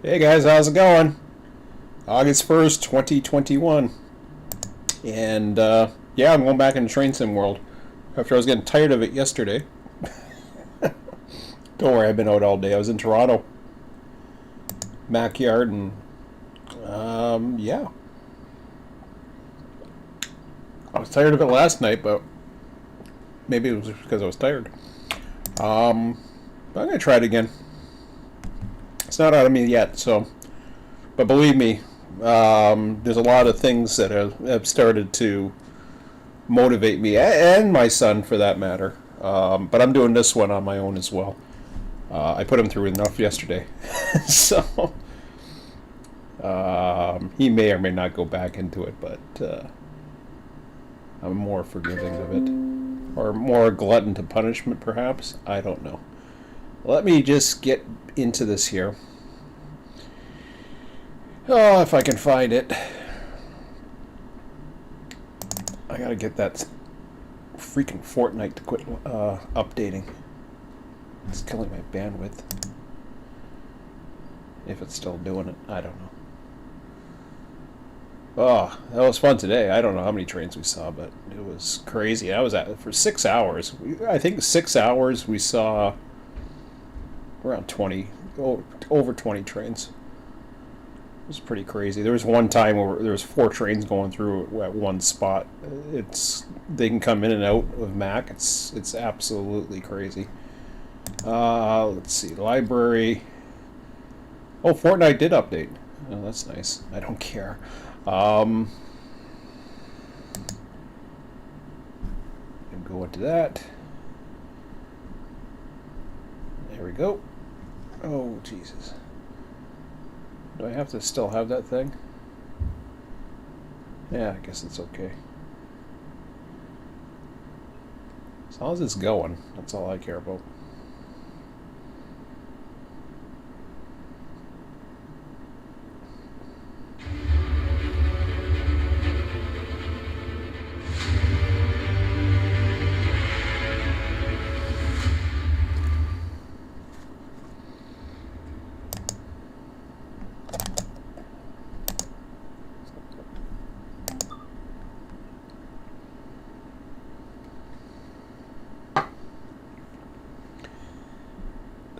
Hey guys, how's it going? August 1st, 2021. And yeah, I'm going back into Train Sim World after I was getting tired of it yesterday. Don't worry, I've been out all day. I was in Toronto, backyard, and yeah. I was tired of it last night, but maybe it was because I was tired. But I'm going to try it again. It's not out of me yet, so. But believe me, there's a lot of things that have started to motivate me, and my son for that matter. But I'm doing this one on my own as well. I put him through enough yesterday. So he may or may not go back into it, but I'm more forgiving of it. Or more glutton to punishment, perhaps. I don't know. Let me just get into this here. Oh, if I can find it. I gotta get that freaking Fortnite to quit updating. It's killing my bandwidth. If it's still doing it, I don't know. Oh, that was fun today. I don't know how many trains we saw, but it was crazy. I was at it for 6 hours. I think 6 hours we saw around 20, over 20 trains. It was pretty crazy. There was one time where there was 4 trains going through at one spot. They can come in and out of Mac. It's absolutely crazy. Let's see, library. Oh, Fortnite did update. Oh, that's nice. I don't care. I'm go into that. There we go. Oh, Jesus. Do I have to still have that thing? Yeah, I guess it's okay. As long as it's going, that's all I care about.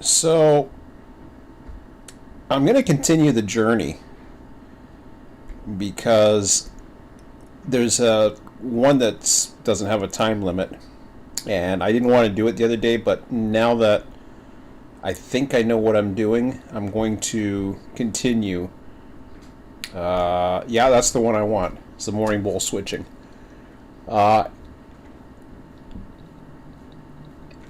So, I'm going to continue the journey because there's one that doesn't have a time limit, and I didn't want to do it the other day, but now that I think I know what I'm doing, I'm going to continue. Yeah, that's the one I want. It's the morning bowl switching.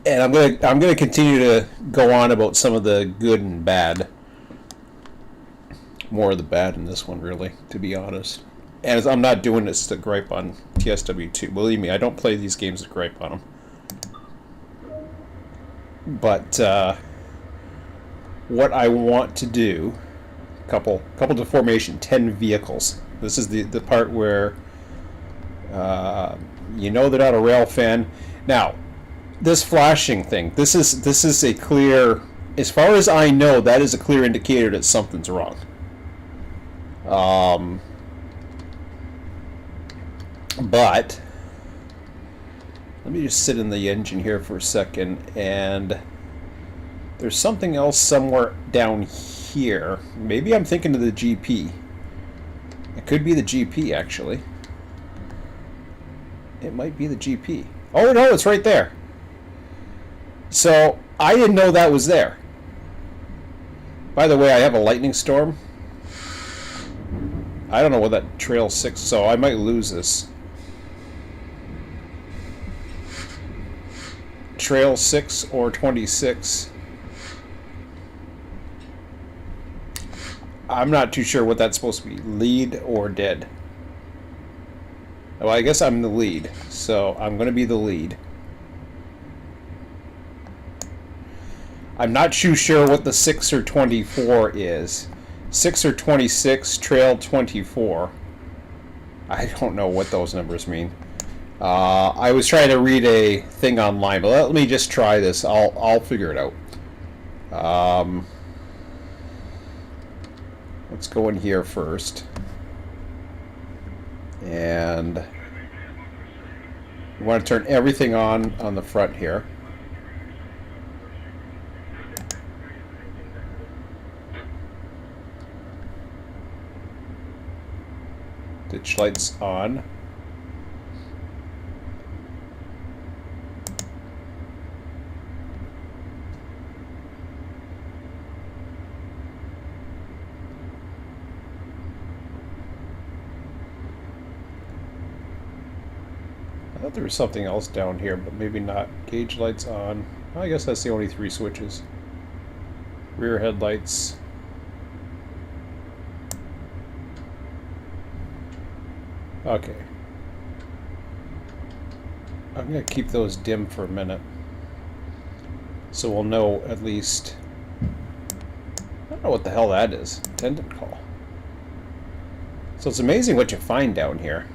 And I'm gonna continue to go on about some of the good and bad. More of the bad in this one, really, to be honest. And I'm not doing this to gripe on TSW2. Believe me, I don't play these games to gripe on them. But what I want to do, couple to formation, 10 vehicles. This is the part where you know they're not a rail fan. Now, this flashing thing, this is a clear, as far as I know, that is a clear indicator that something's wrong. But let me just sit in the engine here for a second, and there's something else somewhere down here. Maybe I'm thinking of the GP. It could be the GP, actually. It might be the GP. Oh no, it's right there. So, I didn't know that was there. By the way, I have a lightning storm. I don't know what that trail 6, so I might lose this. Trail 6 or 26. I'm not too sure what that's supposed to be. Lead or dead. Well, I guess I'm the lead, so I'm going to be the lead. I'm not too sure what the 6 or 24 is. 6 or 26, trail 24. I don't know what those numbers mean. I was trying to read a thing online, but let me just try this. I'll figure it out. Let's go in here first. And we want to turn everything on the front here. Ditch lights on. I thought there was something else down here, but maybe not. Gauge lights on. I guess that's the only 3 switches. Rear headlights. Okay. I'm going to keep those dim for a minute. So we'll know at least... I don't know what the hell that is. Attendant call. So it's amazing what you find down here.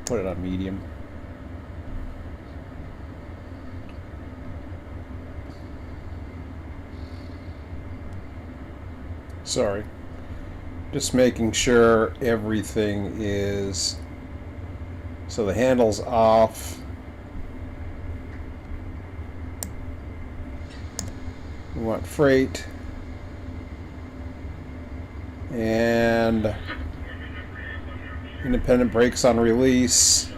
Put it on medium. Sorry. Just making sure everything is... So the handle's off. We want freight. And independent brakes on release.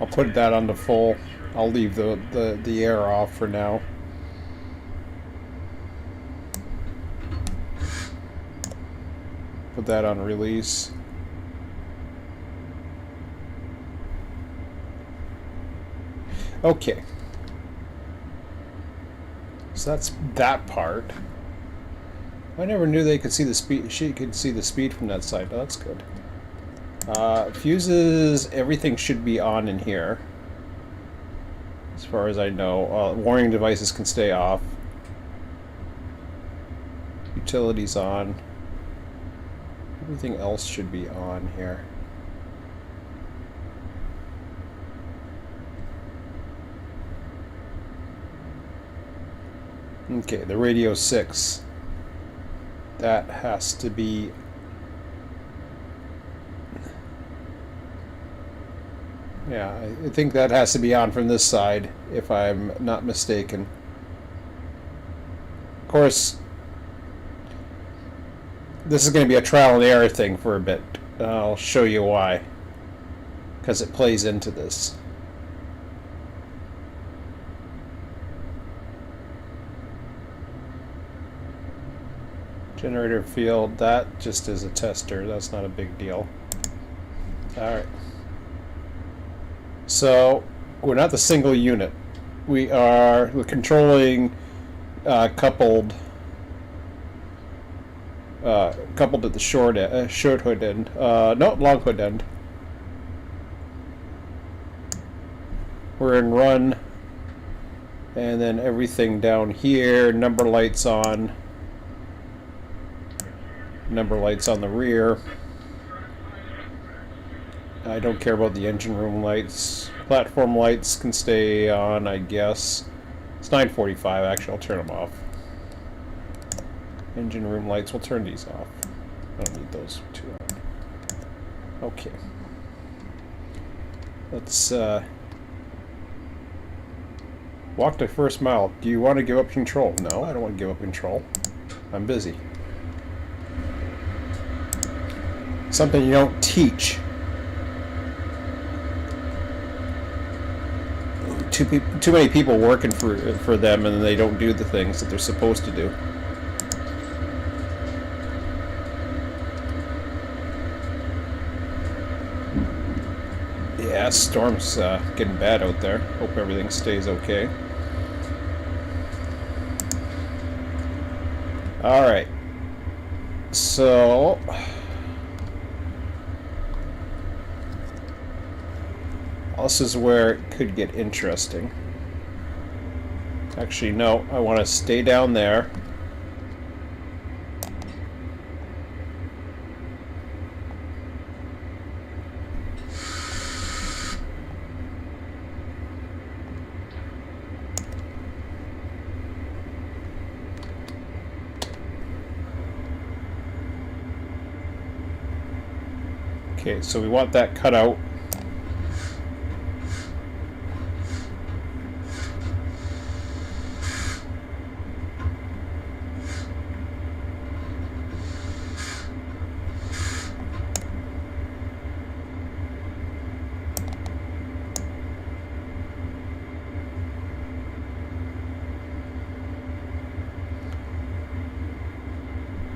I'll put that on to full. I'll leave the air off for now. Put that on release. Okay. So that's that part. I never knew they could see the speed. She could see the speed from that side. Oh, that's good. Fuses, everything should be on in here. As far as I know. Warning devices can stay off. Utilities on. Everything else should be on here. Okay, the radio 6. That has to be... Yeah, I think that has to be on from this side, if I'm not mistaken. Of course, this is going to be a trial and error thing for a bit. I'll show you why. Because it plays into this. Generator field, that just is a tester. That's not a big deal. Alright. So, we're not the single unit. We're controlling coupled at the short hood end. No, long hood end. We're in run, and then everything down here. Number lights on. Number lights on the rear. I don't care about the engine room lights. Platform lights can stay on, I guess. It's 9:45, actually. I'll turn them off. Engine room lights, we'll turn these off. I don't need those two on. Okay. Let's walk the first mile. Do you want to give up control? No, I don't want to give up control. I'm busy. Something you don't teach. Too many people working for them, and they don't do the things that they're supposed to do. Yeah, storm's getting bad out there. Hope everything stays okay. Alright. So... this is where it could get interesting. Actually, no. I want to stay down there. Okay, so we want that cut out.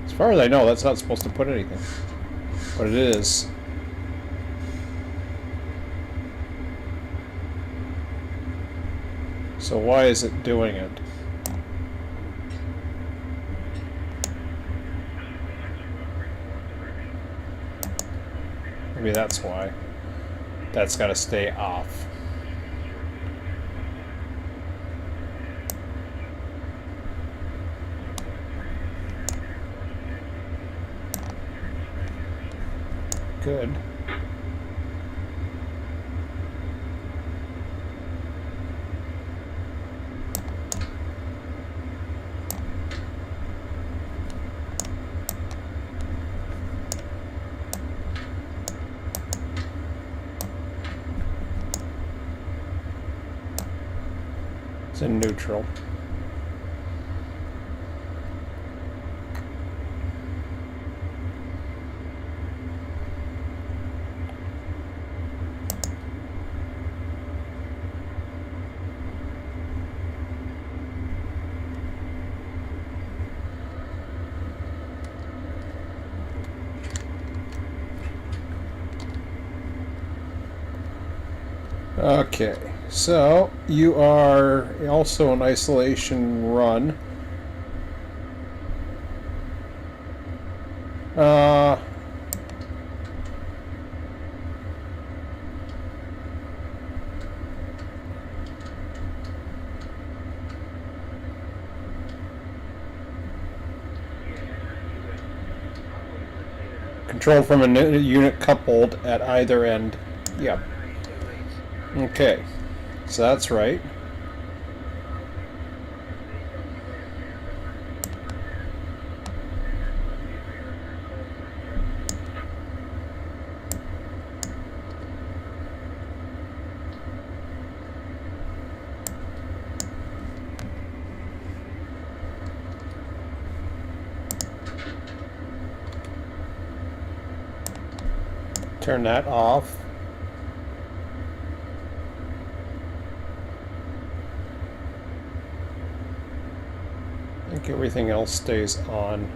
As far as I know, that's not supposed to put anything, but it is. So why is it doing it? Maybe that's why. That's got to stay off. Good. It's in neutral. Okay, so you are also an isolation run. Controlled from a unit coupled at either end. Yep. Okay, so that's right. Turn that off. I think everything else stays on.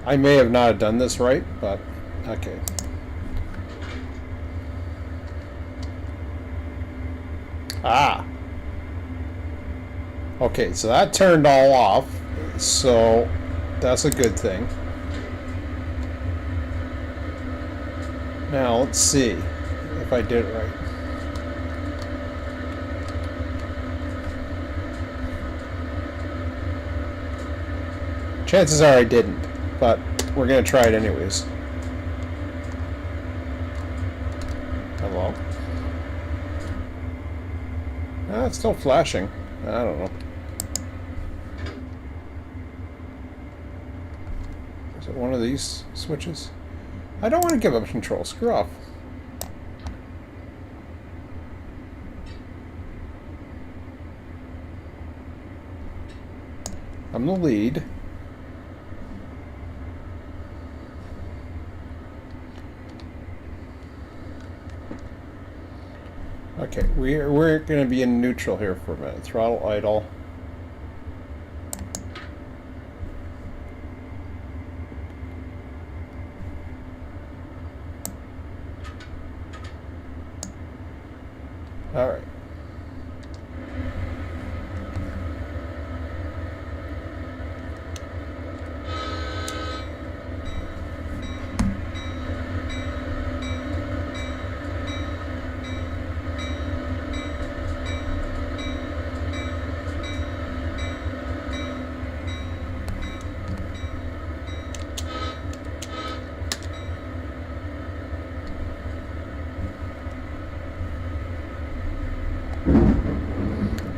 I may have not done this right, but okay. Ah. Okay, so that turned all off, so that's a good thing. Now, let's see if I did it right. Chances are I didn't, but we're going to try it anyways. Hello? Ah, it's still flashing. I don't know. Is it one of these switches? I don't want to give up control. Screw off. I'm the lead. Okay, we're going to be in neutral here for a minute. Throttle idle. All right.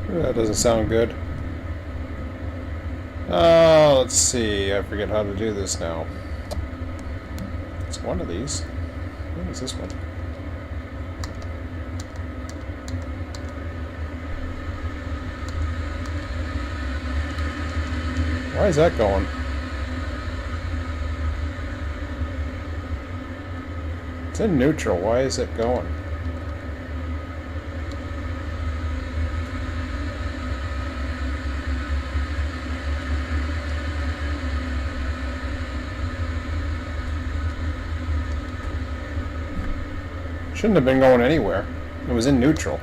That doesn't sound good. let's see. I forget how to do this now. It's one of these. What is this one? Why is that going? It's in neutral. Why is it going? Shouldn't have been going anywhere. It was in neutral.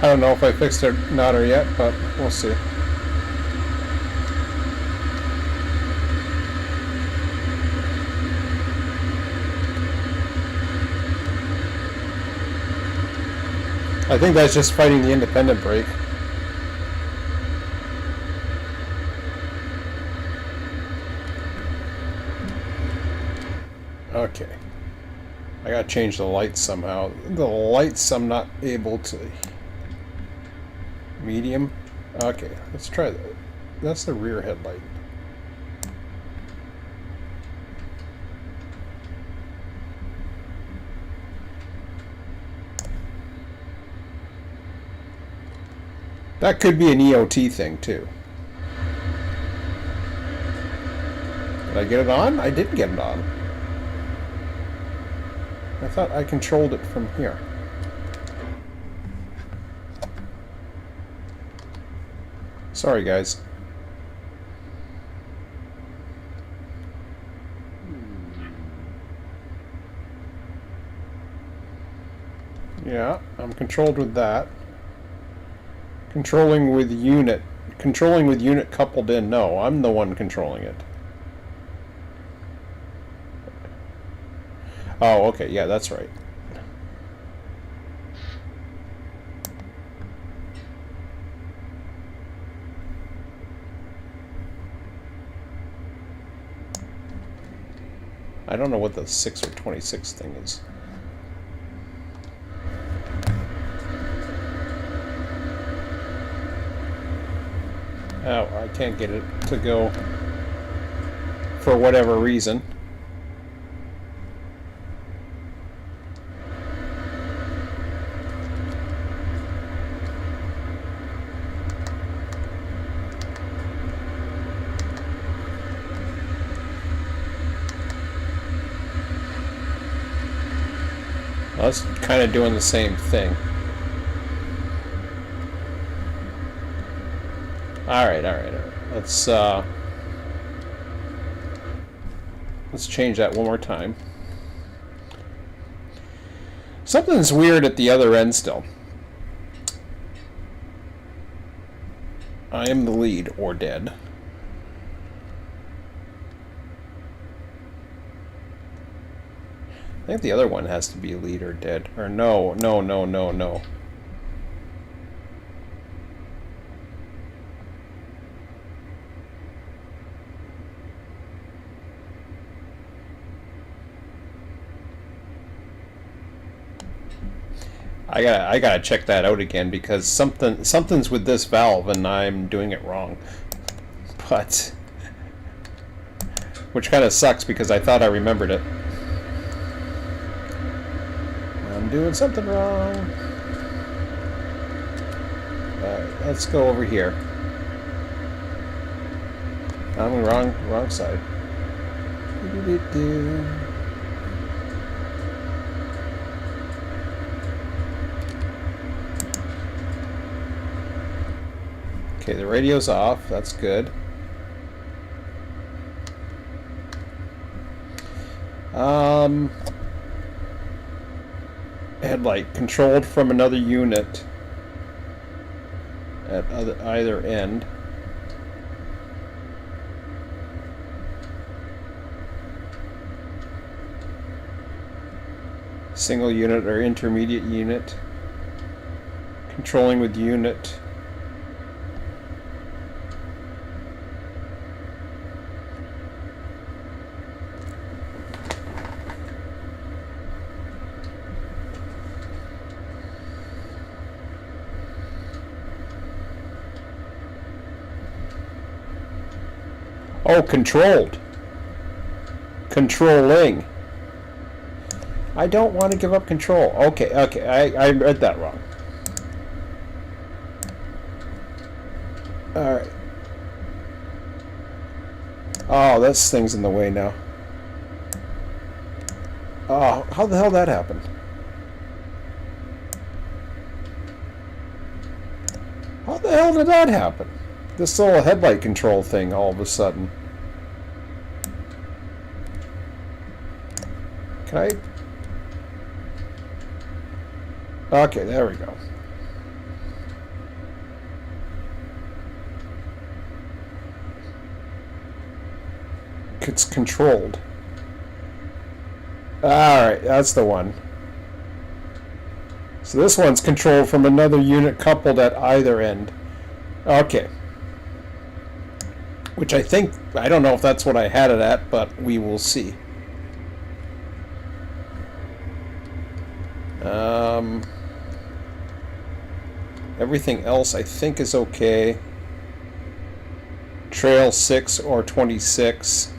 I don't know if I fixed it or not yet, but we'll see. I think that's just fighting the independent brake. Okay. I gotta change the lights somehow. The lights I'm not able to... Medium? Okay, let's try that. That's the rear headlight. That could be an EOT thing, too. Did I get it on? I didn't get it on. I thought I controlled it from here. Sorry, guys. Yeah, I'm controlled with that. Controlling with unit. Controlling with unit coupled in. No, I'm the one controlling it. Oh, okay. Yeah, that's right. I don't know what the 6 or 26 thing is. Oh, I can't get it to go for whatever reason. Well, that's kind of doing the same thing. Alright. Let's change that one more time. Something's weird at the other end still. I am the lead or dead. I think the other one has to be lead or dead. Or no. I gotta check that out again because something's with this valve and I'm doing it wrong. But which kind of sucks because I thought I remembered it. I'm doing something wrong. Let's go over here. I'm wrong side. Okay, the radio's off. That's good. Headlight controlled from another unit at either end. Single unit or intermediate unit. Controlling with unit. Oh, controlled. Controlling. I don't want to give up control. Okay, I read that wrong. Alright. Oh, this thing's in the way now. Oh, how the hell that happened? How the hell did that happen? This little headlight control thing all of a sudden. Can I? Okay, there we go. It's controlled. Alright, that's the one. So this one's controlled from another unit coupled at either end. Okay. Which I think, I don't know if that's what I had it at, but we will see. Everything else I think is okay. Trail 6 or 26.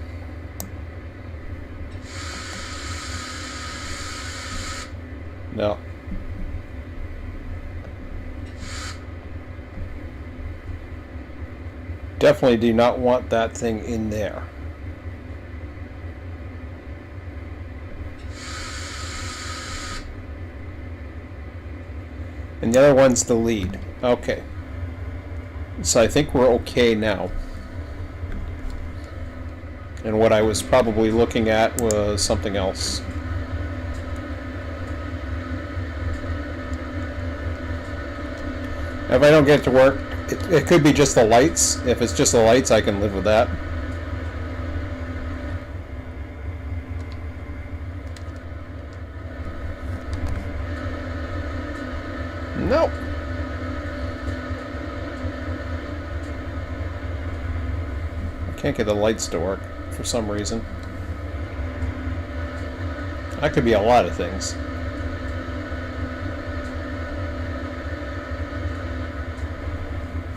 No. Definitely do not want that thing in there. And the other one's the lead. Okay. So I think we're okay now. And what I was probably looking at was something else. If I don't get it to work, it could be just the lights. If it's just the lights, I can live with that. Nope. I can't get the lights to work for some reason. That could be a lot of things.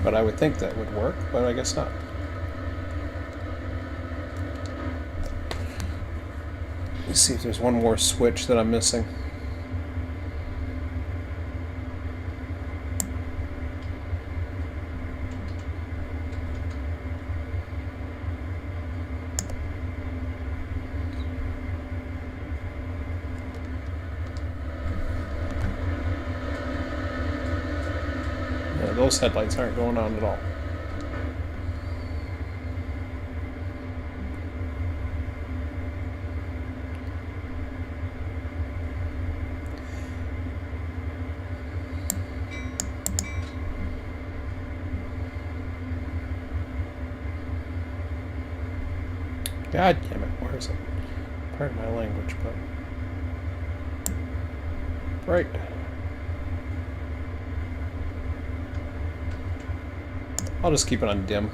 But I would think that would work, but I guess not. Let's see if there's one more switch that I'm missing. Those headlights aren't going on at all. God damn it, where is it? Pardon my language, but... Right. I'll just keep it on dim,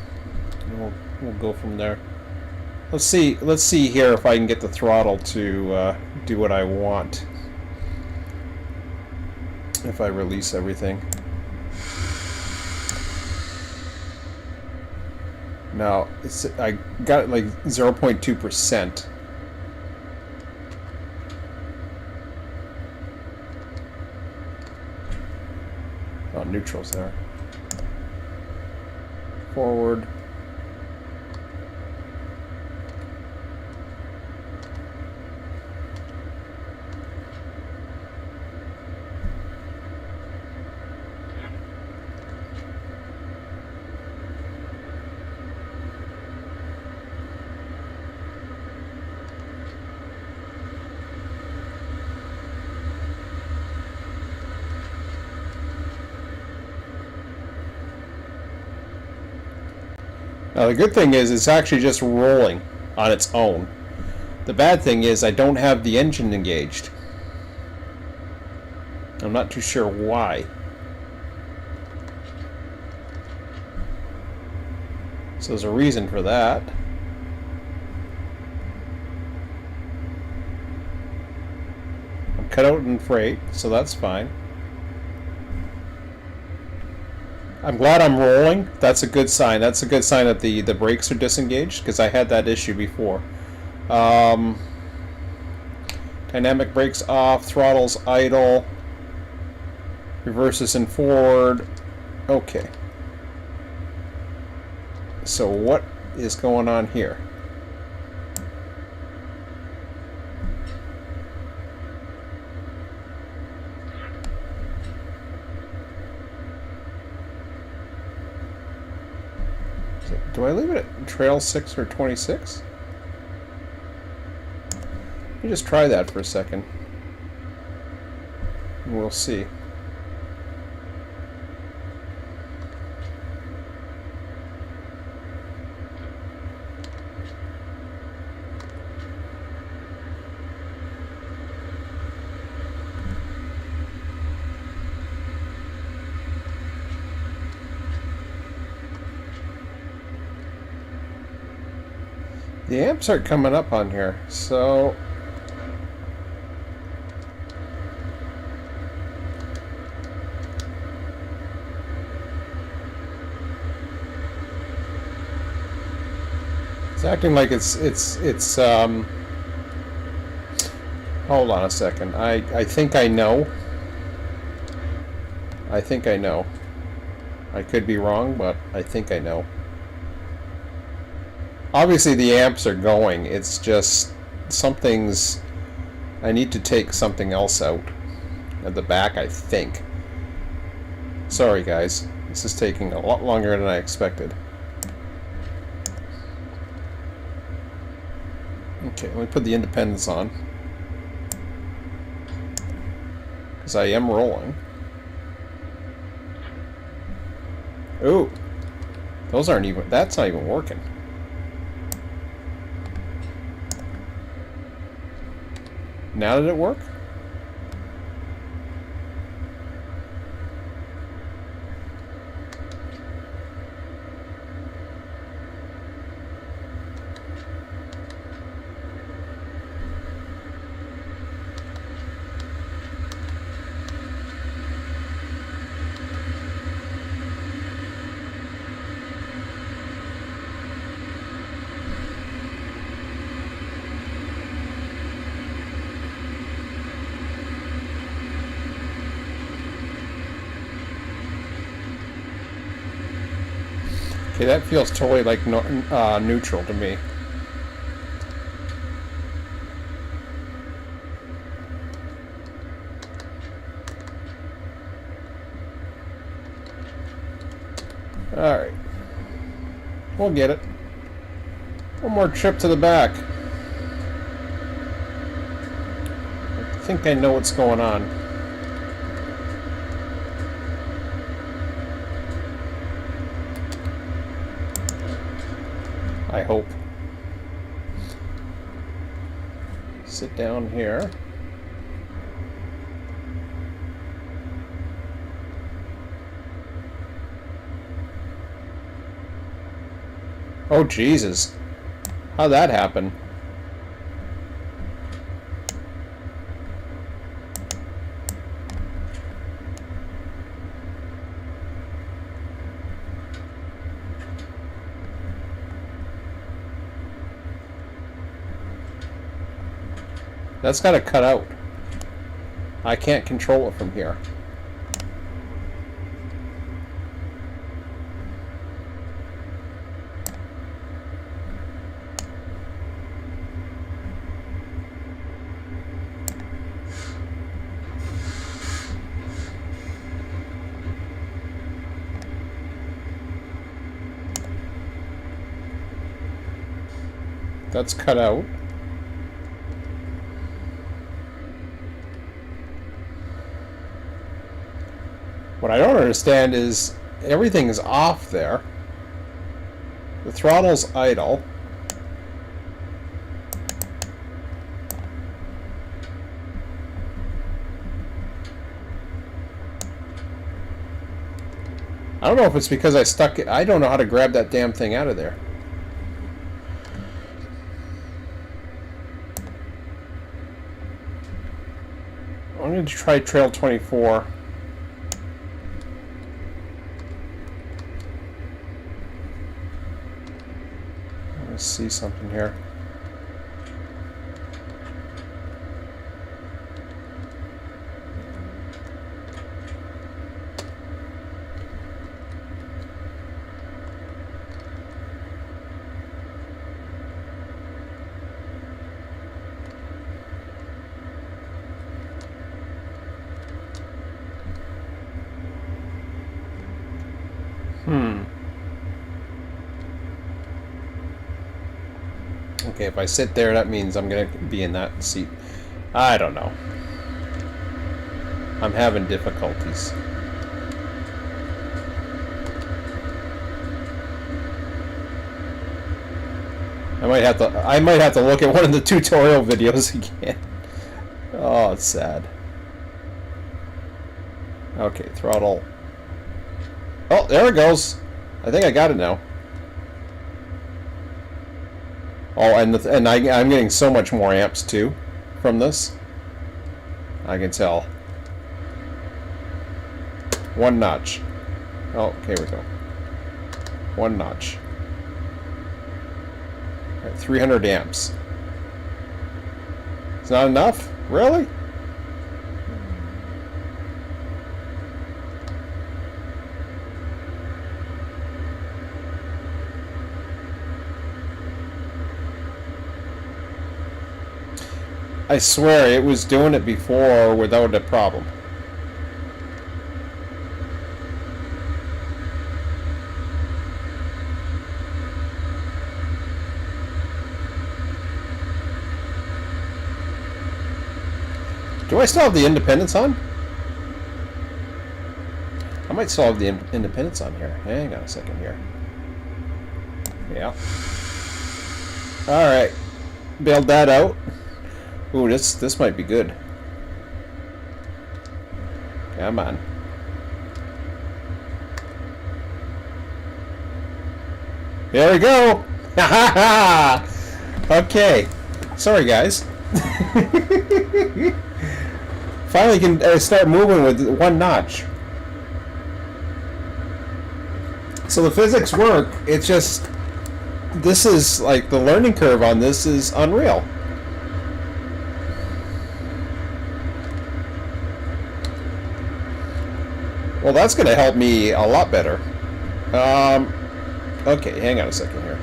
and we'll go from there. Let's see here if I can get the throttle to do what I want. If I release everything. Now I got it like 0.2%. Oh, neutral's there. Forward. Now the good thing is it's actually just rolling on its own. The bad thing is I don't have the engine engaged. I'm not too sure why. So there's a reason for that. I'm cut out in freight, so that's fine. I'm glad I'm rolling. That's a good sign. That's a good sign that the brakes are disengaged, because I had that issue before. Dynamic brakes off, throttles idle, reverses and forward. Okay. So what is going on here? Do I leave it at trail 6 or 26? Let me just try that for a second. And we'll see. The amps aren't coming up on here, so it's acting like it's hold on a second. I think I know. I think I know. I could be wrong, but I think I know. Obviously the amps are going, it's just something's... I need to take something else out at the back, I think. Sorry guys, this is taking a lot longer than I expected. Okay, let me put the independents on, because I am rolling. Ooh, those aren't even... that's not even working. Now did it work? Okay, that feels totally like neutral to me. Alright. We'll get it. One more trip to the back. I think I know what's going on. I hope. Sit down here. Oh Jesus. How'd that happen? That's got to cut out. I can't control it from here. That's cut out. What I don't understand is everything's off there. The throttle's idle. I don't know if it's because I stuck it. I don't know how to grab that damn thing out of there. I'm going to try trail 24. Let's see something here. Okay, if I sit there, that means I'm going to be in that seat. I don't know. I'm having difficulties. I might have to look at one of the tutorial videos again. Oh, it's sad. Okay, throttle. Oh, there it goes. I think I got it now. Oh, and I'm getting so much more amps too from this. I can tell. One notch. Oh, okay, we go. One notch. All right, 300 amps. It's not enough? Really? I swear it was doing it before without a problem. Do I still have the independence on? I might still have the independence on here. Hang on a second here. Yeah. Alright. Bailed that out. Ooh, this might be good. Come on. There we go! Ha ha ha! Okay. Sorry, guys. Finally can start moving with one notch. So the physics work, it's just... This is, like, the learning curve on this is unreal. Well, that's going to help me a lot better. Okay, hang on a second here.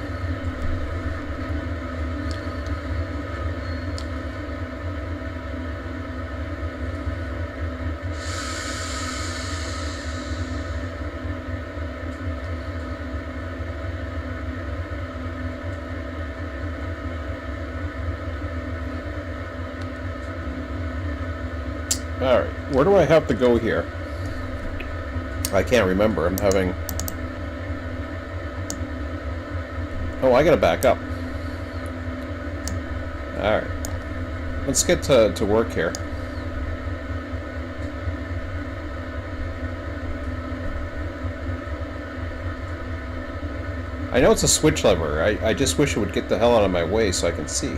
Alright, where do I have to go here? I can't remember. I'm having... Oh, I gotta back up. Alright. Let's get to work here. I know it's a switch lever. I just wish it would get the hell out of my way so I can see.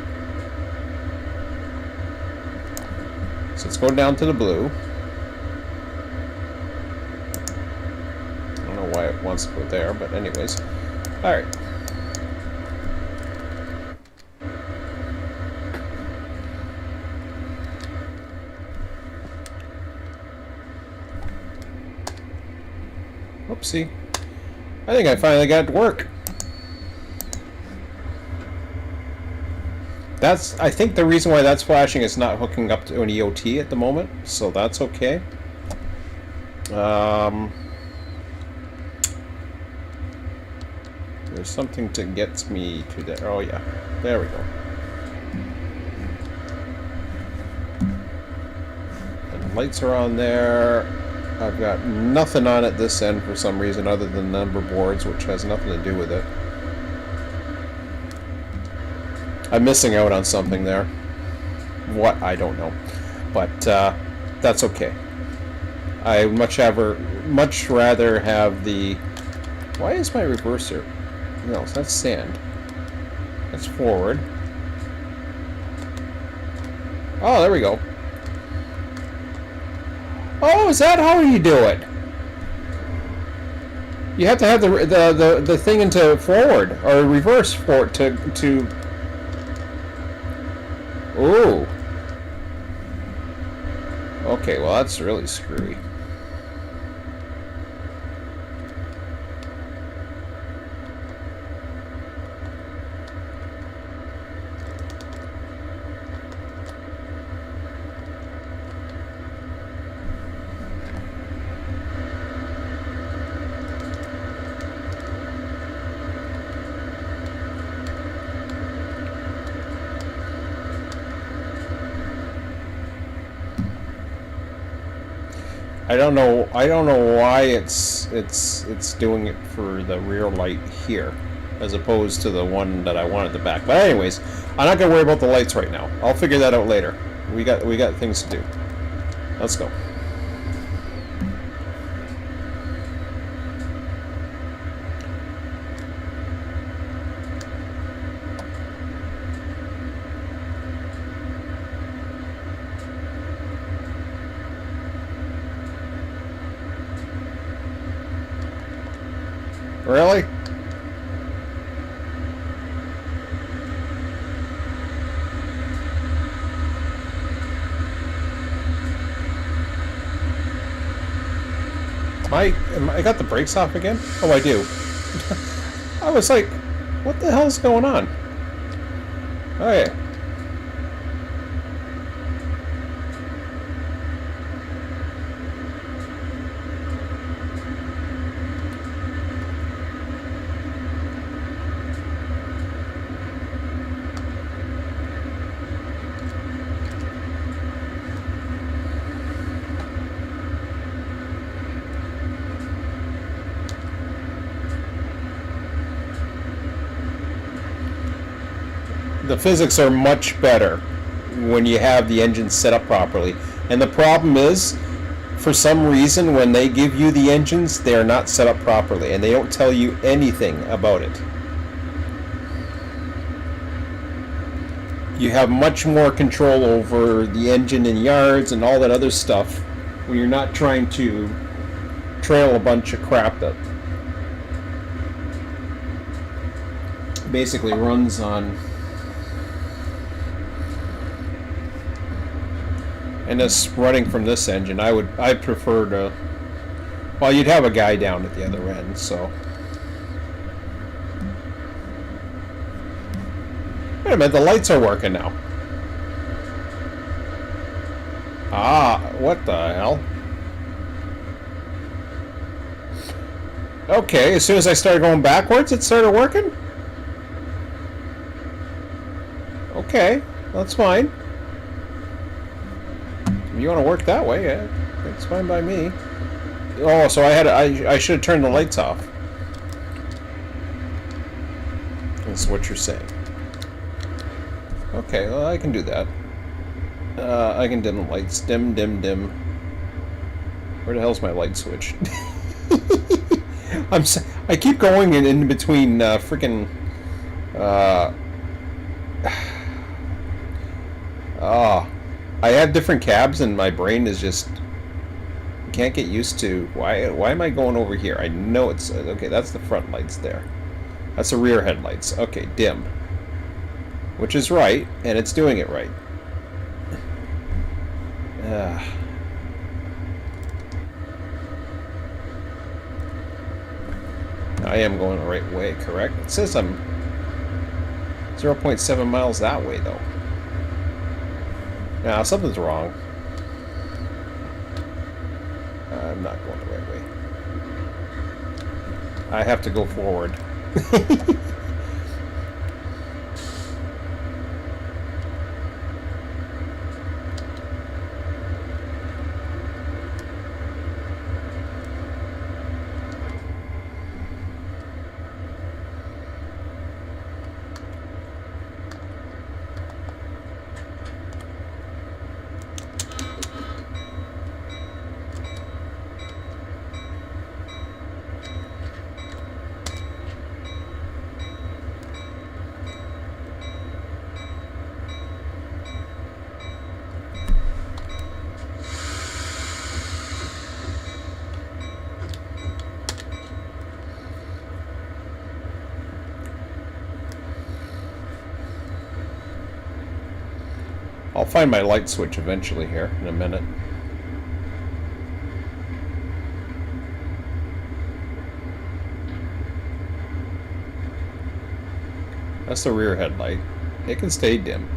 So let's go down to the blue. I don't know why it wants to go there, but anyways. Alright. Oopsie. I think I finally got it to work. I think the reason why that's flashing is not hooking up to an EOT at the moment, so that's okay. There's something to get me to there. Oh yeah, there we go. And the lights are on there. I've got nothing on at this end for some reason other than number boards, which has nothing to do with it. I'm missing out on something there. What? I don't know. But that's okay. I would much much rather have the... Why is my reverser? No, that's sand. That's forward. Oh, there we go. Oh, is that how you do it? You have to have the thing into forward or reverse for it to. Ooh. Okay, well that's really screwy. I don't know why it's doing it for the rear light here, as opposed to the one that I want at the back. But anyways, I'm not gonna worry about the lights right now. I'll figure that out later. We got things to do. Let's go. Really? I got the brakes off again? Oh, I do. I was like, what the hell's going on? Okay. The physics are much better when you have the engine set up properly. And the problem is, for some reason, when they give you the engines, they are not set up properly, and they don't tell you anything about it. You have much more control over the engine and yards and all that other stuff when you're not trying to trail a bunch of crap that basically runs on. And this running from this engine, I'd prefer to. Well, you'd have a guy down at the other end, so. Wait a minute, the lights are working now. Ah, what the hell? Okay, as soon as I started going backwards, it started working? Okay, that's fine. If you want to work that way, yeah, that's fine by me. Oh, so I should have turned the lights off. That's what you're saying. Okay, well, I can do that. I can dim the lights. Dim, dim, dim. Where the hell's my light switch? I keep going in between freaking. I have different cabs, and my brain is just can't get used to why am I going over here? I know it's okay. That's the front lights there. That's the rear headlights. Okay, dim, which is right, and it's doing it right. I am going the right way, correct? It says I'm 0.7 miles that way, though. Nah, something's wrong. I'm not going the right way. I have to go forward. I'll find my light switch eventually here in a minute. That's the rear headlight. It can stay dim.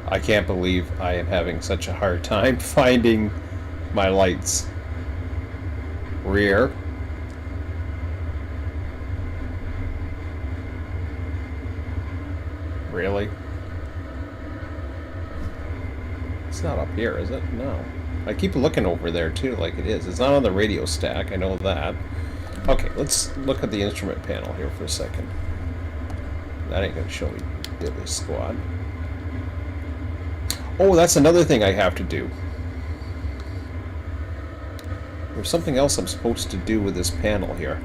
I can't believe I am having such a hard time finding my lights. Rear. Really? It's not up here, is it? No. I keep looking over there too, like it is. It's not on the radio stack, I know that. Okay, let's look at the instrument panel here for a second. That ain't gonna show me diddly squad. Oh, that's another thing I have to do. There's something else I'm supposed to do with this panel here.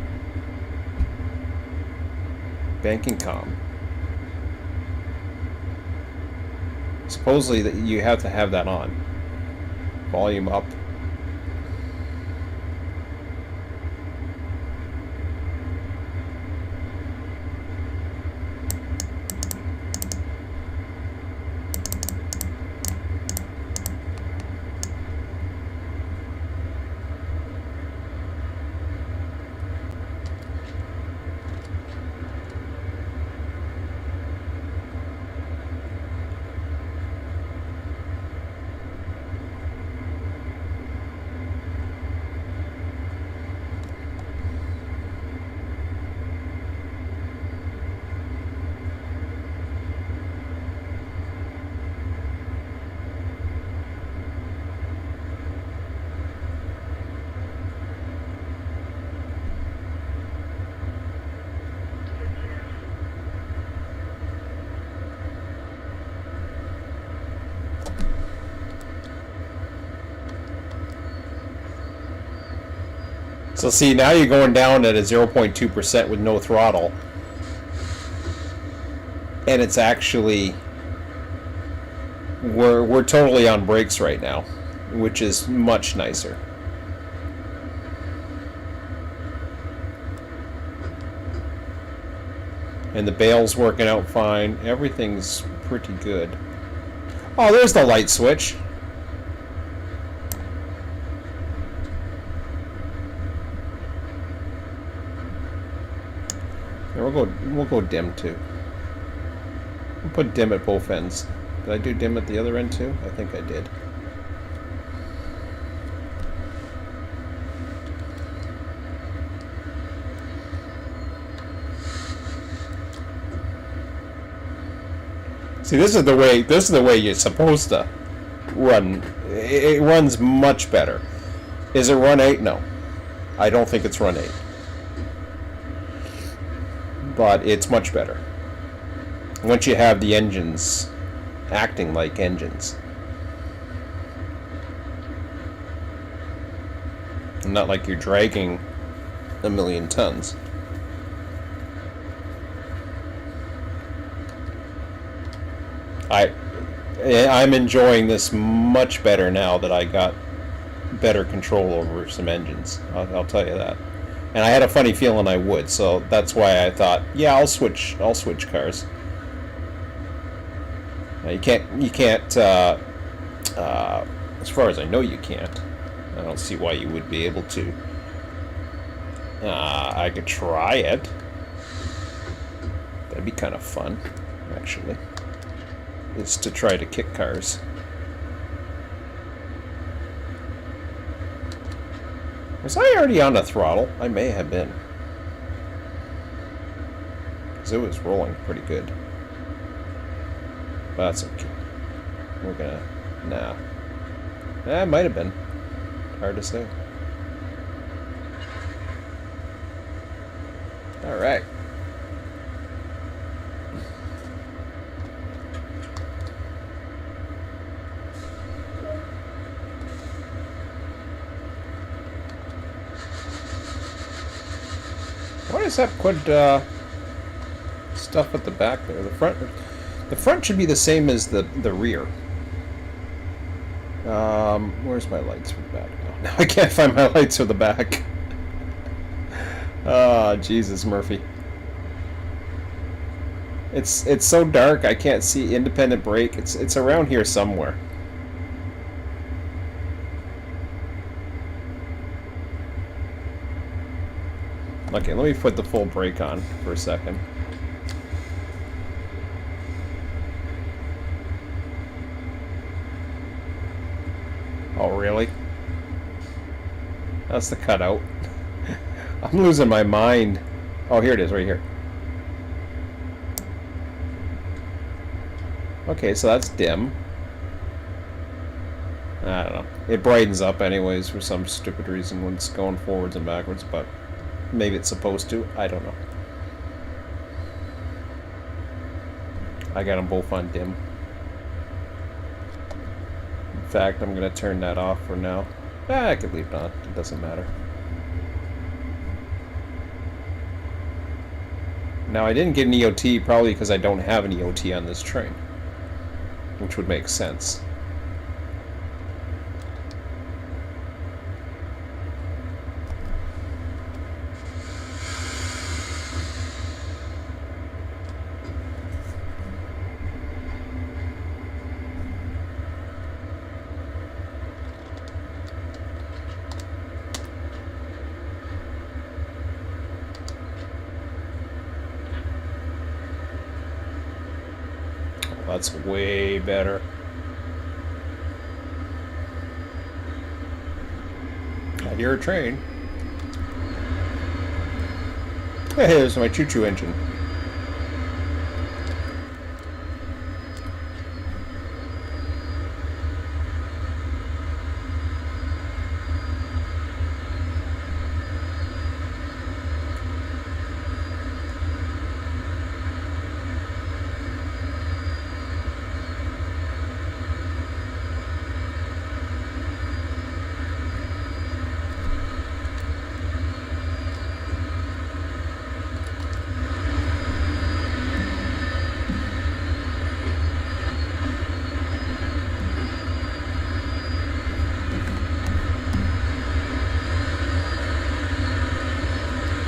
Banking comm. Supposedly that you have to have that on. Volume up. So see, now you're going down at a 0.2% with no throttle. And it's actually... We're totally on brakes right now, which is much nicer. And the bail's working out fine. Everything's pretty good. Oh, there's the light switch. We'll go dim too. We'll put dim at both ends. Did I do dim at the other end too? I think I did. See, this is the way you're supposed to run. It runs much better. Is it run 8? No. I don't think it's run 8. But it's much better once you have the engines acting like engines, and not like you're dragging a million tons. I'm enjoying this much better now that I got better control over some engines. I'll tell you that. And I had a funny feeling I would, so that's why I thought, yeah, I'll switch cars. You can't, as far as I know, you can't. I don't see why you would be able to. I could try it. That'd be kind of fun, actually. It's to try to kick cars. Was I already on the throttle? I may have been. Because it was rolling pretty good. But that's okay. We're gonna... Nah. It might have been. Hard to say. Alright. Why does that put stuff at the back there? The front should be the same as the rear. Where's my lights for the back now? Now I can't find my lights for the back. Ah, Jesus, Murphy. It's so dark I can't see independent brake. It's around here somewhere. Okay, let me put the full brake on for a second. Oh, really? That's the cutout. I'm losing my mind. Oh, here it is, right here. Okay, so that's dim. I don't know. It brightens up anyways for some stupid reason when it's going forwards and backwards, but maybe it's supposed to. I don't know. I got them both on dim. In fact, I'm going to turn that off for now. I could leave it on. It doesn't matter. Now, I didn't get an EOT probably because I don't have an EOT on this train, which would make sense. That's way better. I hear a train. Hey, there's my choo-choo engine.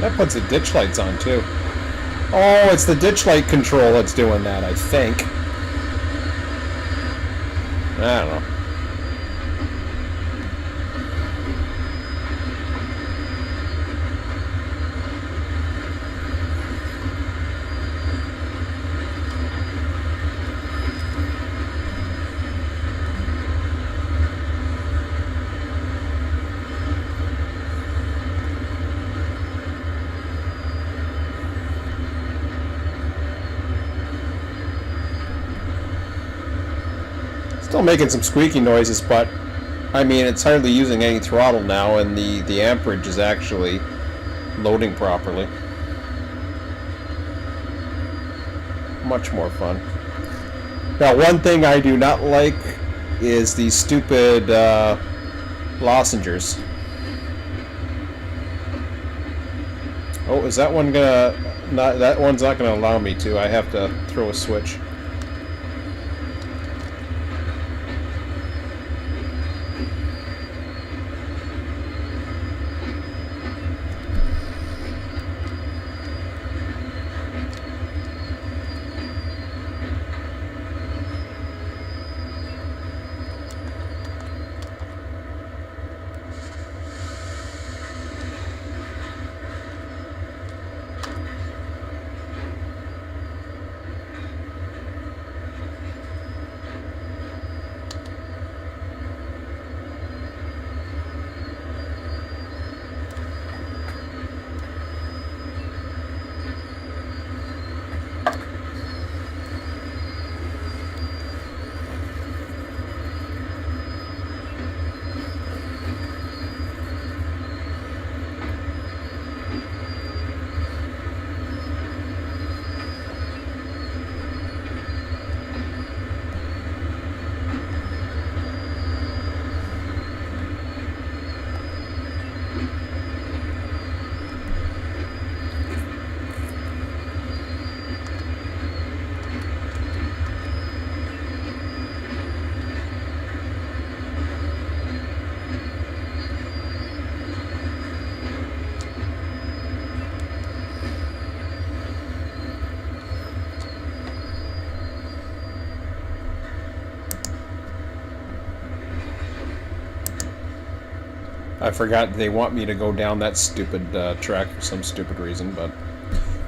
That puts the ditch lights on too. Oh, it's the ditch light control that's doing that, I think. I don't know. Still making some squeaky noises, but I mean it's hardly using any throttle now, and the amperage is actually loading properly. Much more fun. Now, one thing I do not like is these stupid lozengers. Oh, is that one gonna? Not that one's not gonna allow me to. I have to throw a switch. I forgot they want me to go down that stupid track for some stupid reason, but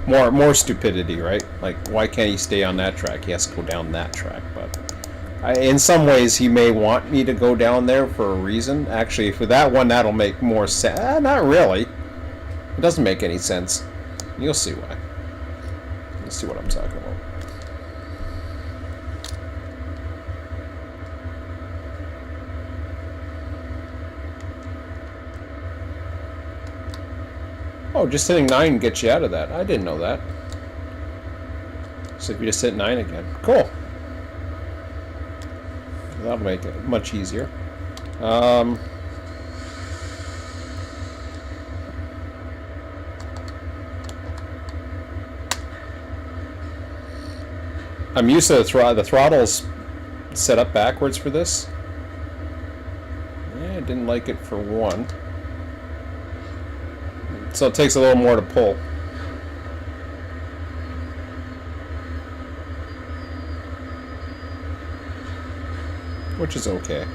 more stupidity, right? Like, why can't he stay on that track? He has to go down that track, but in some ways he may want me to go down there for a reason. Actually, for that one, that'll make more sense. Not really. It doesn't make any sense. You'll see why. You'll see what I'm talking about. Oh, just hitting 9 gets you out of that. I didn't know that. So if you just hit 9 again. Cool. That'll make it much easier. I'm used to the throttle's set up backwards for this. Yeah, I didn't like it for one. So it takes a little more to pull. Which is okay.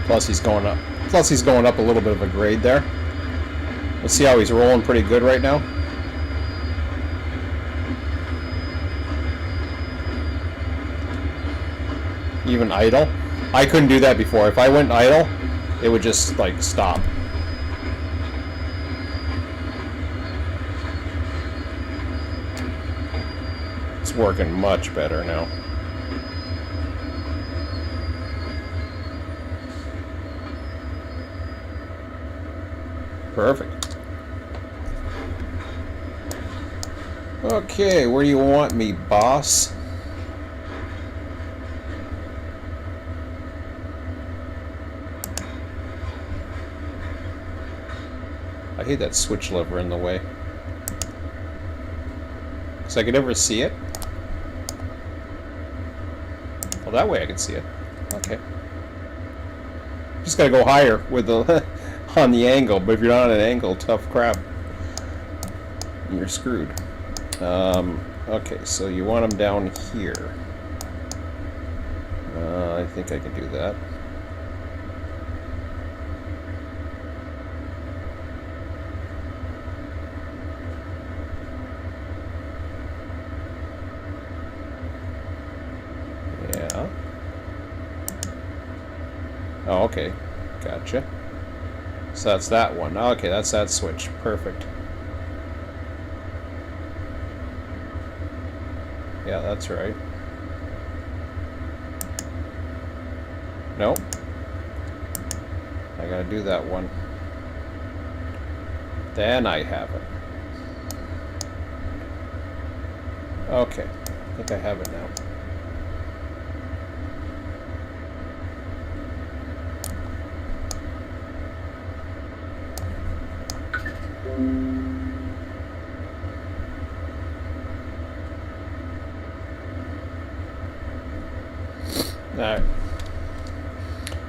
Plus he's going up. Plus he's going up a little bit of a grade there. Let's see how he's rolling pretty good right now. Even idle. I couldn't do that before. If I went idle, it would just like stop. It's working much better now. Perfect. Okay, where do you want me, boss? I hate that switch lever in the way. Because I could never see it. Well, that way I can see it. Okay. Just gotta go higher with the on the angle, but if you're not on an angle, tough crap. You're screwed. Okay, so you want them down here. I think I can do that. Yeah. Oh, okay. Gotcha. So that's that one. Okay, that's that switch. Perfect. Yeah, that's right. Nope. I gotta do that one. Then I have it. Okay. I think I have it now. Alright.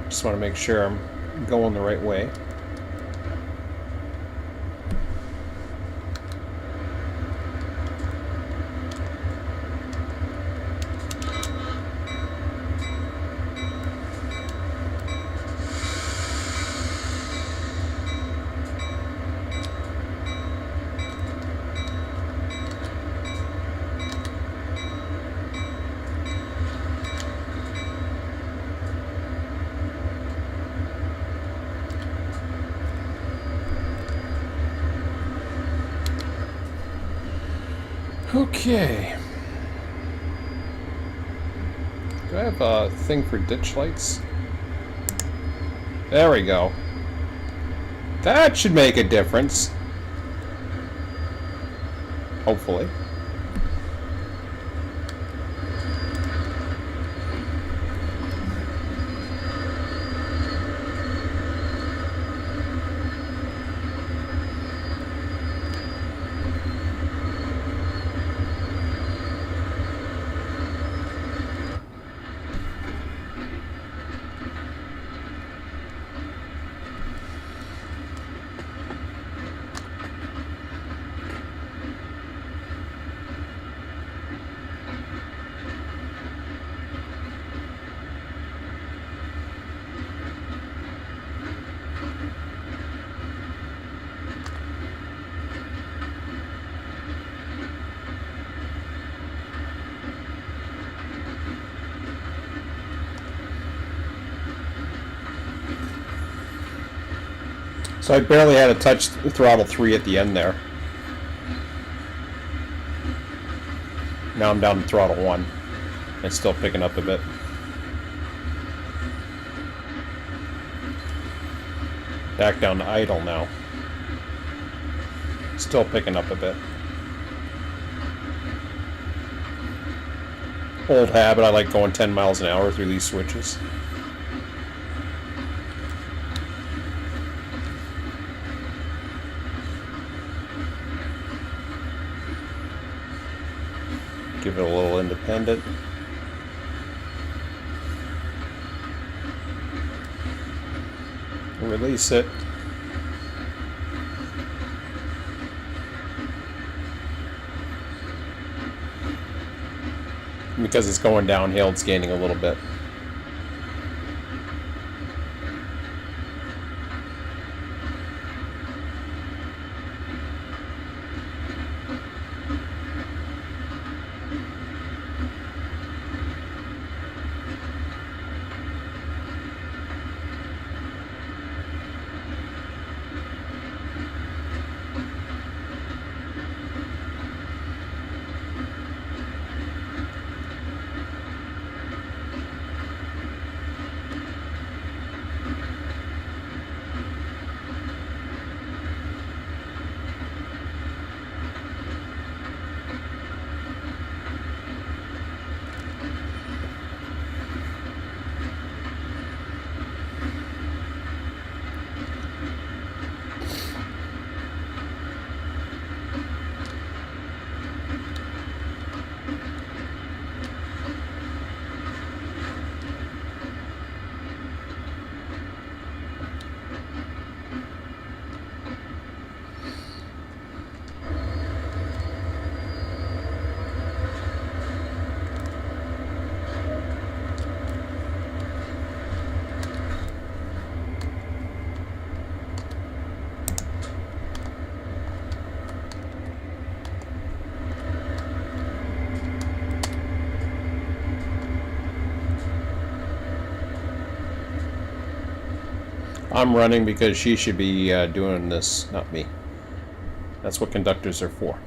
Just want to make sure I'm going the right way. Okay. Do I have a thing for ditch lights? There we go. That should make a difference. Hopefully. So I barely had to touch throttle 3 at the end there. Now I'm down to throttle 1. It's still picking up a bit. Back down to idle now. Still picking up a bit. Old habit, I like going 10 miles an hour through these switches. Give it a little independent. And release it. Because it's going downhill, it's gaining a little bit. I'm running because she should be doing this, not me. That's what conductors are for.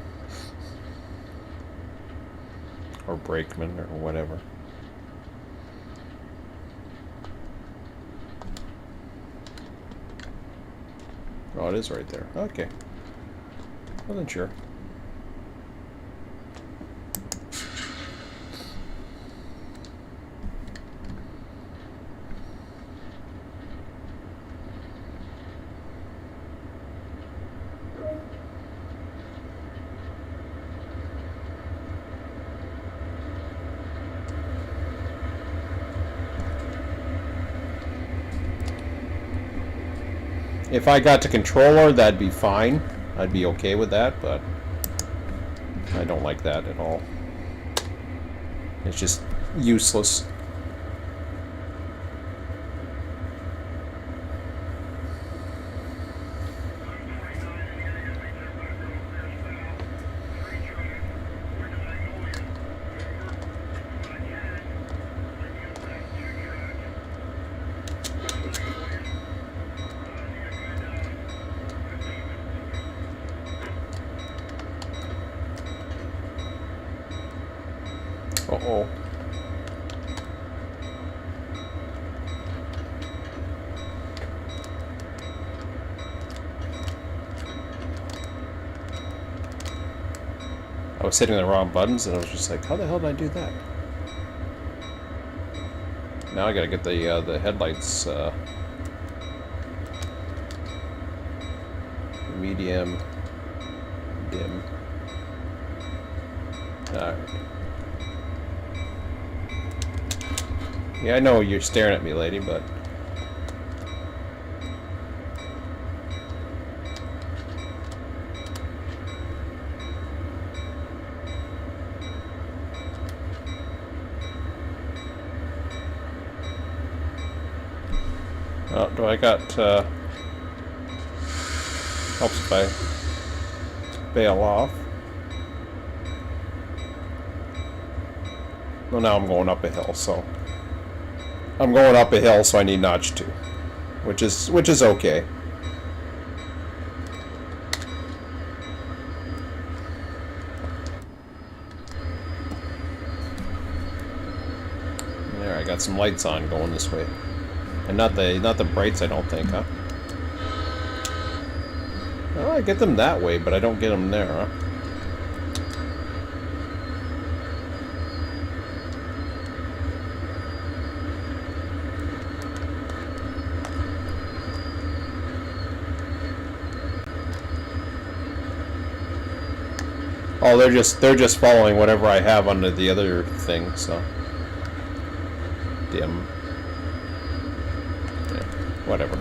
Or brakemen, or whatever. Oh, it is right there. Okay. Wasn't sure. If I got to controller, that'd be fine. I'd be okay with that, but I don't like that at all. It's just useless. Uh-oh. I was hitting the wrong buttons, and I was just like, how the hell did I do that? Now I gotta get the headlights, medium, dim. Alright. Yeah, I know you're staring at me, lady, but... Oh, do I got, helps if I bail off. Well, now I'm going up a hill, so... I'm going up a hill, so I need notch 2. Which is okay. There, I got some lights on going this way. And not the brights, I don't think, huh? Oh, I get them that way, but I don't get them there, huh? Oh, they're just following whatever I have under the other thing, so dim. Yeah, whatever.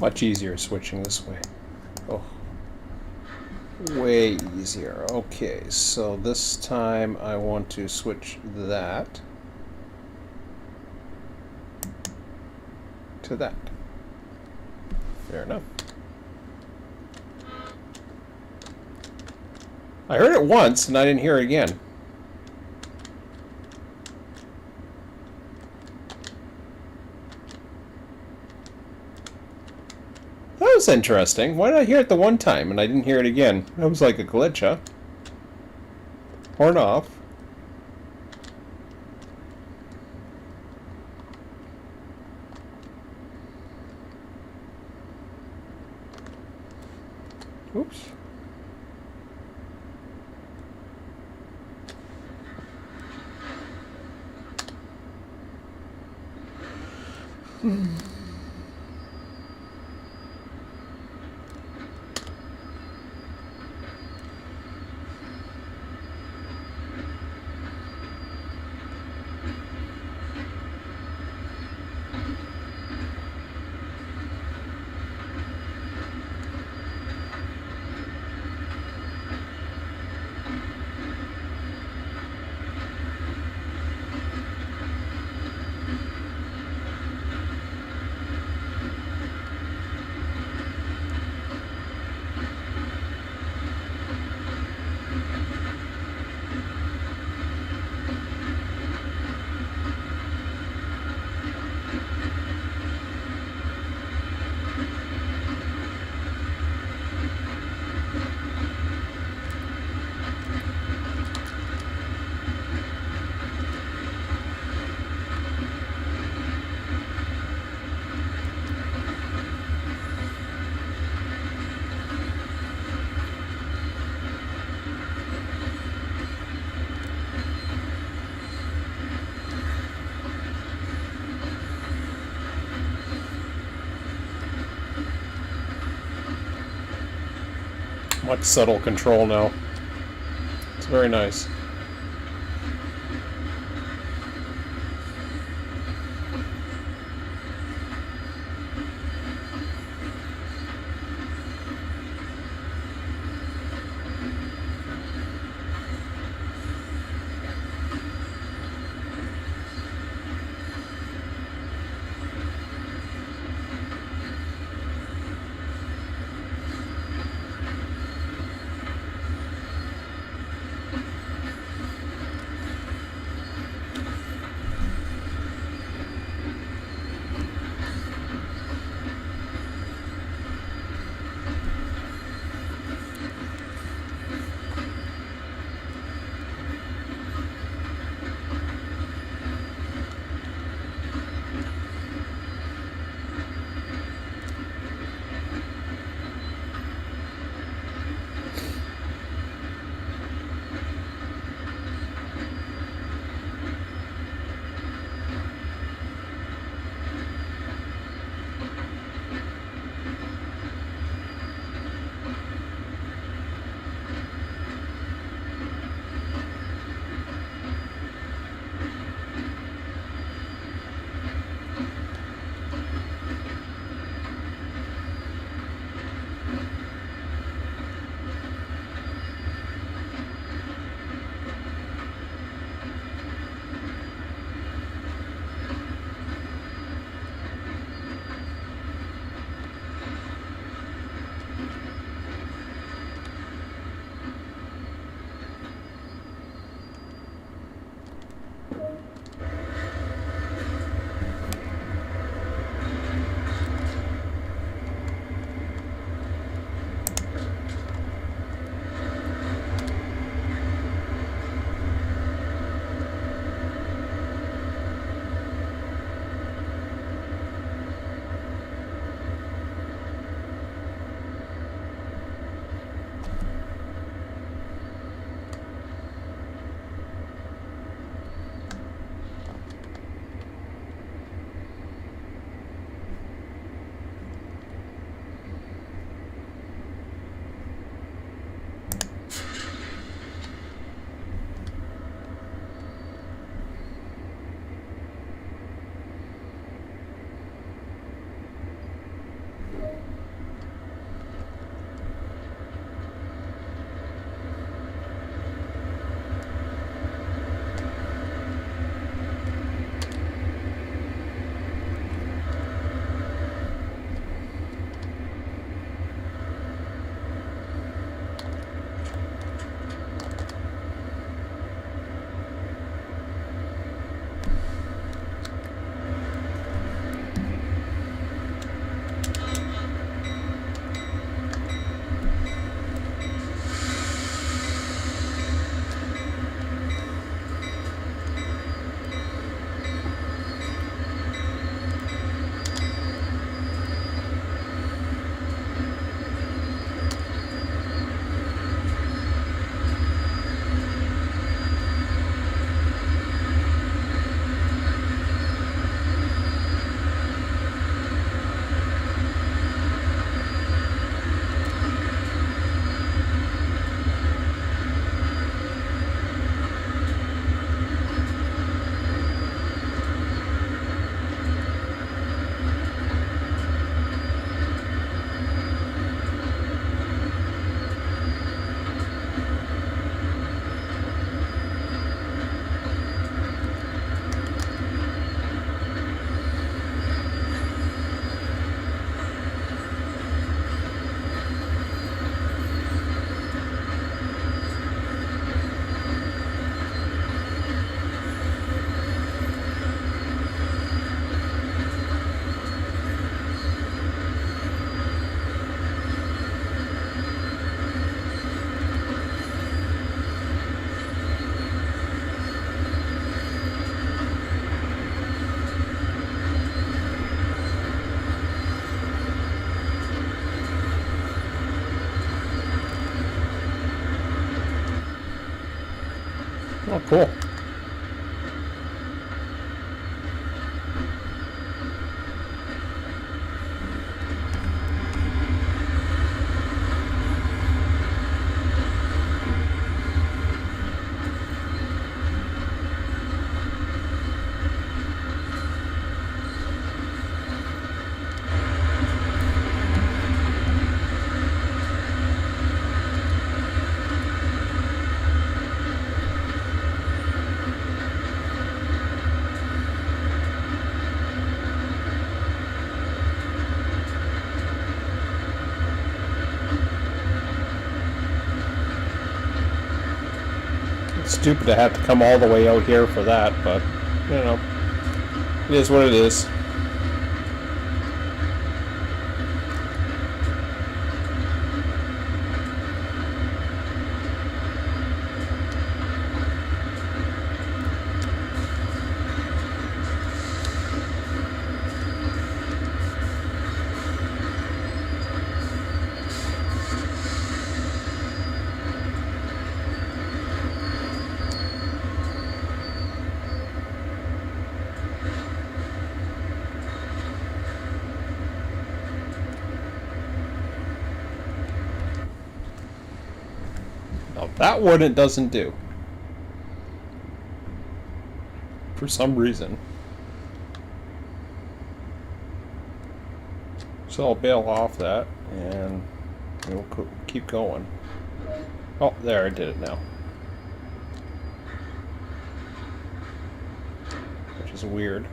Much easier switching this way. Oh, way easier. Okay, so this time I want to switch that to that. Fair enough. I heard it once and I didn't hear it again. That was interesting. Why did I hear it the one time and I didn't hear it again? That was like a glitch, huh? Horn off. Oops. Much subtle control now. It's very nice. Oh, cool. It's stupid to have to come all the way out here for that, but, you know, it is what it is. Now, that one it doesn't do. For some reason. So I'll bail off that, and we'll keep going. Oh, there, I did it now. Which is weird.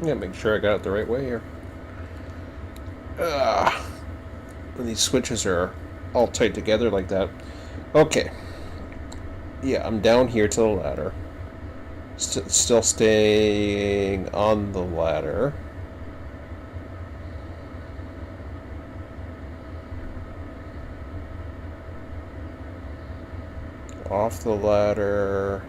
Yeah, make sure I got it the right way here. When these switches are all tight together like that. Okay. Yeah, I'm down here to the ladder. Still staying on the ladder. Off the ladder.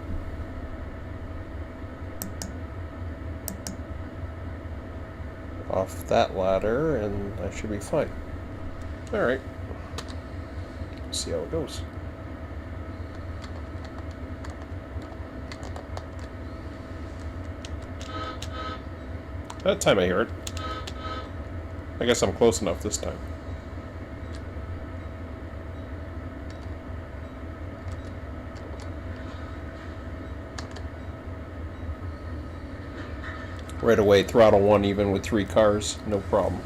Off that ladder, and I should be fine. Alright. See how it goes. That time I hear it. I guess I'm close enough this time. Right away, throttle 1 even with 3 cars, no problem.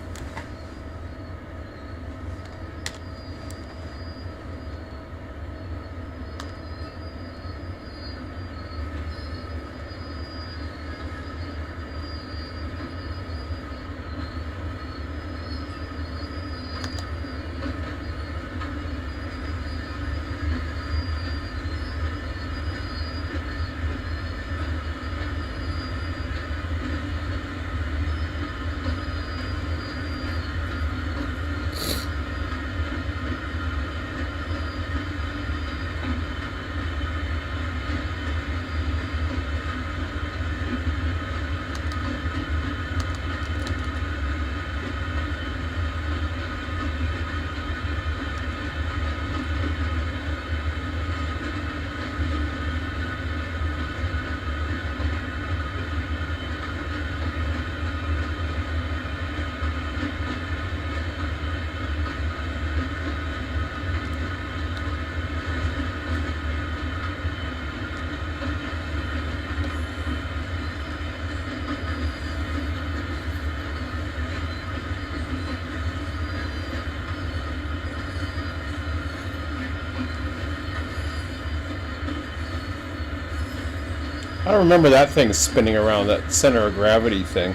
I don't remember that thing spinning around, that center of gravity thing,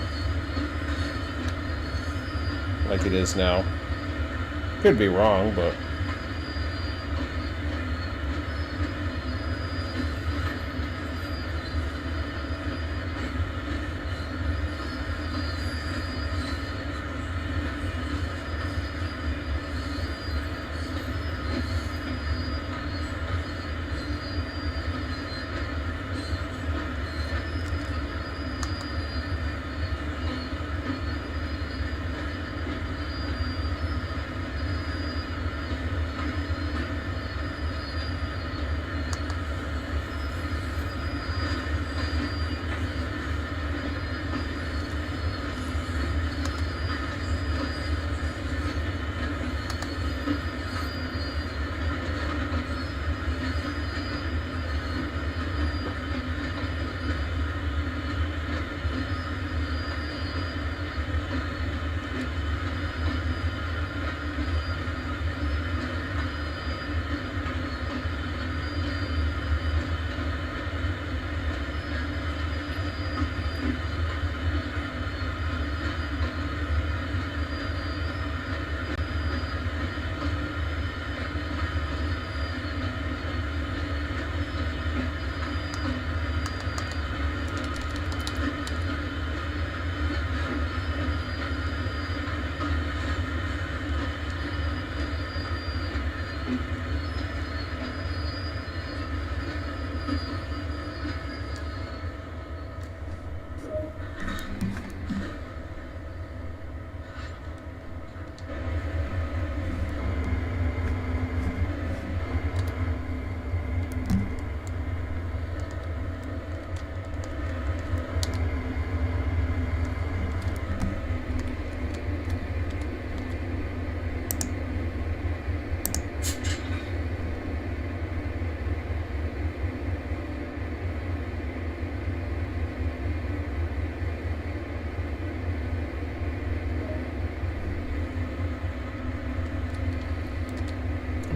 like it is now. Could be wrong, but...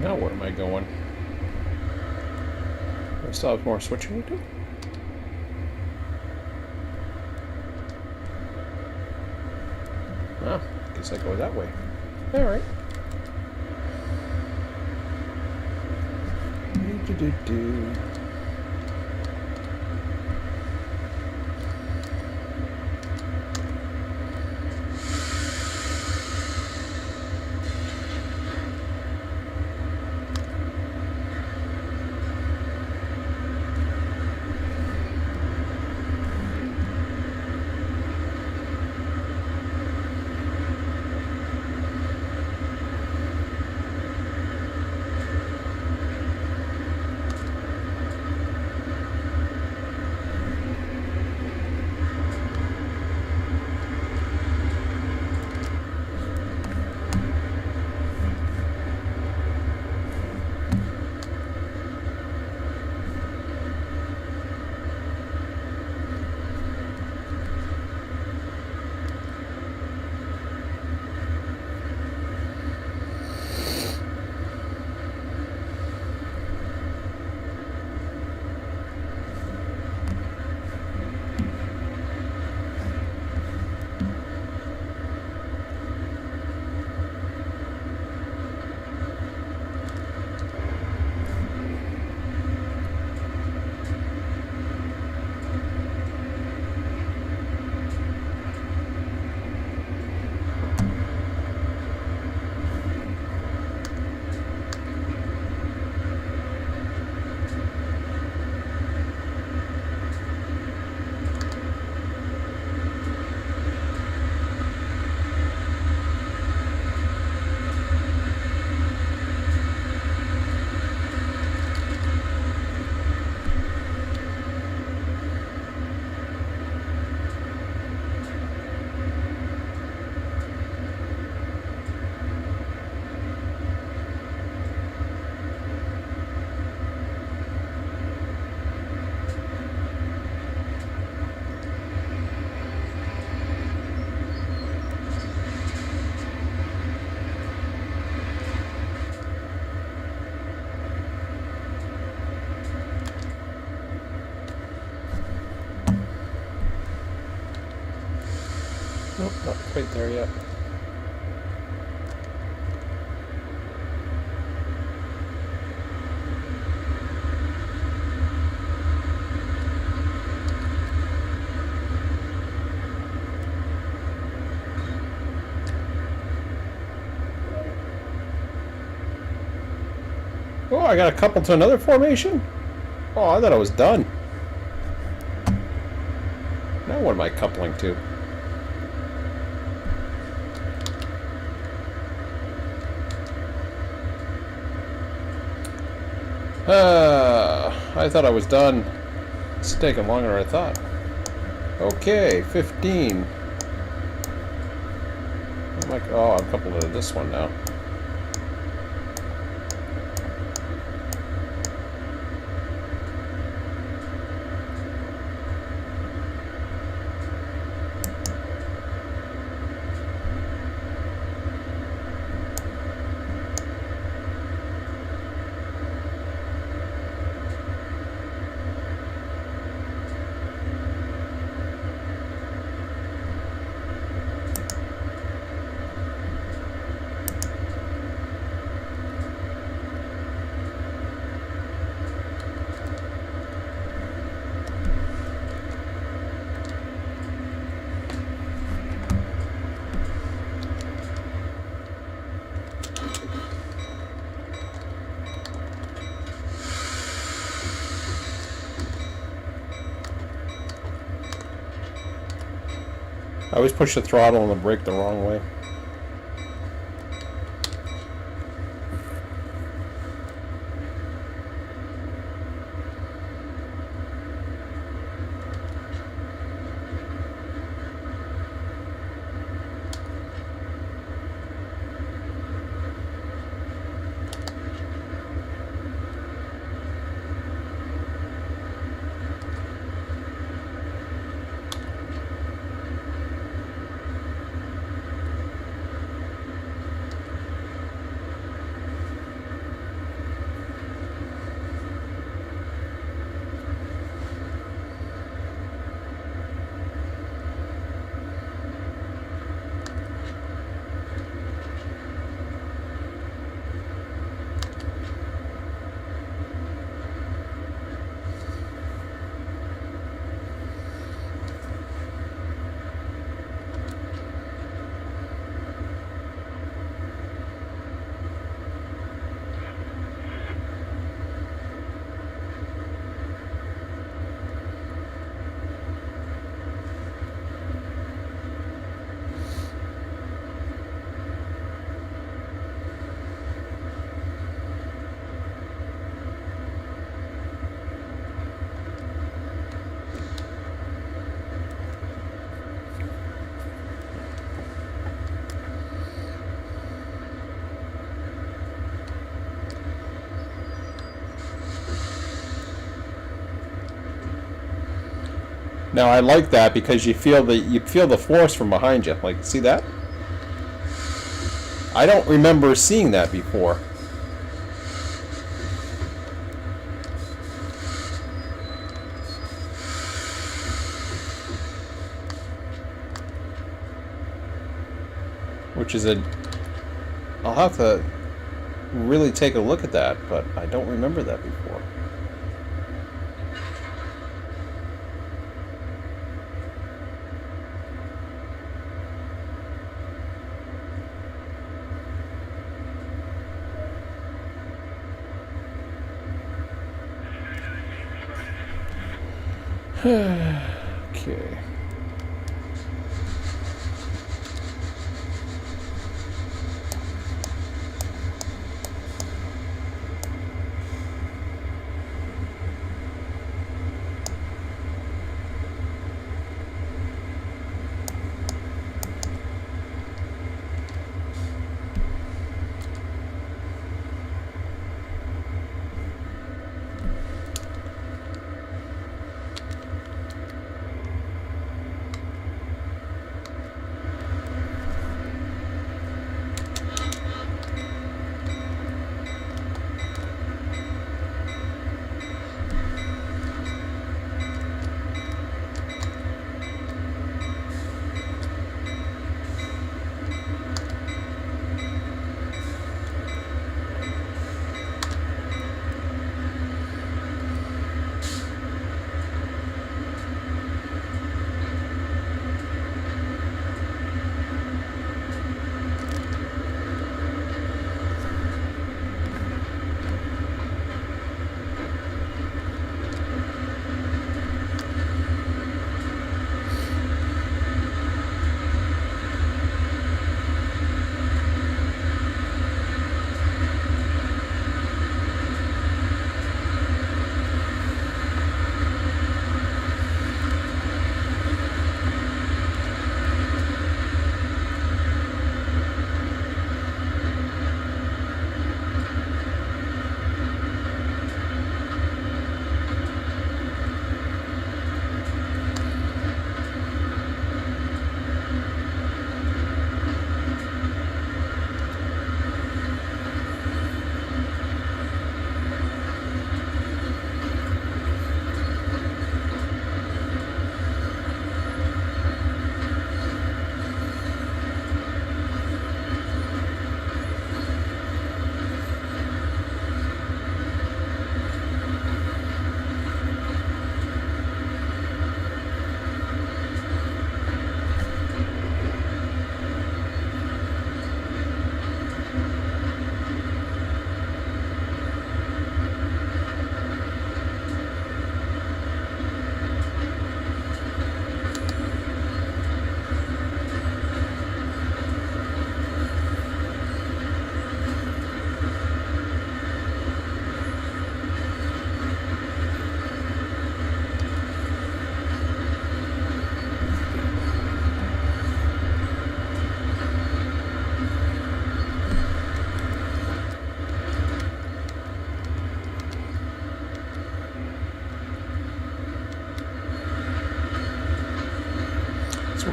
Now where am I going? I still have more switching to do? Ah, guess I go that way. Alright. Do-do-do-do. quite there yet. Oh, I got a couple to another formation? Oh, I thought I was done. Now what am I coupling to? I thought I was done. It's taking longer than I thought. Okay, 15. I'm like, oh, I'm coupled to this one now. I always push the throttle and the brake the wrong way. Now I like that because you feel the force from behind you. Like, see that? I don't remember seeing that before. Which is I'll have to really take a look at that, but I don't remember that before. Okay.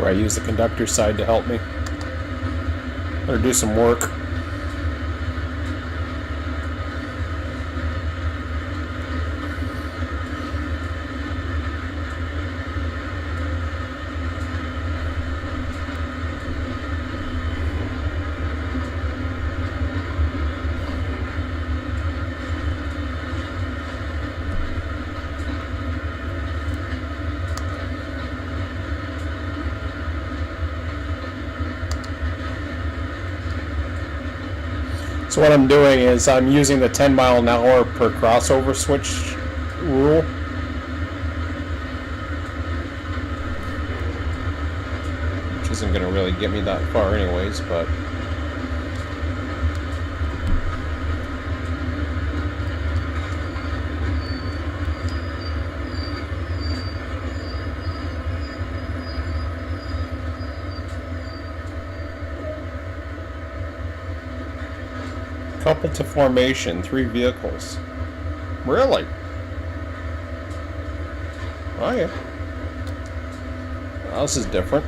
where I use the conductor side to help me. Or do some work. So what I'm doing is I'm using the 10 mile an hour per crossover switch rule. Which isn't going to really get me that far anyways, but... Coupled to formation, 3 vehicles. Really? Oh yeah. Well, this is different.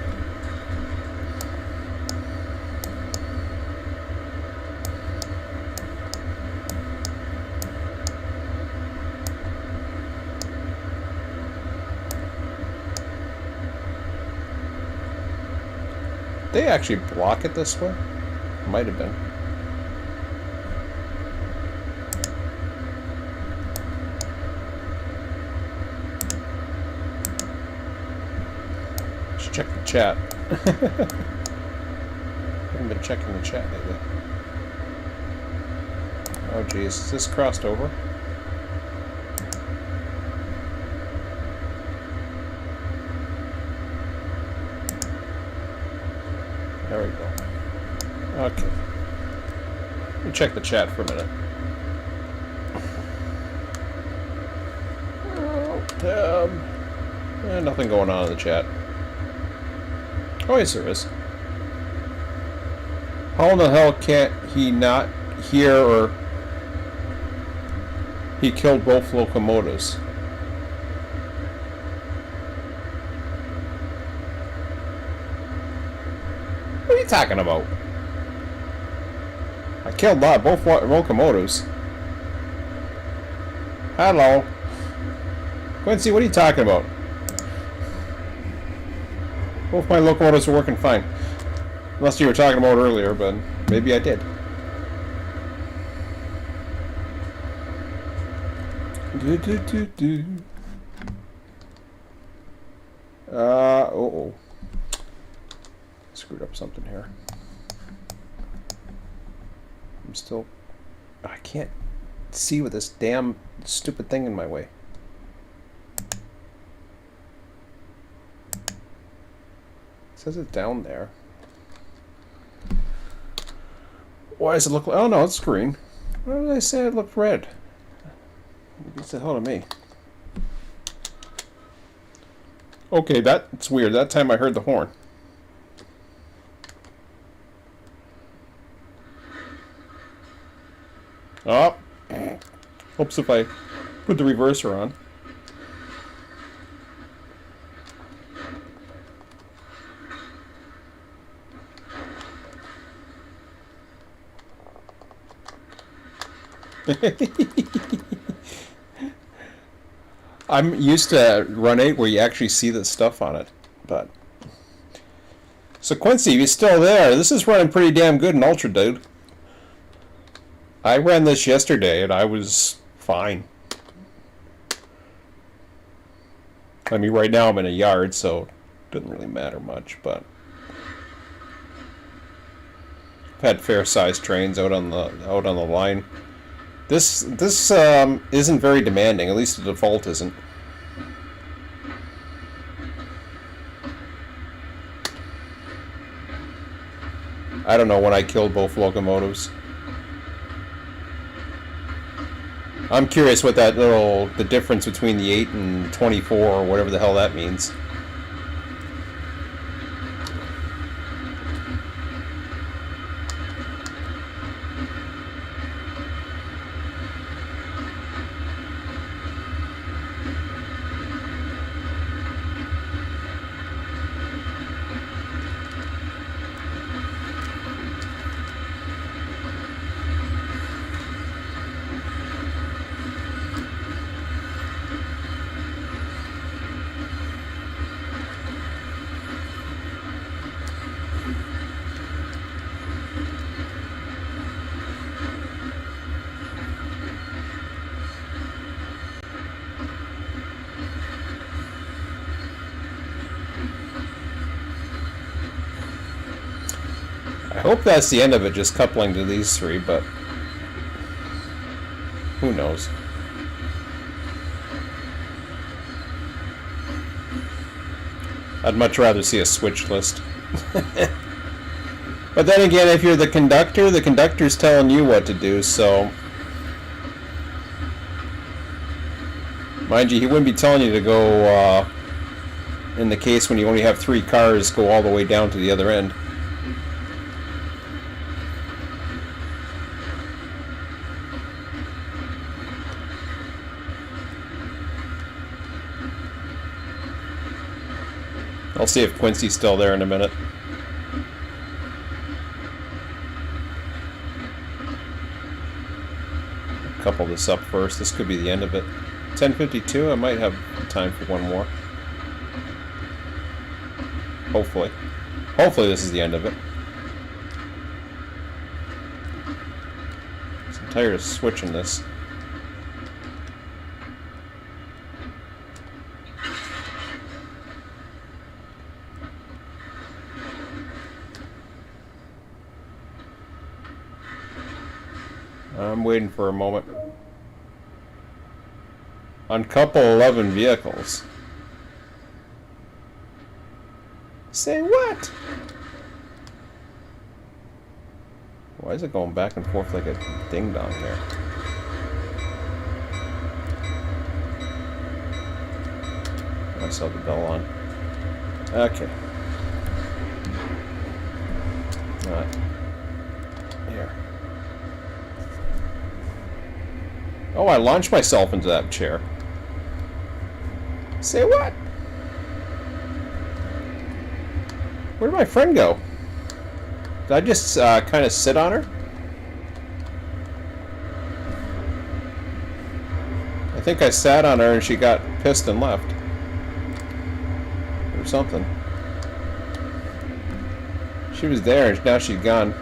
They actually block it this way? Might have been. Check the chat. Haven't been checking the chat lately. Oh geez, is this crossed over? There we go. Okay. Let me check the chat for a minute. Nothing going on in the chat. Oh, yes, there is. How in the hell can't he not hear or he killed both locomotives? What are you talking about? I killed both locomotives. Hello. Quincy, what are you talking about? Both my locomotives are working fine. Unless you were talking about earlier, but maybe I did. Uh-oh. Screwed up something here. I'm still... I can't see with this damn stupid thing in my way. It says it's down there. Why does it look like... Oh no, it's green. Why did I say it looked red? It's the hell to me. Okay, that's weird. That time I heard the horn. Oh. Hopes if I put the reverser on. I'm used to Run 8 where you actually see the stuff on it, but... So Quincy, you're still there. This is running pretty damn good in Ultra, dude. I ran this yesterday and I was fine. I mean, right now I'm in a yard, so it doesn't really matter much, but... I've had fair-sized trains out on the line. This isn't very demanding, at least the default isn't. I don't know when I killed both locomotives. I'm curious what the difference between the 8 and 24 or whatever the hell that means. hope that's the end of it, just coupling to these three, but who knows? I'd much rather see a switch list. But then again, if you're the conductor's telling you what to do, so... Mind you, he wouldn't be telling you to go, in the case when you only have 3 cars, go all the way down to the other end. I'll see if Quincy's still there in a minute. Couple this up first. This could be the end of it. 10:52. I might have time for one more. Hopefully. Hopefully this is the end of it. I'm tired of switching this. I'm waiting for a moment. On couple 11 vehicles. Say what? Why is it going back and forth like a ding-dong here? I saw the bell on. Okay. Alright. Here. Oh, I launched myself into that chair. Say what? Where did my friend go? Did I just kind of sit on her? I think I sat on her and she got pissed and left. Or something. She was there and now she's gone.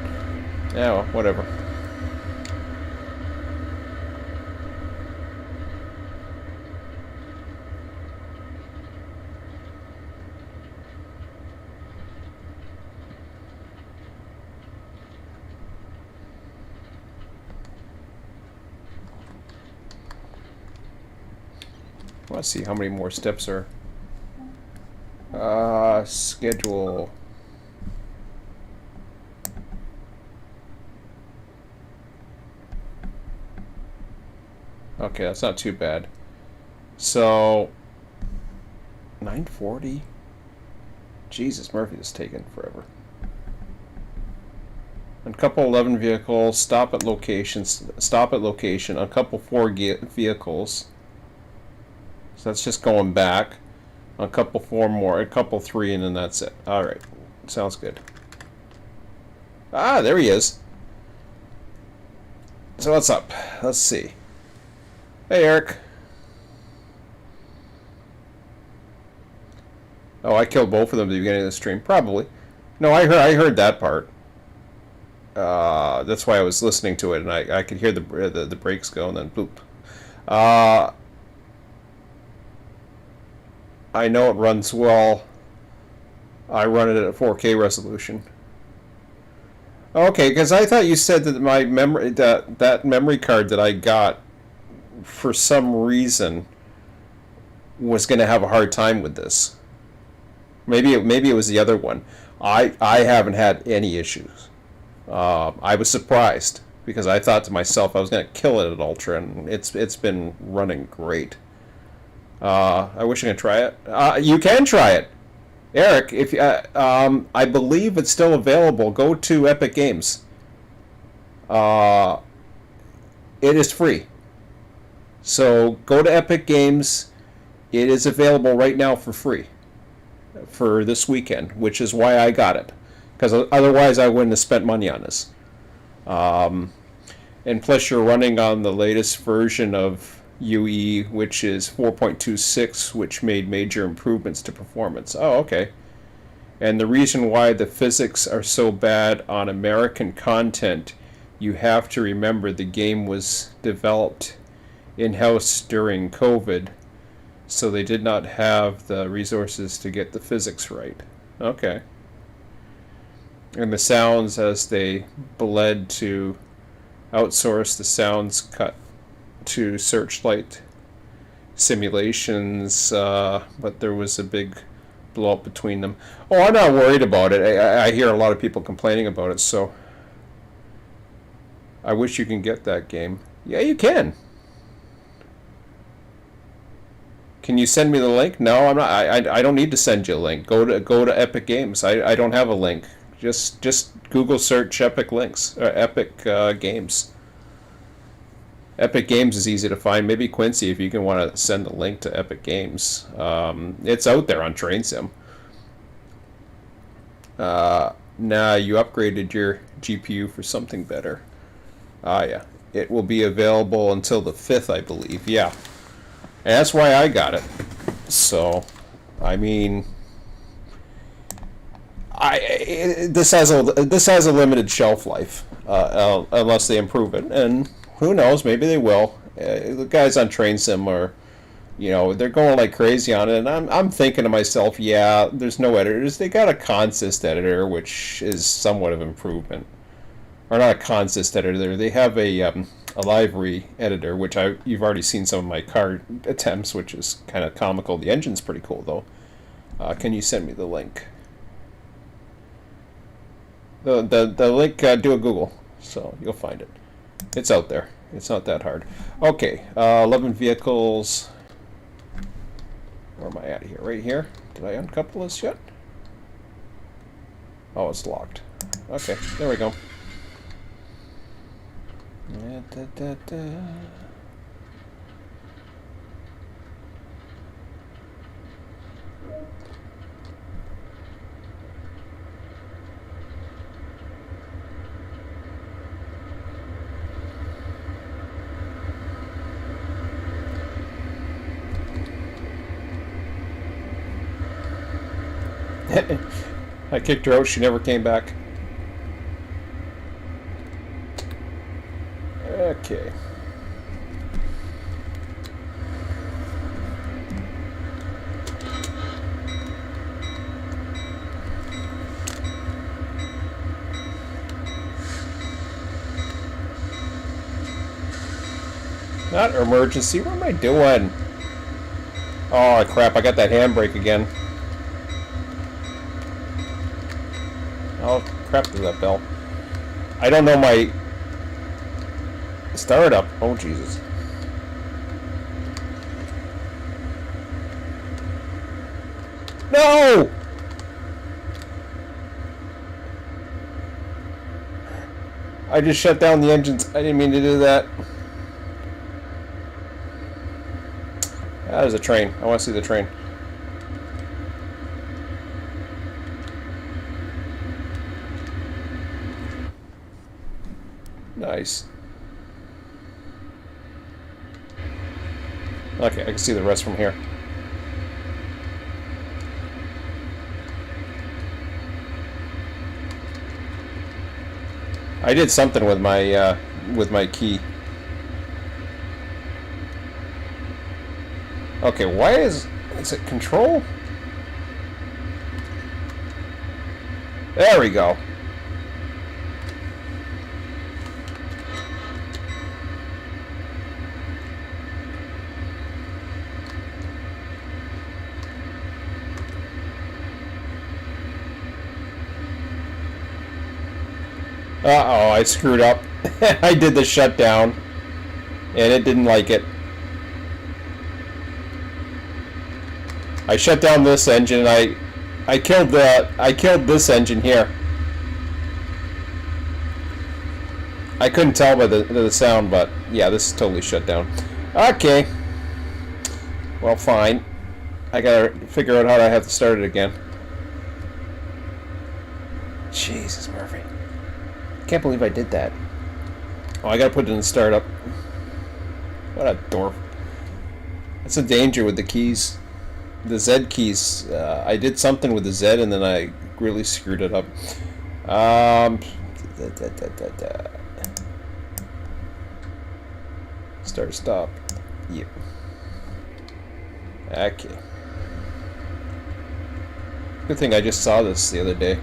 Yeah, well, whatever. Let's see how many more steps are. Schedule. Okay, that's not too bad. So, 9:40. Jesus, Murphy is taking forever. On couple 11 vehicles, stop at locations. Stop at location. On couple 4 vehicles. So that's just going back. A couple 4 more, a couple 3, and then that's it. Alright. Sounds good. Ah, there he is. So what's up? Let's see. Hey, Eric. Oh, I killed both of them at the beginning of the stream. Probably. No, I heard that part. That's why I was listening to it, and I could hear the brakes go, and then boop. I know it runs well. I run it at 4K resolution. Okay, because I thought you said that my memory that memory card that I got for some reason was going to have a hard time with this. Maybe it was the other one. I haven't had any issues. I was surprised because I thought to myself I was going to kill it at Ultra, and it's been running great. I wish I could try it. You can try it, Eric. If I believe it's still available, go to Epic Games. It is free. So go to Epic Games. It is available right now for free for this weekend, which is why I got it. Because otherwise I wouldn't have spent money on this. And plus you're running on the latest version of UE, which is 4.26, which made major improvements to performance. Oh, okay. And the reason why the physics are so bad on American content, you have to remember the game was developed in-house during COVID, so they did not have the resources to get the physics right. Okay. And the sounds, as they bled to outsource the sounds cut to Searchlight Simulations, but there was a big blow up between them. Oh, I'm not worried about it. I hear a lot of people complaining about it, so I wish you can get that game. Yeah, you can. Can you send me the link? No, I'm not. I don't need to send you a link. Go to Epic Games. I don't have a link. Just Google search Epic Links or Epic Games. Epic Games is easy to find. Maybe Quincy, if you can want to send a link to Epic Games, it's out there on Train Sim. Nah, you upgraded your GPU for something better. Ah, yeah. It will be available until the 5th, I believe. Yeah. And that's why I got it. So, I mean, this has a limited shelf life, unless they improve it, and who knows? Maybe they will. The guys on Train Sim are, they're going like crazy on it, and I'm thinking to myself, yeah, there's no editors. They got a consist editor, which is somewhat of improvement, or not a consist editor. They have a library editor, which you've already seen some of my card attempts, which is kind of comical. The engine's pretty cool though. Can you send me the link? The link, do a Google, so you'll find it. It's out there. It's not that hard. Okay, 11 vehicles. Where am I at here? Right here? Did I uncouple this yet? Oh, it's locked. Okay, there we go. Da, da, da. I kicked her out. She never came back. Okay. Not emergency. What am I doing? Oh, crap. I got that handbrake again. Oh, crap to that bell. I don't know my startup. Oh, Jesus. No! I just shut down the engines. I didn't mean to do that. There's a train. I want to see the train. Nice. Okay, I can see the rest from here. I did something with my key. Okay, why is it control? There we go. Uh-oh, I screwed up. I did the shutdown, and it didn't like it. I shut down this engine, and I killed this engine here. I couldn't tell by the sound, but yeah, this is totally shut down. Okay. Well, fine. I gotta figure out how I have to start it again. Jesus, Murphy. Can't believe I did that. Oh, I gotta put it in startup. What a dork. That's a danger with the keys. The Z keys. I did something with the Z and then I really screwed it up. Start, stop. Yep. Okay. Good thing I just saw this the other day.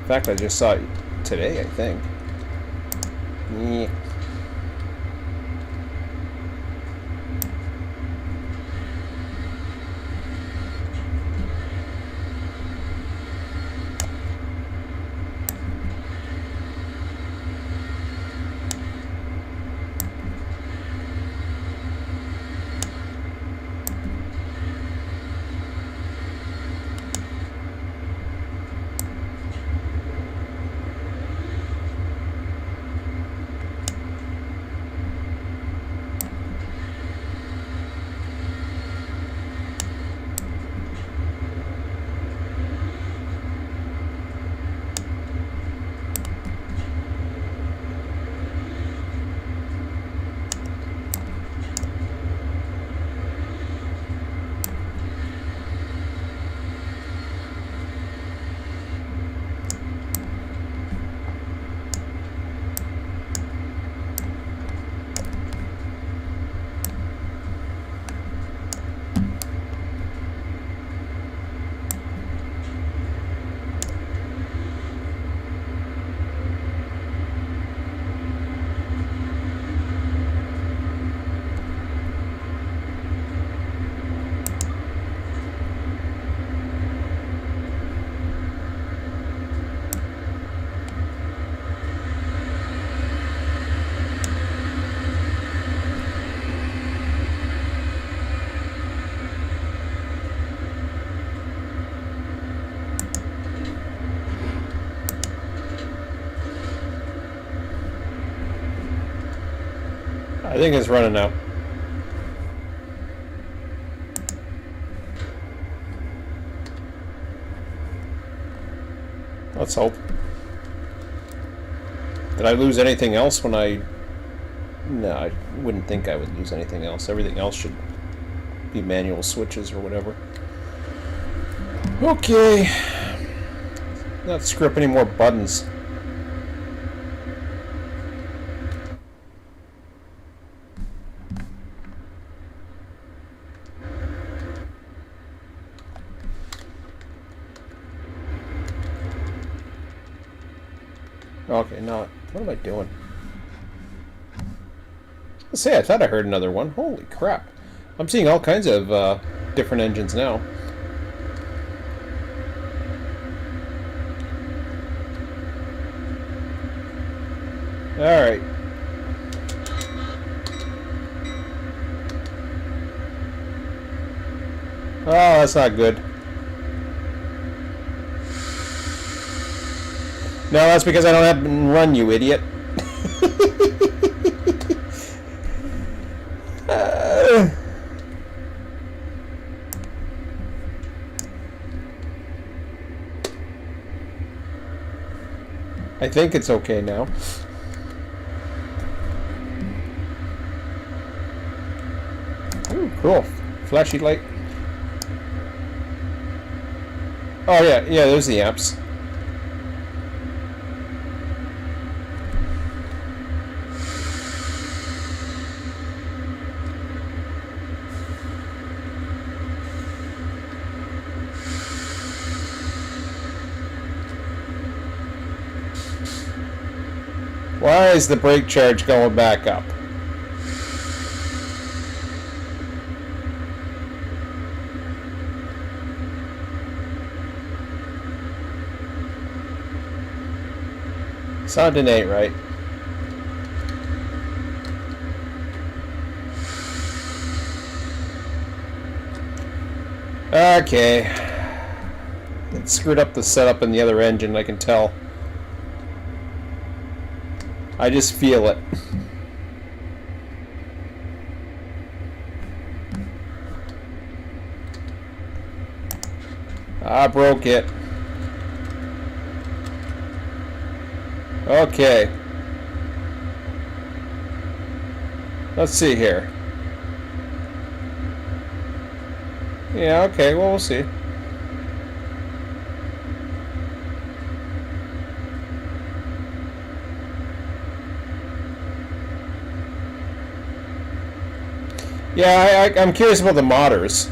fact, I just saw it today, I think. Yeah. I think it's running out. Let's hope. Did I lose anything else when I... No, I wouldn't think I would lose anything else. Everything else should be manual switches or whatever. Okay. Not screw up any more buttons. Okay, now what am I doing? Let's say I thought I heard another one. Holy crap! I'm seeing all kinds of different engines now. All right. Oh, that's not good. No, that's because I don't have to run, you idiot. I think it's okay now. Ooh, cool. Flashy light. Oh yeah, yeah, there's the amps. Why is the brake charge going back up? Sounding ain't right. Okay. It screwed up the setup in the other engine, I can tell. I just feel it. I broke it. Okay. Let's see here. Yeah, okay, well, we'll see. Yeah, I'm curious about the modders.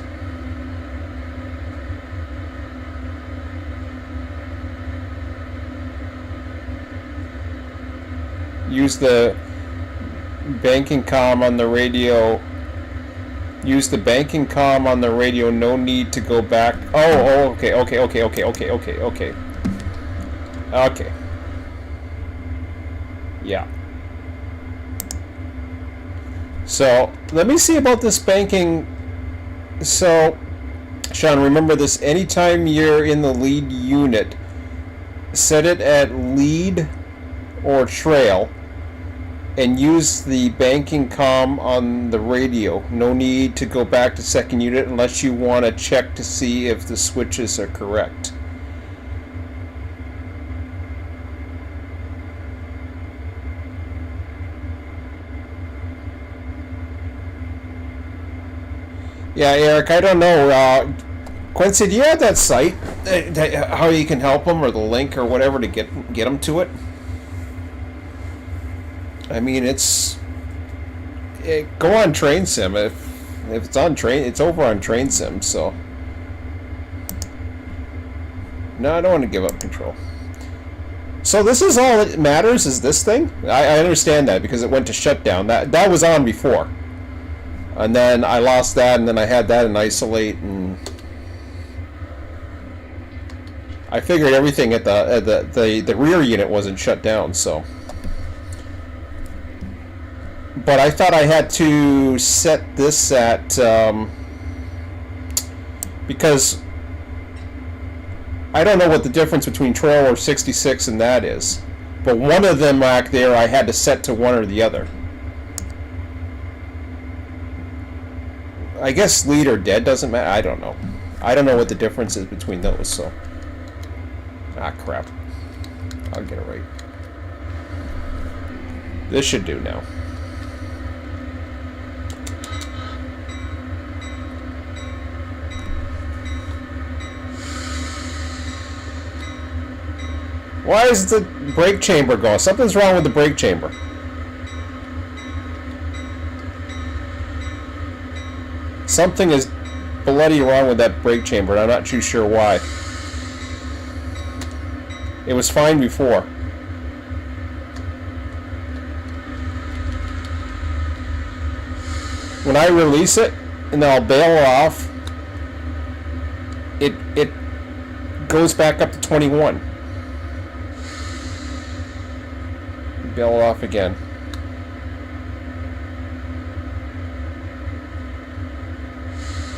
Use the banking comm on the radio. Use the banking comm on the radio. No need to go back. Oh, okay. Okay. Yeah. So, let me see about this banking. So, Sean, remember this. Anytime you're in the lead unit, set it at lead or trail, and use the banking comm on the radio. No need to go back to second unit unless you want to check to see if the switches are correct. Yeah, Eric, I don't know. Quincy, do you have that site? How you can help them, or the link, or whatever, to get them to it? I mean, go on Train Sim. If it's on train, it's over on Train Sim. So no, I don't want to give up control. So this is all that matters, is this thing. I understand that because it went to shutdown. That was on before, and then I lost that, and then I had that in isolate, and I figured everything at the rear unit wasn't shut down. So. But I thought I had to set this at, because I don't know what the difference between Trailer 66 and that is. But one of them back there I had to set to one or the other. I guess lead or dead doesn't matter. I don't know. I don't know what the difference is between those, so. Ah, crap. I'll get it right. This should do now. Why is the brake chamber going? Something's wrong with the brake chamber. Something is bloody wrong with that brake chamber, and I'm not too sure why. It was fine before. When I release it, and then I'll bail off, it goes back up to 21. Bail off again.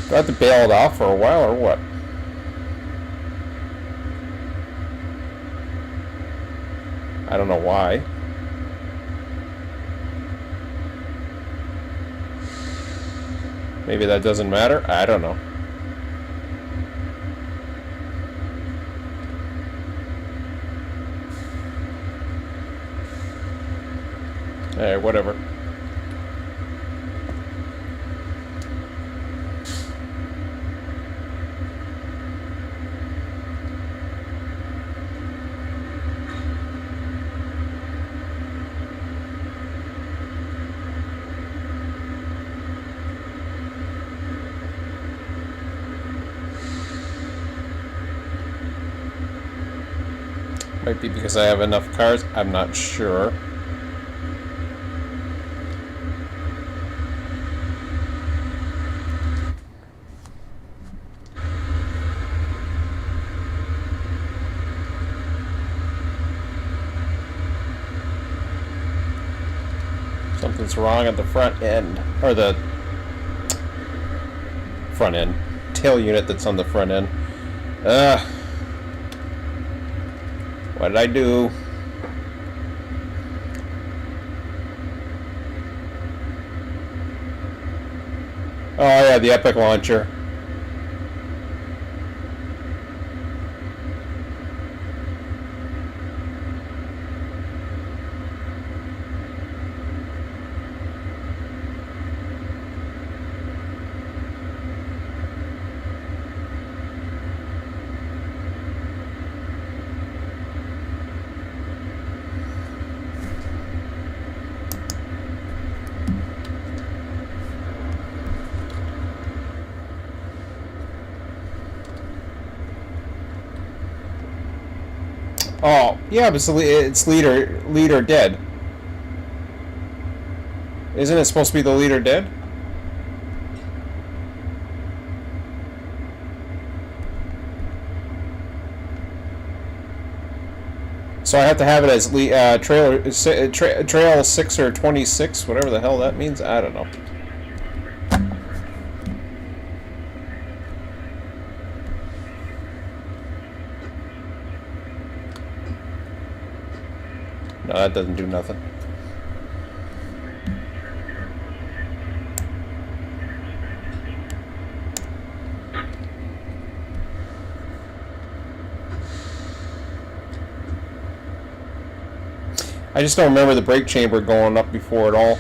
Do I have to bail it off for a while or what? I don't know why. Maybe that doesn't matter. I don't know. Hey, whatever. Might be because I have enough cars. I'm not sure. Something's wrong at the front end, or the front end tail unit that's on the front end. What did I do? Oh yeah, the Epic launcher. Oh, yeah, but it's lead or dead. Isn't it supposed to be the leader dead? So I have to have it as trail 6 or 26, whatever the hell that means. I don't know. No, that doesn't do nothing. I just don't remember the brake chamber going up before at all.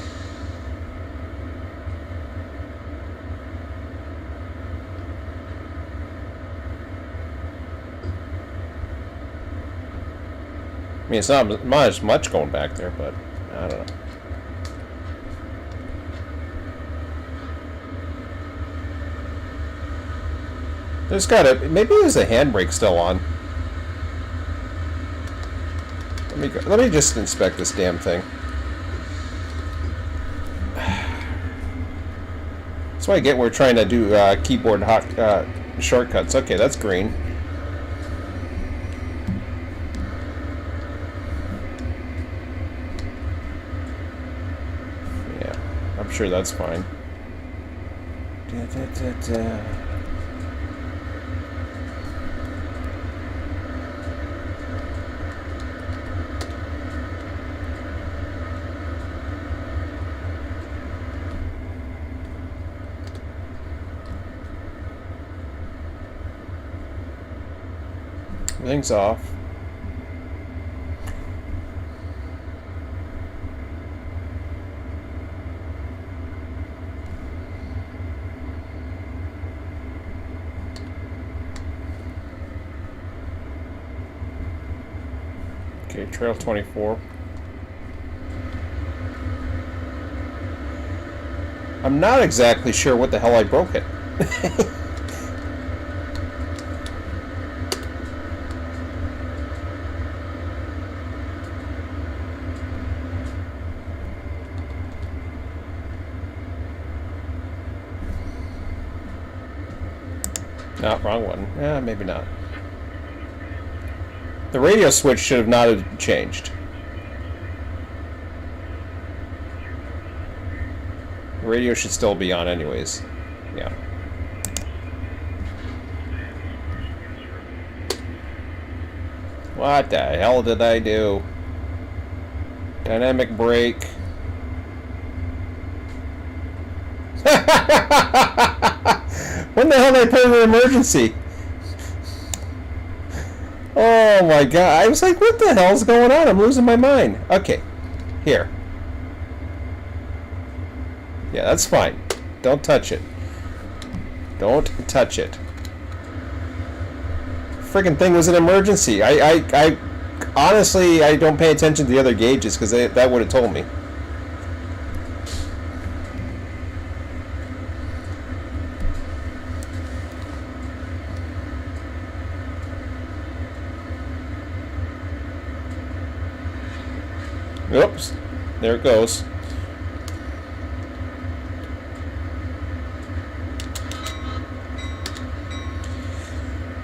I mean, it's not much going back there, but I don't know. There's gotta, maybe there's a handbrake still on. Let me just inspect this damn thing. That's what I get. We're trying to do keyboard shortcuts. Okay, that's green. Yeah, I'm sure that's fine. Everything's off. Okay, trail 24. I'm not exactly sure what the hell I broke it. No, wrong one. Yeah, maybe not. The radio switch should have not have changed. The radio should still be on anyways. Yeah. What the hell did I do? Dynamic brake. When the hell did I put in an emergency? Oh my god. I was like, what the hell's going on? I'm losing my mind. Okay. Here. Yeah, that's fine. Don't touch it. Don't touch it. Friggin' thing was an emergency. I honestly, I don't pay attention to the other gauges because that would have told me. Oops, there it goes.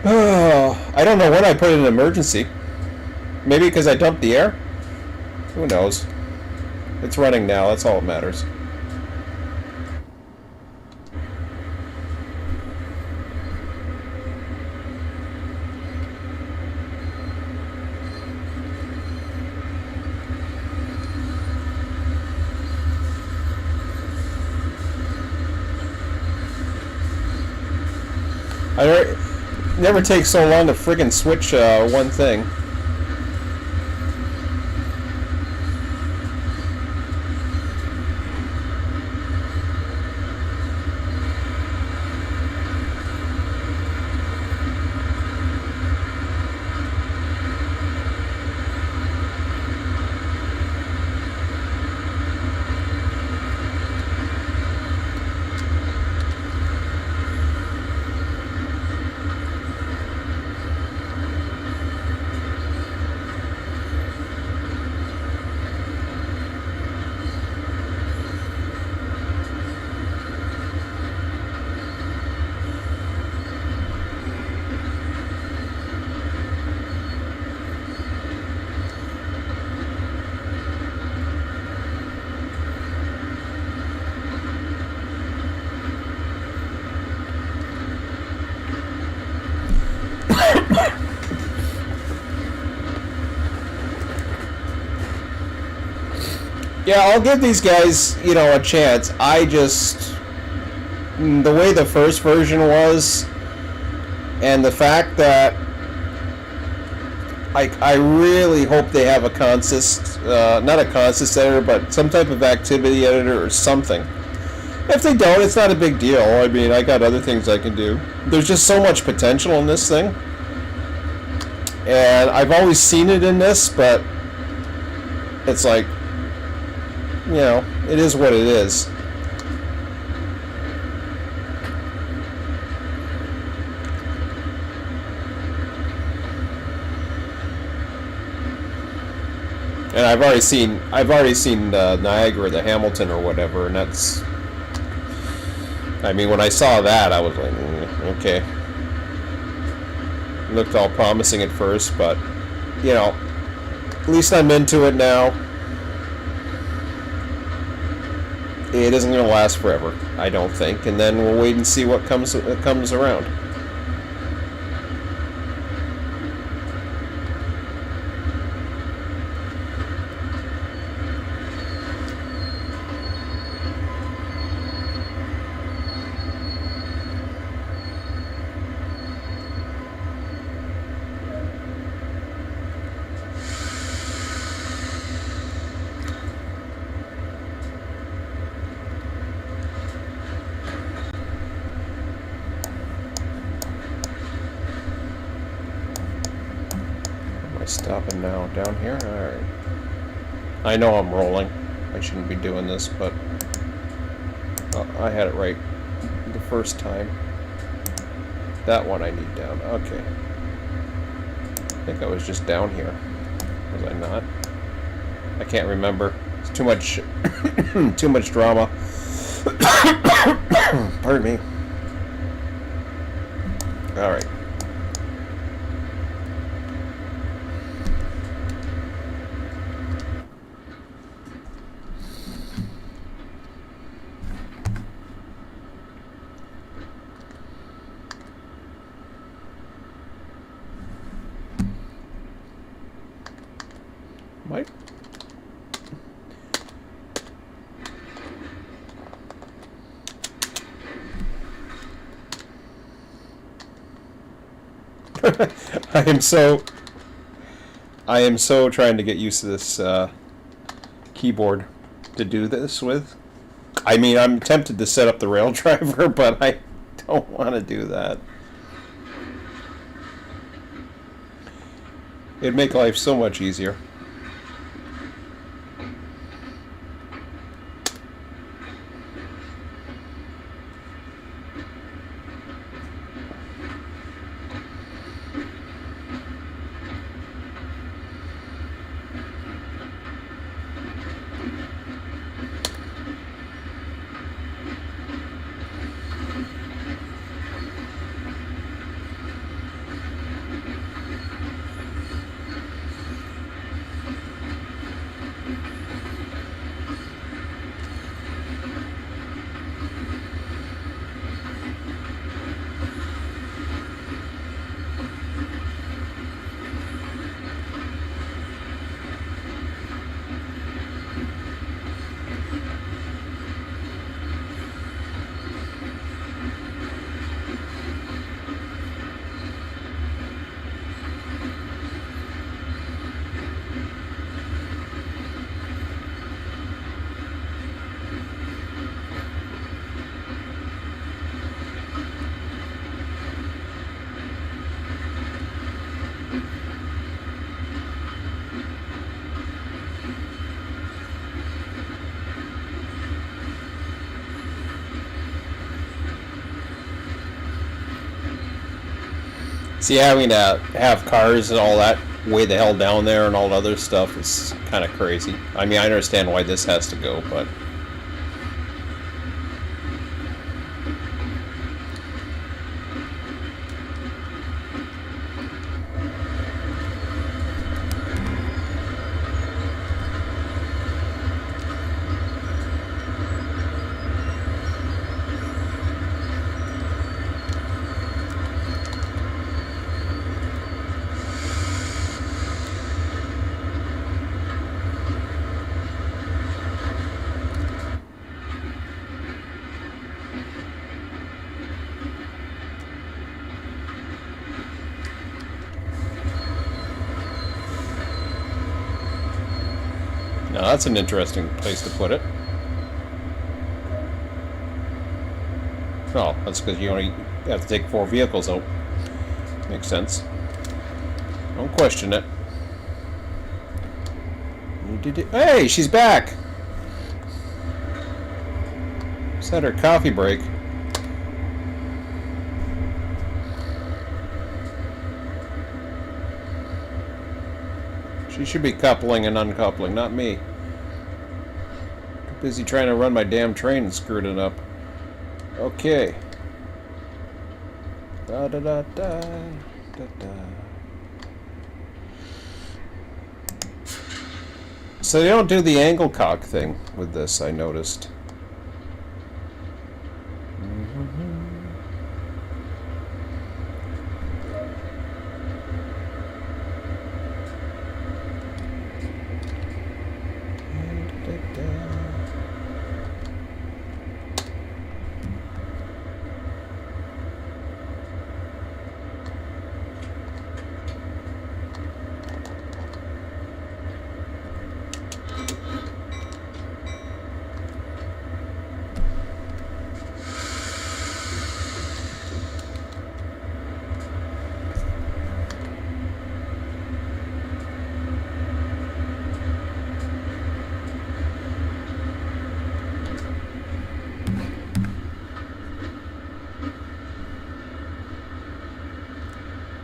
Oh, I don't know when I put it in emergency. Maybe because I dumped the air? Who knows? It's running now, that's all that matters. It never takes so long to friggin' switch one thing. Yeah, I'll give these guys, a chance. The way the first version was, and the fact that I really hope they have a not a consist editor, but some type of activity editor or something. If they don't, it's not a big deal. I mean, I got other things I can do. There's just so much potential in this thing. And I've always seen it in this, but it's like, it is what it is. And I've already seen Niagara, the Hamilton or whatever, and that's. I mean, when I saw that, I was like, okay. It looked all promising at first, but at least I'm into it now. It isn't going to last forever, I don't think, and then we'll wait and see what comes around. Stopping now down here. Alright. I know I'm rolling. I shouldn't be doing this, but I had it right the first time. That one I need down. Okay. I think I was just down here. Was I not? I can't remember. It's too much too much drama. Pardon me. Alright. Mike? I am so trying to get used to this keyboard to do this with. I mean, I'm tempted to set up the rail driver, but I don't want to do that. It'd make life so much easier. See, having to have cars and all that way the hell down there and all the other stuff is kind of crazy. I mean, I understand why this has to go, but... That's an interesting place to put it. Oh, that's because you only have to take 4 vehicles out. Makes sense. Don't question it. Hey, she's back! Just had her coffee break. She should be coupling and uncoupling, not me. Too busy trying to run my damn train and screwed it up. Okay. Da da da da da da. So they don't do the angle cock thing with this, I noticed.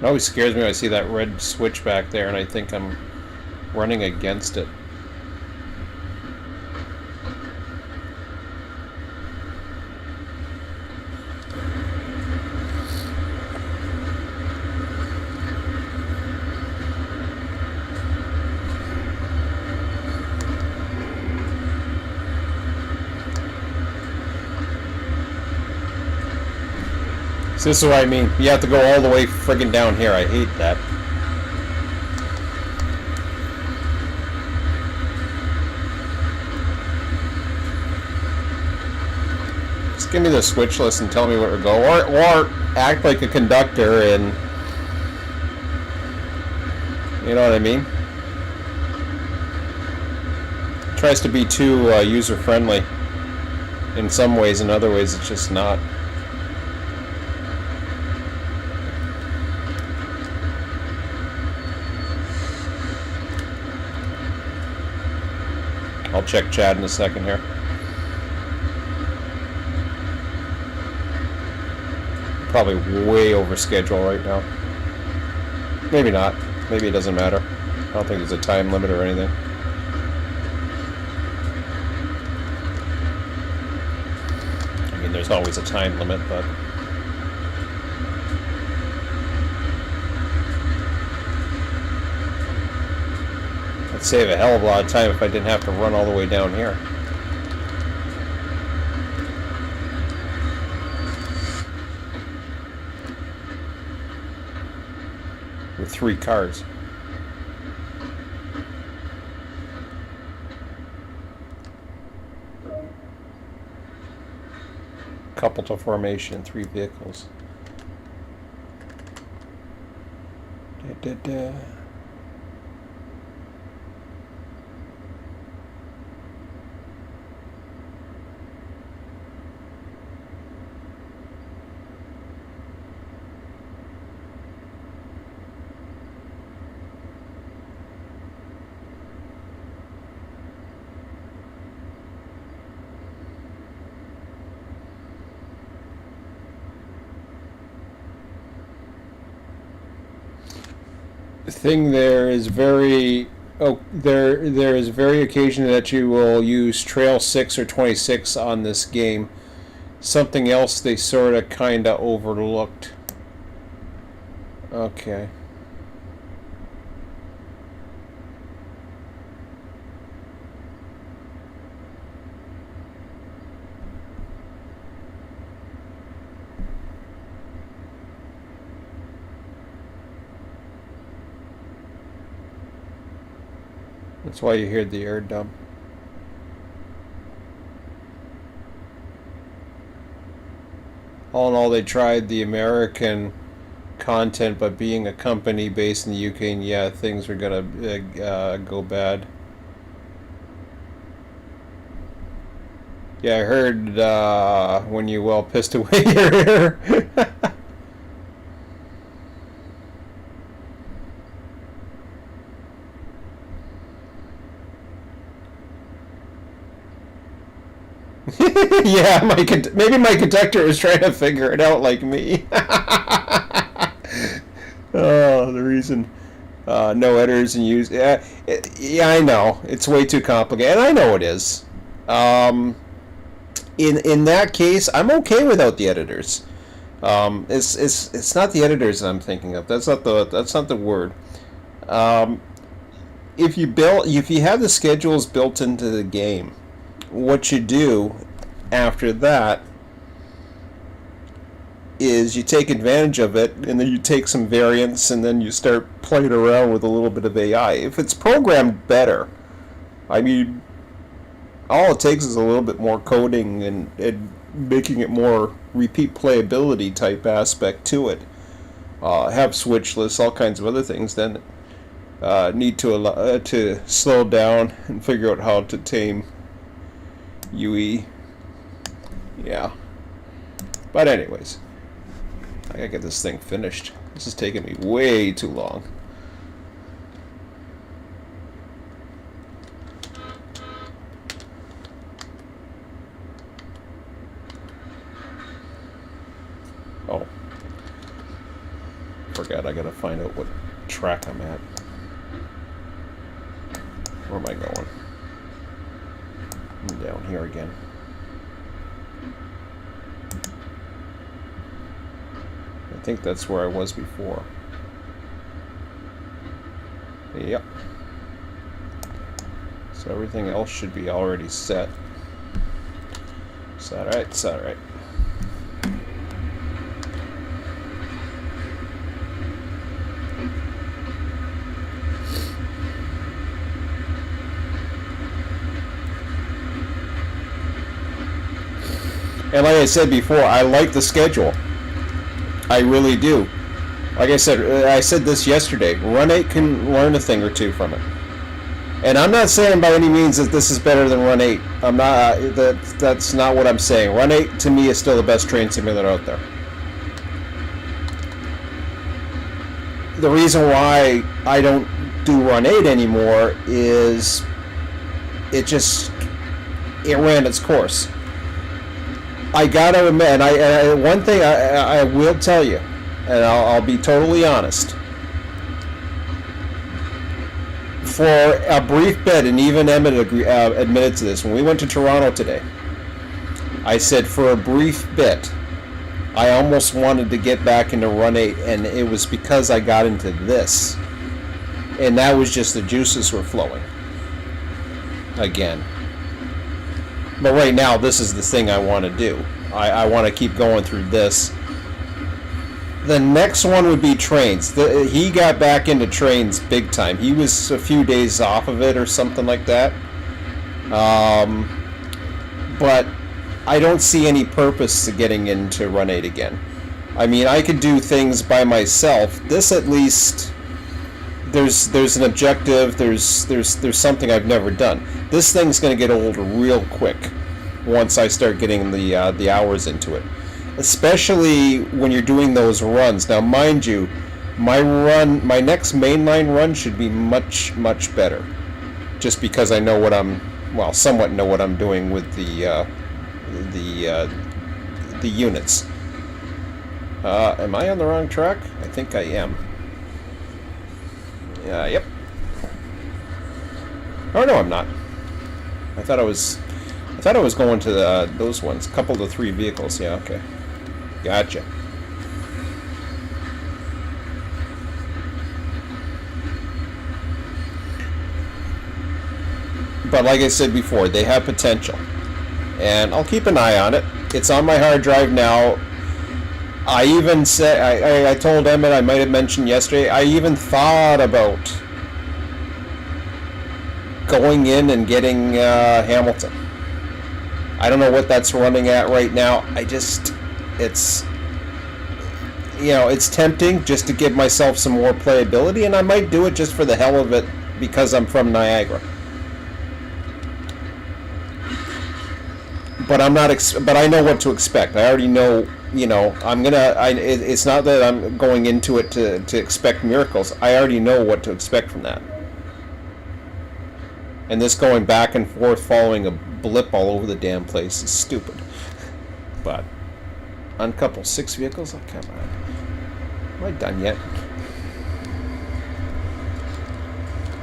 It always scares me when I see that red switch back there and I think I'm running against it. So this is what I mean. You have to go all the way friggin' down here. I hate that. Just give me the switch list and tell me where to go. Or act like a conductor and... You know what I mean? Tries to be too user-friendly. In some ways, in other ways it's just not. I'll check Chad in a second here. Probably way over schedule right now. Maybe not. Maybe it doesn't matter. I don't think there's a time limit or anything. I mean, there's always a time limit, but... I'd save a hell of a lot of time if I didn't have to run all the way down here. With 3 cars. Couple to formation, 3 vehicles. Da, da, da. Thing there is very there is very occasion that you will use trail 6 or 26 on this game. Something else they sort of kind of overlooked. Okay. That's why you hear the air dump. All in all, they tried the American content, but being a company based in the UK, and yeah, things are gonna go bad. Yeah, I heard when you well pissed away your hair. Yeah, maybe my conductor was trying to figure it out like me. Oh, the reason no editors and use. Yeah, yeah, I know it's way too complicated, and I know it is. Um, in that case, I'm okay without the editors. It's not the editors that I'm thinking of. That's not the word. Um, if you have the schedules built into the game, what you do after that is you take advantage of it, and then you take some variants, and then you start playing around with a little bit of AI. If it's programmed better, I mean, all it takes is a little bit more coding and making it more repeat playability type aspect to it. Have switch lists, all kinds of other things. Then need to slow down and figure out how to tame UE. Yeah. But anyways, I gotta get this thing finished. This is taking me way too long. Oh. Forgot I gotta find out what track I'm at. Where am I going? I'm down here again. I think that's where I was before. Yep. So everything else should be already set. Is that right? Is that right? And like I said before, I like the schedule. I really do. Like I said this yesterday. Run 8 can learn a thing or two from it. And I'm not saying by any means that this is better than Run 8. I'm not. That's not what I'm saying. Run 8 to me is still the best train simulator out there. The reason why I don't do Run 8 anymore is it ran its course. I gotta admit, and one thing I will tell you, and I'll be totally honest. For a brief bit, and even Emmett admitted to this, when we went to Toronto today, I said for a brief bit, I almost wanted to get back into Run 8, and it was because I got into this. And that was just the juices were flowing. Again. But right now, this is the thing I want to do. I want to keep going through this. The next one would be trains. He got back into trains big time. He was a few days off of it or something like that. But I don't see any purpose to getting into Run 8 again. I mean, I could do things by myself. This at least... There's an objective. There's something I've never done. This thing's going to get old real quick once I start getting the hours into it, especially when you're doing those runs. Now, mind you, my next mainline run should be much better, just because I know somewhat know what I'm doing with the units. Am I on the wrong track? I think I am. Yep. Oh no, I'm not. I thought I was going to those ones. Couple to 3 vehicles. Yeah, okay. Gotcha. But like I said before, they have potential, and I'll keep an eye on it. It's on my hard drive now. I even said, I told Emmett, I might have mentioned yesterday, I even thought about going in and getting Hamilton. I don't know what that's running at right now. It's tempting just to give myself some more playability, and I might do it just for the hell of it because I'm from Niagara. but I'm not. But I know what to expect. I already know. You know, I'm gonna. It's not that I'm going into it to expect miracles. I already know what to expect from that. And this going back and forth following a blip all over the damn place is stupid. But uncouple 6 vehicles. Oh, come on. Am I done yet?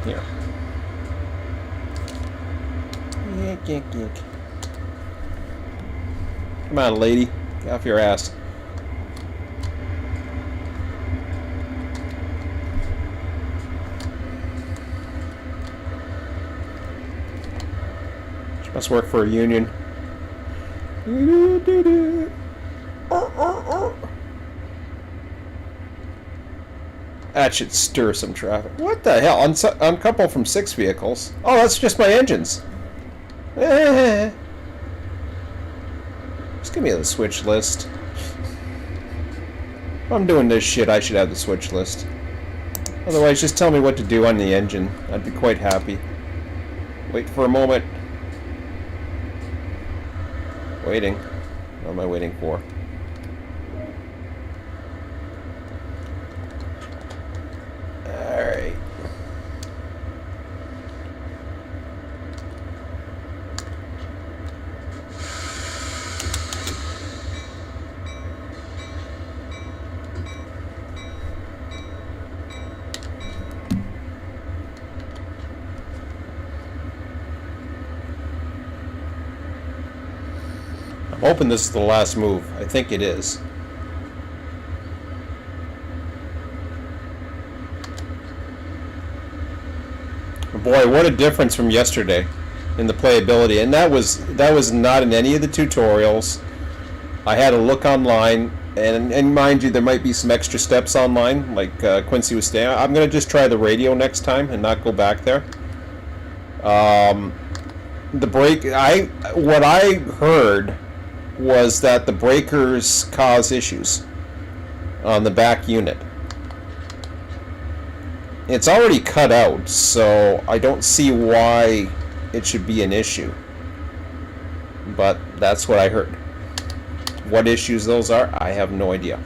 Here. Yuck, yuck, yuck. Come on, lady. Get off your ass. She must work for a union. That should stir some traffic. What the hell? Uncouple from 6 vehicles. Oh, that's just my engines. Just give me the switch list. If I'm doing this shit, I should have the switch list. Otherwise, just tell me what to do on the engine. I'd be quite happy. Wait for a moment. Waiting. What am I waiting for? Alright. I'm hoping this is the last move. I think it is. Boy, what a difference from yesterday in the playability. And that was not in any of the tutorials. I had a look online, and mind you, there might be some extra steps online, like Quincy was saying. I'm going to just try the radio next time and not go back there. The brake, what I heard was that the breakers cause issues on the back unit. It's already cut out, so I don't see why it should be an issue. But that's what I heard. What issues those are, I have no idea.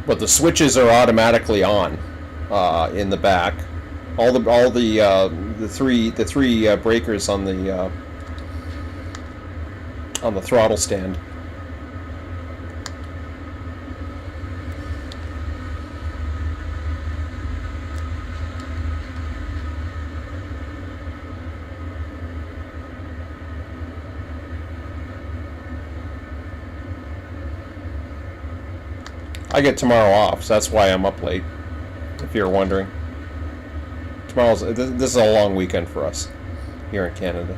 But the switches are automatically on in the back. All the three breakers on the throttle stand. I get tomorrow off, so that's why I'm up late, if you're wondering. This is a long weekend for us here in Canada.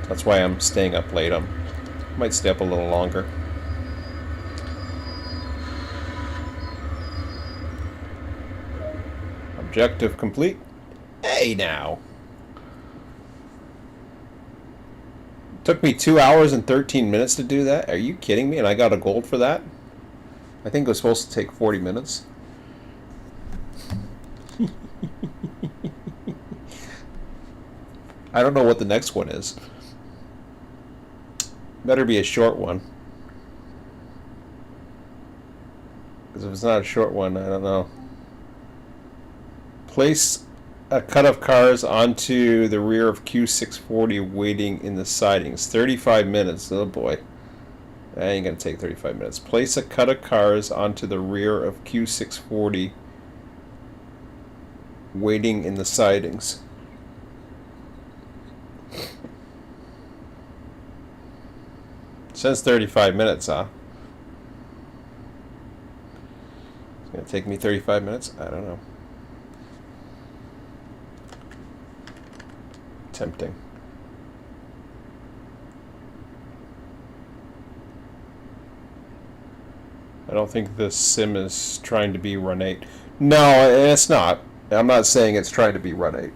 That's why I'm staying up late. I might stay up a little longer. Objective complete. Hey now. Took me 2 hours and 13 minutes to do that. Are you kidding me? And I got a gold for that? I think it was supposed to take 40 minutes. I don't know what the next one is. Better be a short one. Because if it's not a short one, I don't know. Place a cut of cars onto the rear of Q640 waiting in the sidings. 35 minutes. Oh boy. That ain't gonna take 35 minutes. Place a cut of cars onto the rear of Q640 waiting in the sidings. Says 35 minutes, huh? It's gonna take me 35 minutes? I don't know. Tempting. I don't think this sim is trying to be Run 8. No, it's not. I'm not saying it's trying to be Run 8.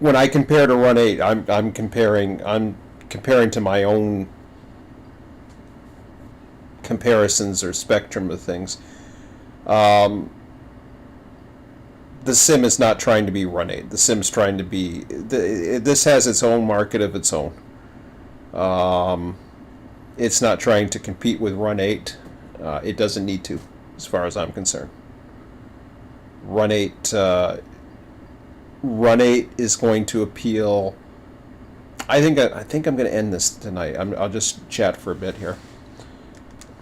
when I compare to Run 8, I'm comparing to my own comparisons or spectrum of things. The sim is not trying to be Run 8. The sim's trying to be... This has its own market of its own. It's not trying to compete with Run 8. It doesn't need to, as far as I'm concerned. Run 8 is going to appeal... I think I'm going to end this tonight. I'll just chat for a bit here.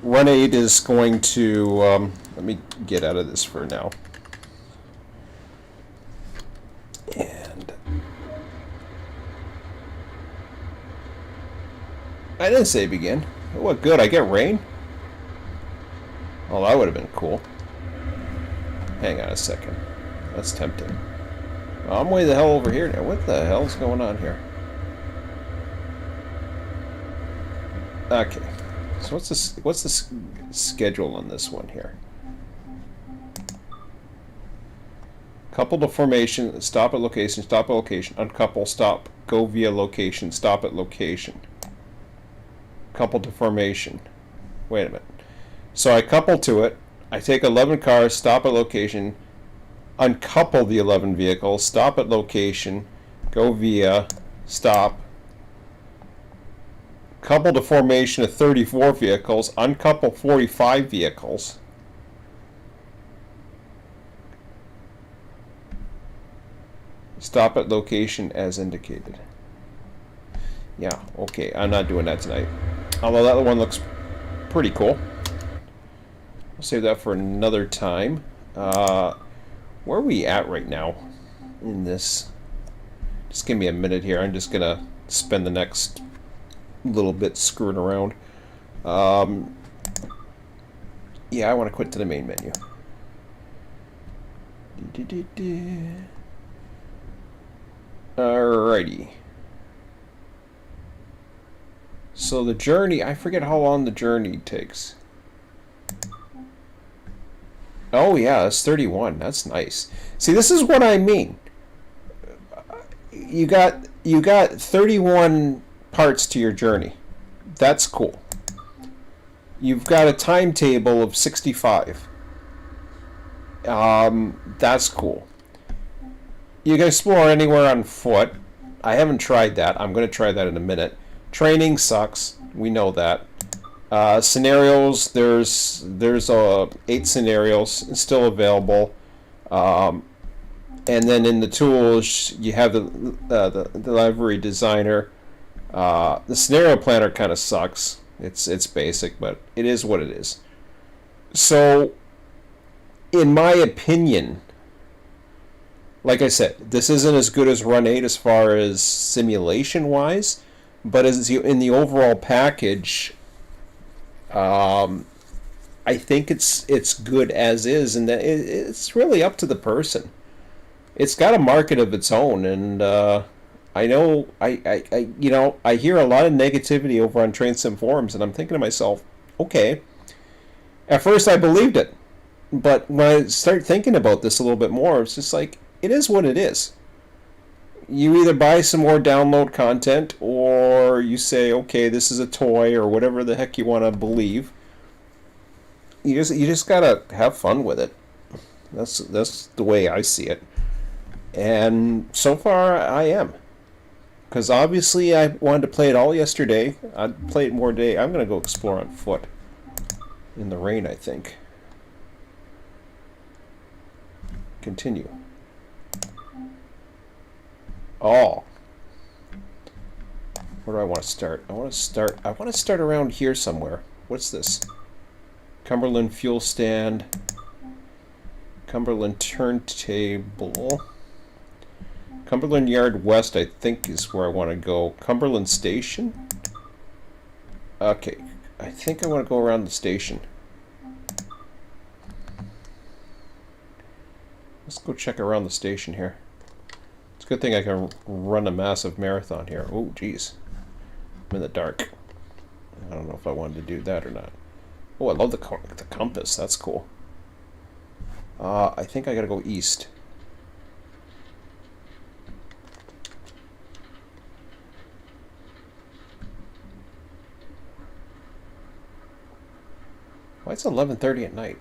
Run 8 is going to... let me get out of this for now. And I didn't say begin. What good? I get rain? Oh, that would have been cool. Hang on a second. That's tempting. Well, I'm way the hell over here now. What the hell's going on here? Okay. So what's the schedule on this one here? Couple to formation, stop at location, stop at location, uncouple, stop, go via location, stop at location. Couple to formation. Wait a minute. So I couple to it, I take 11 cars, stop at location, uncouple the 11 vehicles, stop at location, go via, stop, couple to formation of 34 vehicles, uncouple 45 vehicles. Stop at location as indicated. Yeah, okay, I'm not doing that tonight. Although that one looks pretty cool. I'll save that for another time. Where are we at right now in this? Just give me a minute here. I'm just going to spend the next little bit screwing around. Yeah, I want to quit to the main menu. Alrighty. So the journey, I forget how long the journey takes. Oh yeah, it's 31. That's nice. See, this is what I mean. You got 31 parts to your journey. That's cool. You've got a timetable of 65. That's cool. You can explore anywhere on foot. I haven't tried that. I'm going to try that in a minute. Training sucks. We know that. Scenarios, there's 8 scenarios still available. And then in the tools, you have the library designer. The scenario planner kind of sucks. It's basic, but it is what it is. So, in my opinion, like I said, this isn't as good as Run 8 as far as simulation-wise, but as in the overall package, I think it's good as is, and that it's really up to the person. It's got a market of its own, and I know I hear a lot of negativity over on Train Sim forums, and I'm thinking to myself, okay. At first, I believed it, but when I start thinking about this a little bit more, it's just like, it is what it is. You either buy some more download content, or you say, okay, this is a toy, or whatever the heck you want to believe. You just gotta have fun with it. That's the way I see it. And so far, I am. Because obviously, I wanted to play it all yesterday. I'd play it more today. I'm gonna go explore on foot. In the rain, I think. Continue. Oh. Where do I want to start? I want to start around here somewhere. What's this? Cumberland fuel stand. Cumberland turntable. Cumberland Yard West, I think, is where I want to go. Cumberland Station? Okay. I think I want to go around the station. Let's go check around the station here. It's a good thing I can run a massive marathon here. Oh, geez. I'm in the dark. I don't know if I wanted to do that or not. Oh, I love the compass. That's cool. I think I gotta go east. Why it's 11:30 at night?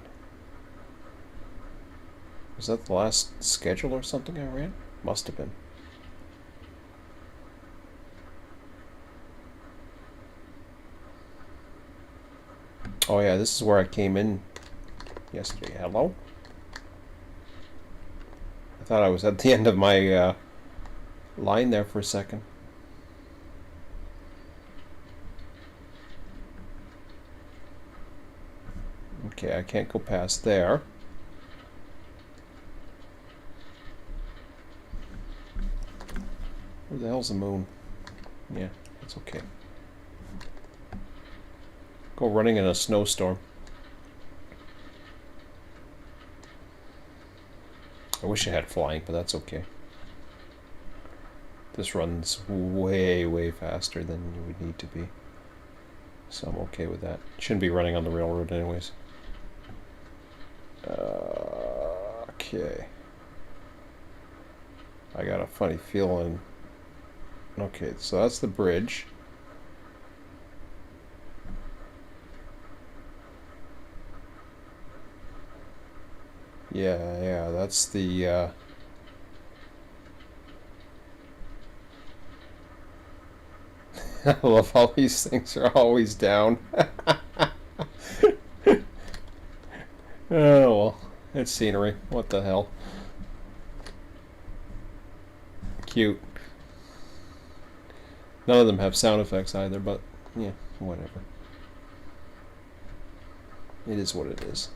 Was that the last schedule or something I ran? Must have been. Oh yeah, this is where I came in yesterday. Hello? I thought I was at the end of my line there for a second. Okay, I can't go past there. Where the hell's the moon? Yeah, that's okay. Go running in a snowstorm. I wish I had flying, but that's okay. This runs way, way faster than you would need to be. So I'm okay with that. Shouldn't be running on the railroad anyways. Okay. I got a funny feeling. Okay, so that's the bridge. Yeah, that's the, I love how these things are always down. Oh, well, it's scenery. What the hell? Cute. None of them have sound effects either, but, yeah, whatever. It is what it is.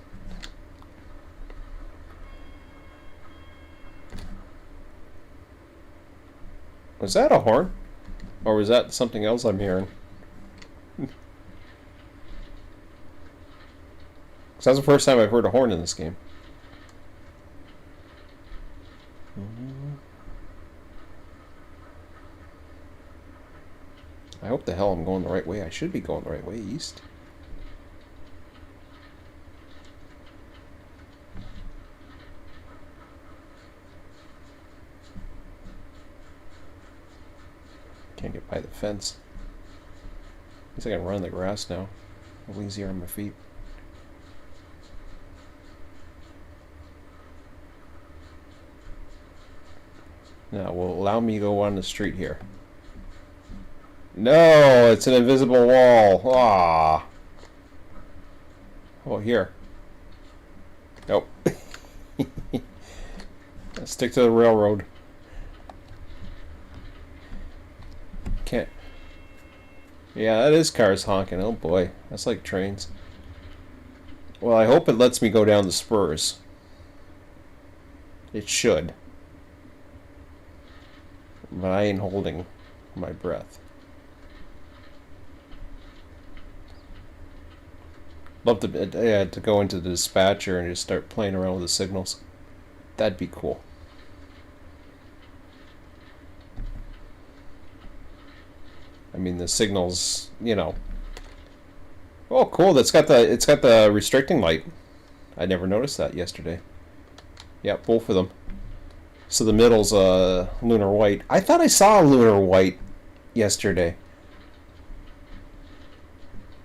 Was that a horn? Or was that something else I'm hearing? Because that's the first time I've heard a horn in this game. I hope the hell I'm going the right way. I should be going the right way, east. Can't get by the fence. At least I can run in the grass now. A little easier on my feet. Now, will allow me to go on the street here. No, it's an invisible wall. Ah. Oh, here. Nope. Stick to the railroad. Can't. Yeah, that is cars honking. Oh boy, that's like trains. Well, I hope it lets me go down the spurs. It should. But I ain't holding my breath. Love to go into the dispatcher and just start playing around with the signals. That'd be cool. I mean, the signals, you know. Oh, cool! It's got the restricting light. I never noticed that yesterday. Yeah, both of them. So the middle's lunar white. I thought I saw a lunar white yesterday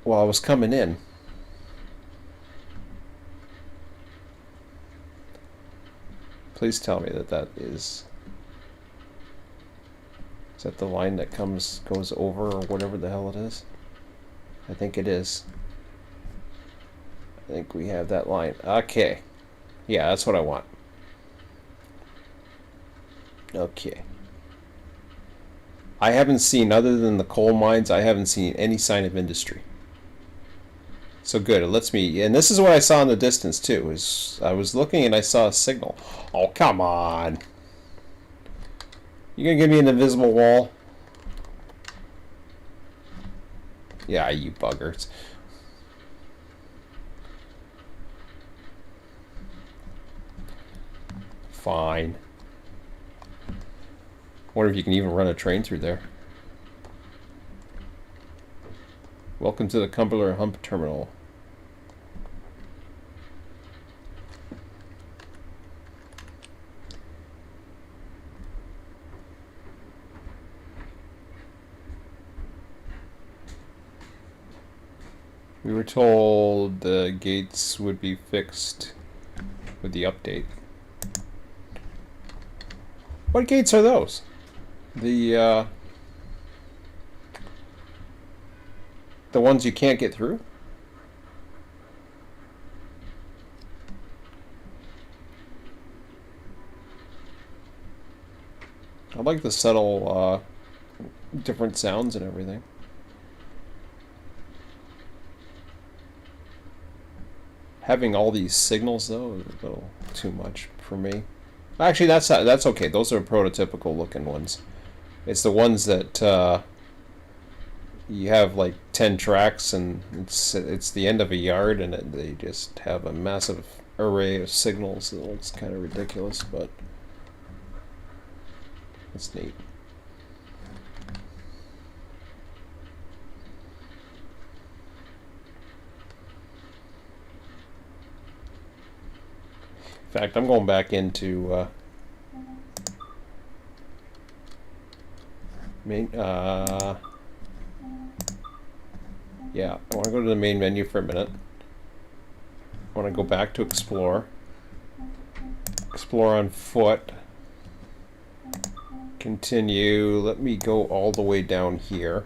while I was coming in. Please tell me that is. Is that the line that goes over or whatever the hell it is? I think it is. I think we have that line. Okay. Yeah, that's what I want. Okay. I haven't seen, other than the coal mines, I haven't seen any sign of industry. So good, it lets me, and this is what I saw in the distance too, is I was looking and I saw a signal. Oh, come on. You gonna give me an invisible wall? Yeah, you buggers. Fine. Wonder if you can even run a train through there. Welcome to the Cumberland Hump Terminal. We were told the gates would be fixed with the update. What gates are those? The ones you can't get through? I like the subtle different sounds and everything. Having all these signals though is a little too much for me. Actually, that's okay. Those are prototypical looking ones. It's the ones that you have like 10 tracks and it's the end of a yard and they just have a massive array of signals. It looks kind of ridiculous, but it's neat. In fact, I'm going back into main. Yeah, I want to go to the main menu for a minute. I want to go back to explore. Explore on foot. Continue. Let me go all the way down here.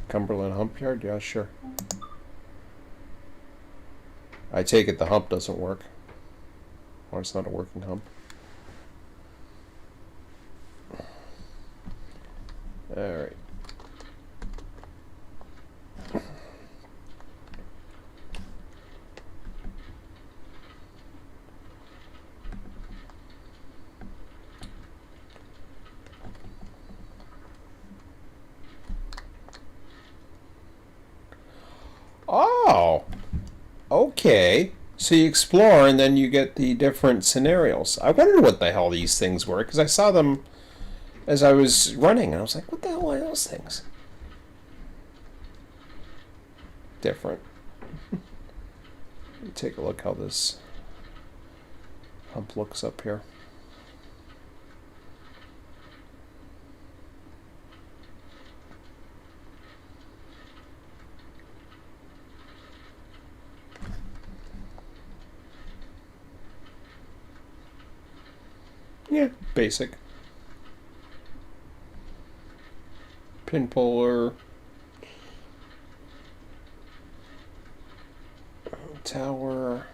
Cumberland Hump Yard? Yeah, sure. I take it the hump doesn't work. Or it's not a working hump. Alright. Oh! Okay. So you explore and then you get the different scenarios. I wondered what the hell these things were because I saw them as I was running and I was like, what the hell are those things? Different. Let me take a look how this hump looks up here. Yeah, basic. Pin puller. Tower.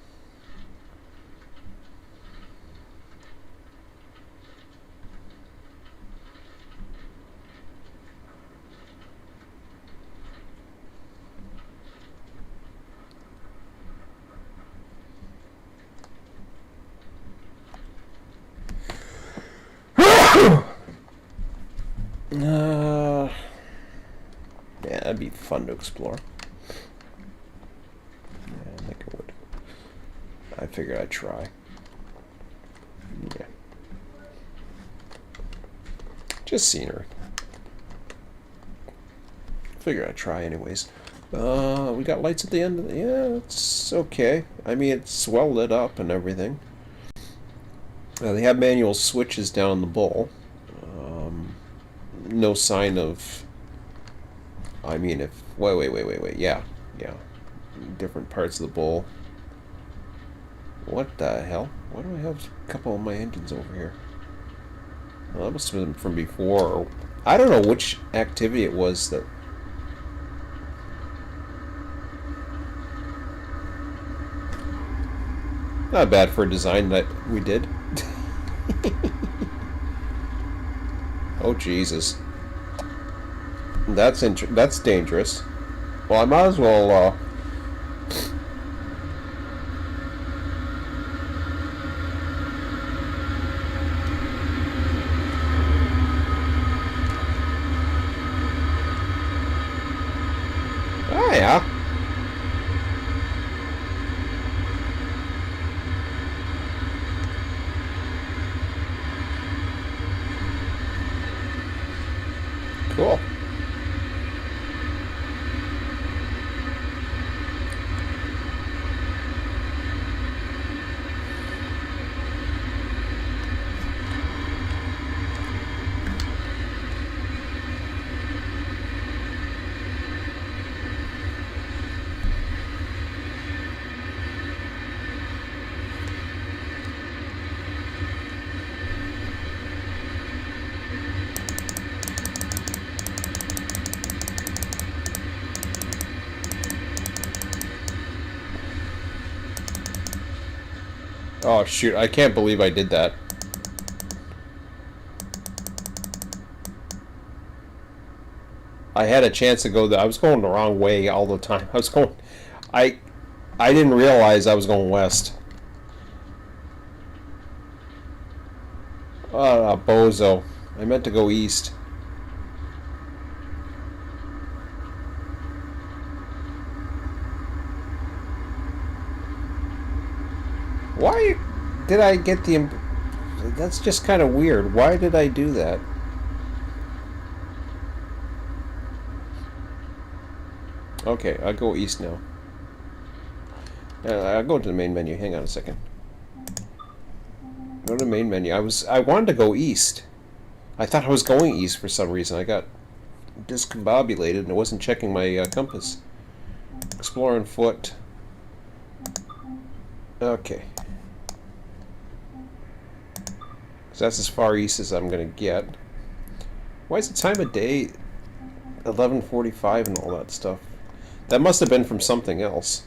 Yeah, that'd be fun to explore. Yeah, I think it would. I figured I'd try. Yeah. Just scenery. Figured I'd try anyways. We got lights at the end of the... Yeah, it's okay. I mean, it's well lit up and everything. They have manual switches down the bowl. No sign of... I mean, if... Wait. Yeah. Different parts of the bowl. What the hell? Why do I have a couple of my engines over here? Well, that must have been from before. I don't know which activity it was that... Not bad for a design that we did. Oh, Jesus. That's dangerous. Well, I might as well, Oh, yeah. Cool. Oh shoot, I can't believe I did that. I had a chance to go I was going the wrong way all the time. I I didn't realize I was going west. Bozo. I meant to go east. Why did I get the... That's just kind of weird. Why did I do that? Okay, I'll go east now. I'll go to the main menu. Hang on a second. Go to the main menu. I wanted to go east. I thought I was going east for some reason. I got discombobulated and I wasn't checking my compass. Explore on foot. Okay. So that's as far east as I'm gonna get. Why is the time of day 11:45 and all that stuff? That must have been from something else.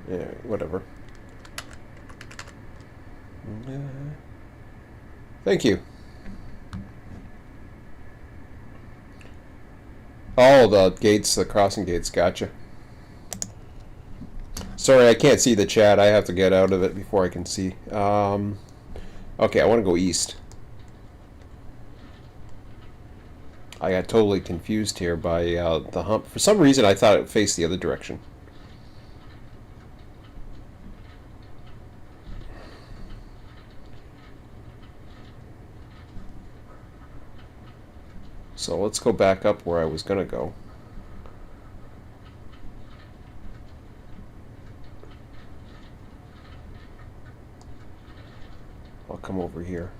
Yeah, whatever. Thank you. Oh, the gates, the crossing gates, gotcha. Sorry, I can't see the chat. I have to get out of it before I can see. Okay, I want to go east. I got totally confused here by the hump. For some reason, I thought it faced the other direction. So let's go back up where I was going to go. I'll come over here.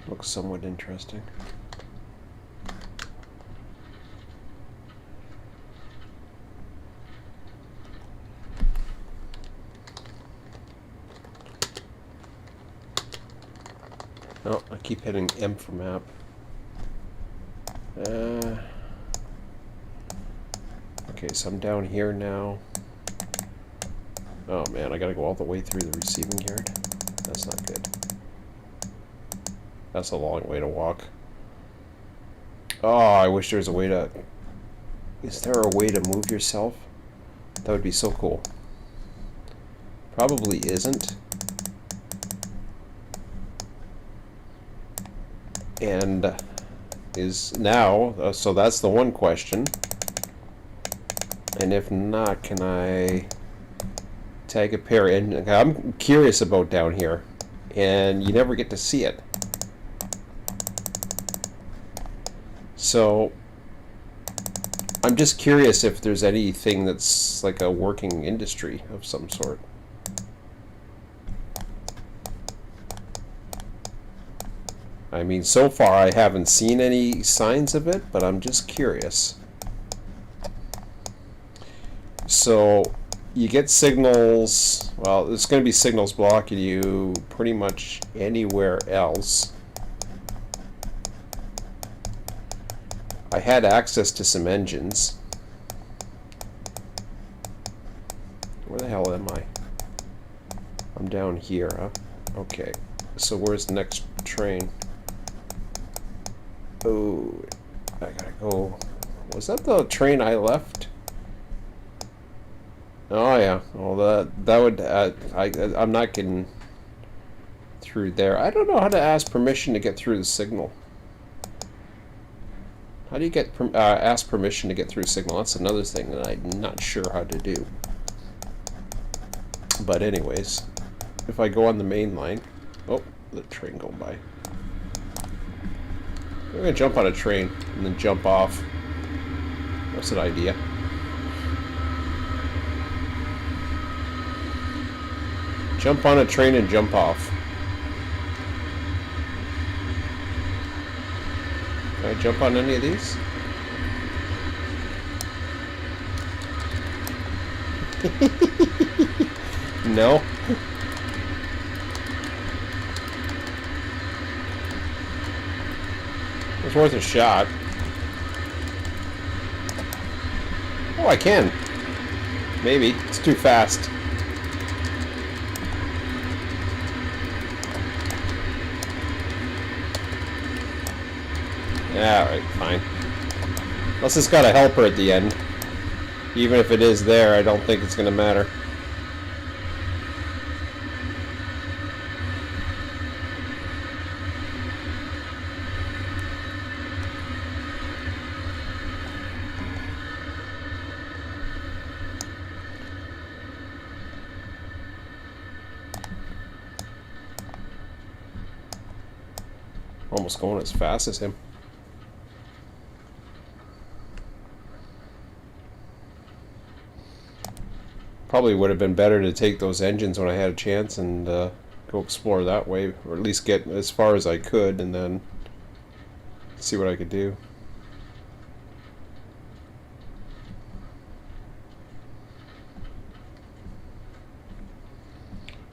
Looks somewhat interesting. Oh, I keep hitting M for map. Okay, so I'm down here now. Oh man, I gotta go all the way through the receiving yard. That's not good. That's a long way to walk. Oh, I wish there was a way to... Is there a way to move yourself? That would be so cool. Probably isn't. And is now, so that's the one question. And if not, can I tag a pair in? I'm curious about down here, and you never get to see it. So I'm just curious if there's anything that's like a working industry of some sort. I mean, so far I haven't seen any signs of it, but I'm just curious. So you get signals, well, there's going to be signals blocking you pretty much anywhere else. I had access to some engines. Where the hell am I? I'm down here, huh? Okay, so where's the next train? Oh, I gotta go. Was that the train I left? Oh yeah. Well, that would I'm not getting through there. I don't know how to ask permission to get through the signal. How do you get ask permission to get through signal? That's another thing that I'm not sure how to do. But anyways, if I go on the main line, oh, the train going by. We're gonna jump on a train and then jump off. That's an idea. Jump on a train and jump off. Can I jump on any of these? No. It's worth a shot. Oh, I can. Maybe. It's too fast. Yeah, alright, fine. Unless it's got a helper at the end. Even if it is there, I don't think it's going to matter. Almost going as fast as him. Probably would have been better to take those engines when I had a chance and go explore that way, or at least get as far as I could and then see what I could do.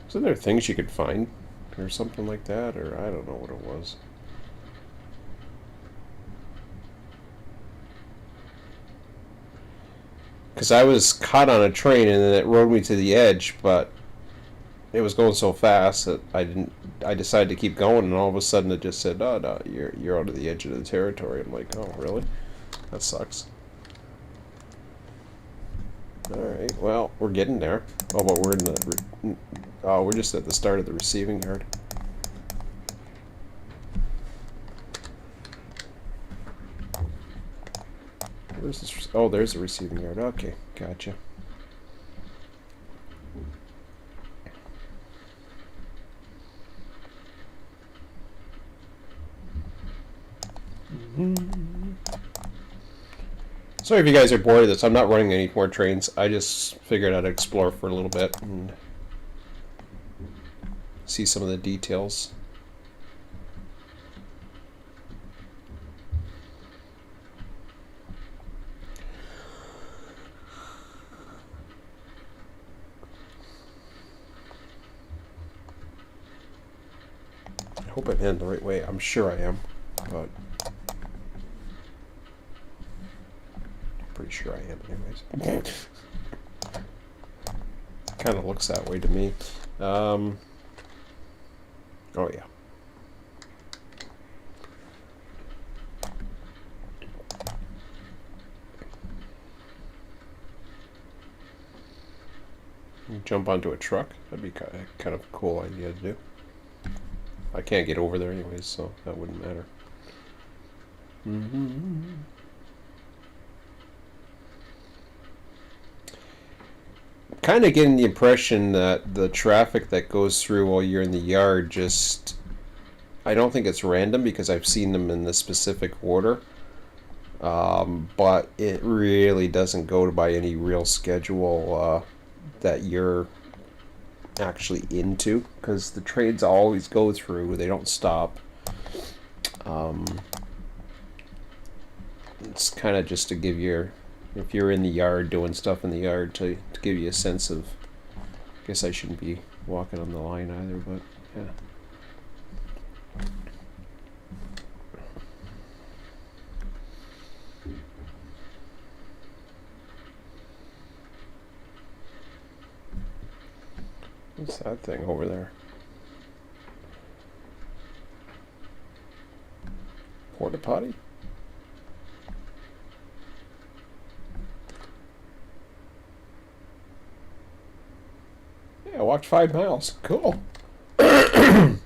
Wasn't there things you could find or something like that, or I don't know what it was. Because I was caught on a train and then it rode me to the edge, but it was going so fast that I decided to keep going, and all of a sudden it just said, "Oh no, you're out of the edge of the territory." I'm like, "Oh really? That sucks." All right, well, we're getting there. Oh, but we're in the we're just at the start of the receiving yard. Where's this? Oh, there's the receiving yard. Okay, gotcha. Sorry if you guys are bored of this. I'm not running any more trains. I just figured I'd explore for a little bit and see some of the details. I hope I'm heading the right way. I'm sure I am, but pretty sure I am anyways. Kind of looks that way to me. Oh yeah. Jump onto a truck? That'd be kind of a cool idea to do. I can't get over there anyways, so that wouldn't matter. Kind of getting the impression that the traffic that goes through while you're in the yard just... I don't think it's random because I've seen them in the specific order. But it really doesn't go by any real schedule that you're actually into, because the trains always go through, they don't stop. It's kind of just to give you, if you're in the yard doing stuff in the yard, to give you a sense of, I guess I shouldn't be walking on the line either, but yeah. What's that thing over there? Porta potty? Yeah, I walked 5 miles. Cool. Now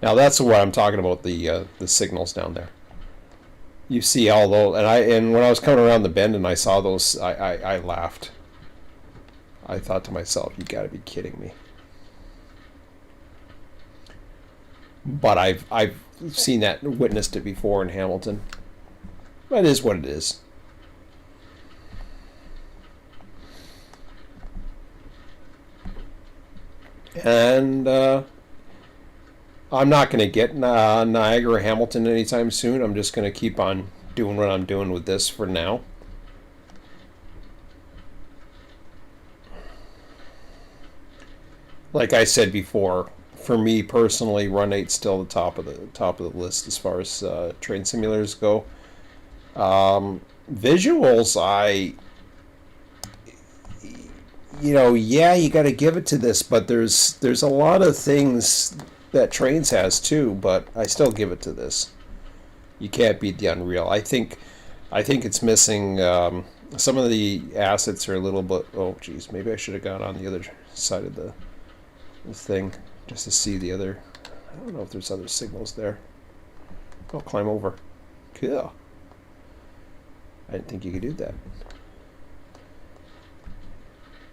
that's what I'm talking about, the signals down there. You see all those, and when I was coming around the bend and I saw those, I laughed. I thought to myself, you gotta be kidding me. But I've seen that, witnessed it before in Hamilton. That is what it is. And I'm not going to get Niagara or Hamilton anytime soon. I'm just going to keep on doing what I'm doing with this for now. Like I said before, for me personally, Run 8's still the top of the list as far as train simulators go. Visuals, yeah, you got to give it to this, but there's a lot of things that Trains has too, but I still give it to this. You can't beat the Unreal. I think it's missing. Some of the assets are a little bit. Oh, geez, maybe I should have gone on the other side of the thing just to see the other. I don't know if there's other signals there. I'll climb over. Cool. I didn't think you could do that.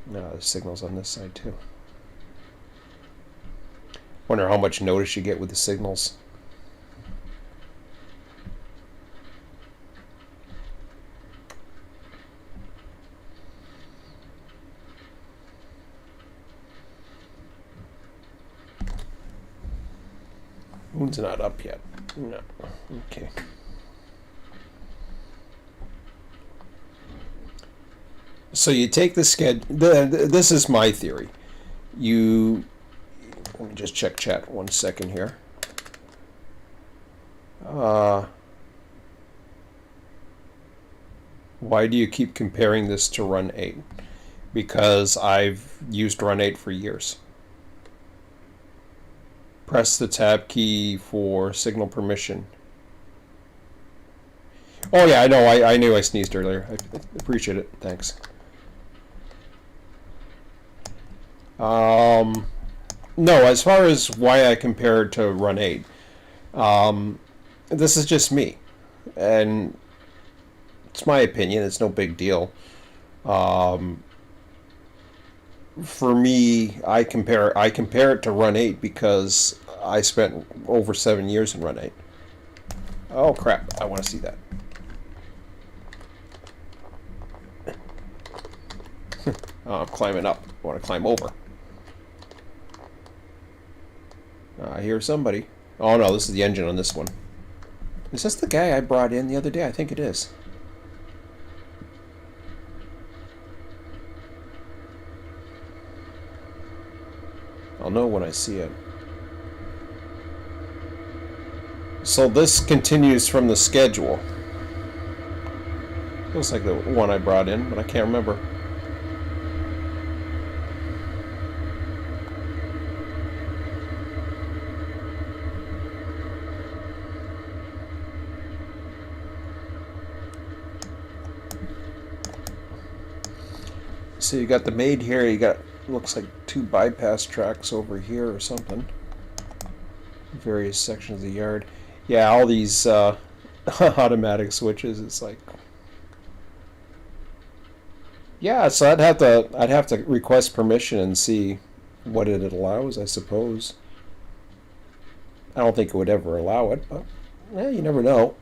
No, there's signals on this side too. Wonder how much notice you get with the signals. Moon's not up yet. No. Okay. So you take the schedule. This is my theory. Let me just check chat 1 second here. Why do you keep comparing this to Run 8? Because I've used Run 8 for years. Press the tab key for signal permission. Oh yeah, I know. I knew I sneezed earlier. I appreciate it. Thanks. No, as far as why I compare it to Run 8, this is just me, and it's my opinion. It's no big deal. For me, I compare it to Run 8 because I spent over 7 years in Run 8. Oh crap! I want to see that. Oh, I'm climbing up. I want to climb over. I hear somebody. Oh no, this is the engine on this one. Is this the guy I brought in the other day? I think it is. I'll know when I see it. So this continues from the schedule. Looks like the one I brought in, but I can't remember. So you got the maid here, you got, looks like 2 bypass tracks over here or something. Various sections of the yard. Yeah, all these automatic switches, it's like... Yeah, so I'd have to request permission and see what it allows, I suppose. I don't think it would ever allow it, but you never know.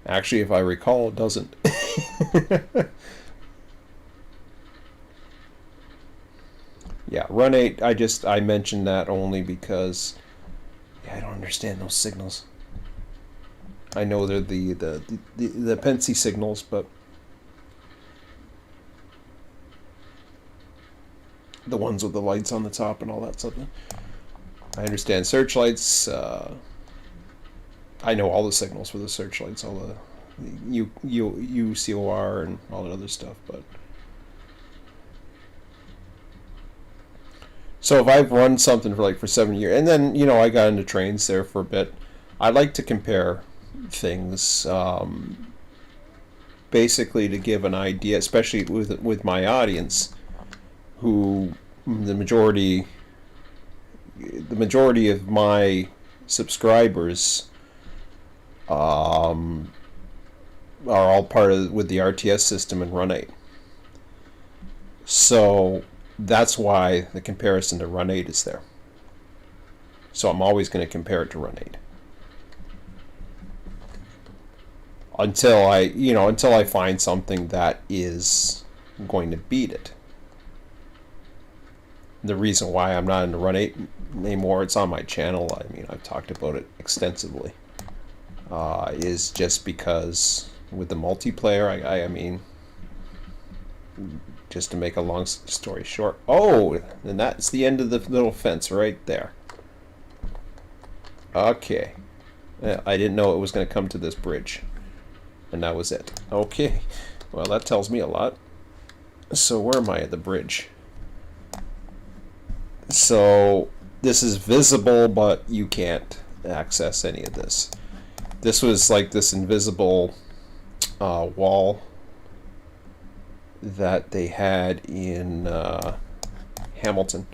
Actually, if I recall, it doesn't. Yeah, Run 8, I mentioned that only because I don't understand those signals. I know they're the Pensy signals, but the ones with the lights on the top and all that stuff. I understand searchlights. I know all the signals for the searchlights, all the UCOR and all that other stuff, but so if I've run something for 7 years, and then I got into trains there for a bit, I like to compare things, basically to give an idea, especially with my audience, who the majority of my subscribers are all part of with the RTS system in Run 8. So that's why the comparison to Run 8 is there. So I'm always going to compare it to Run 8 until I find something that is going to beat it. The reason why I'm not into Run 8 anymore, it's on my channel, I mean, I've talked about it extensively, is just because with the multiplayer, I mean, just to make a long story short. Oh, and that's the end of the little fence right there. Okay. I didn't know it was going to come to this bridge. And that was it. Okay. Well, that tells me a lot. So where am I at the bridge? So this is visible, but you can't access any of this. This was like this invisible wall that they had in Hamilton.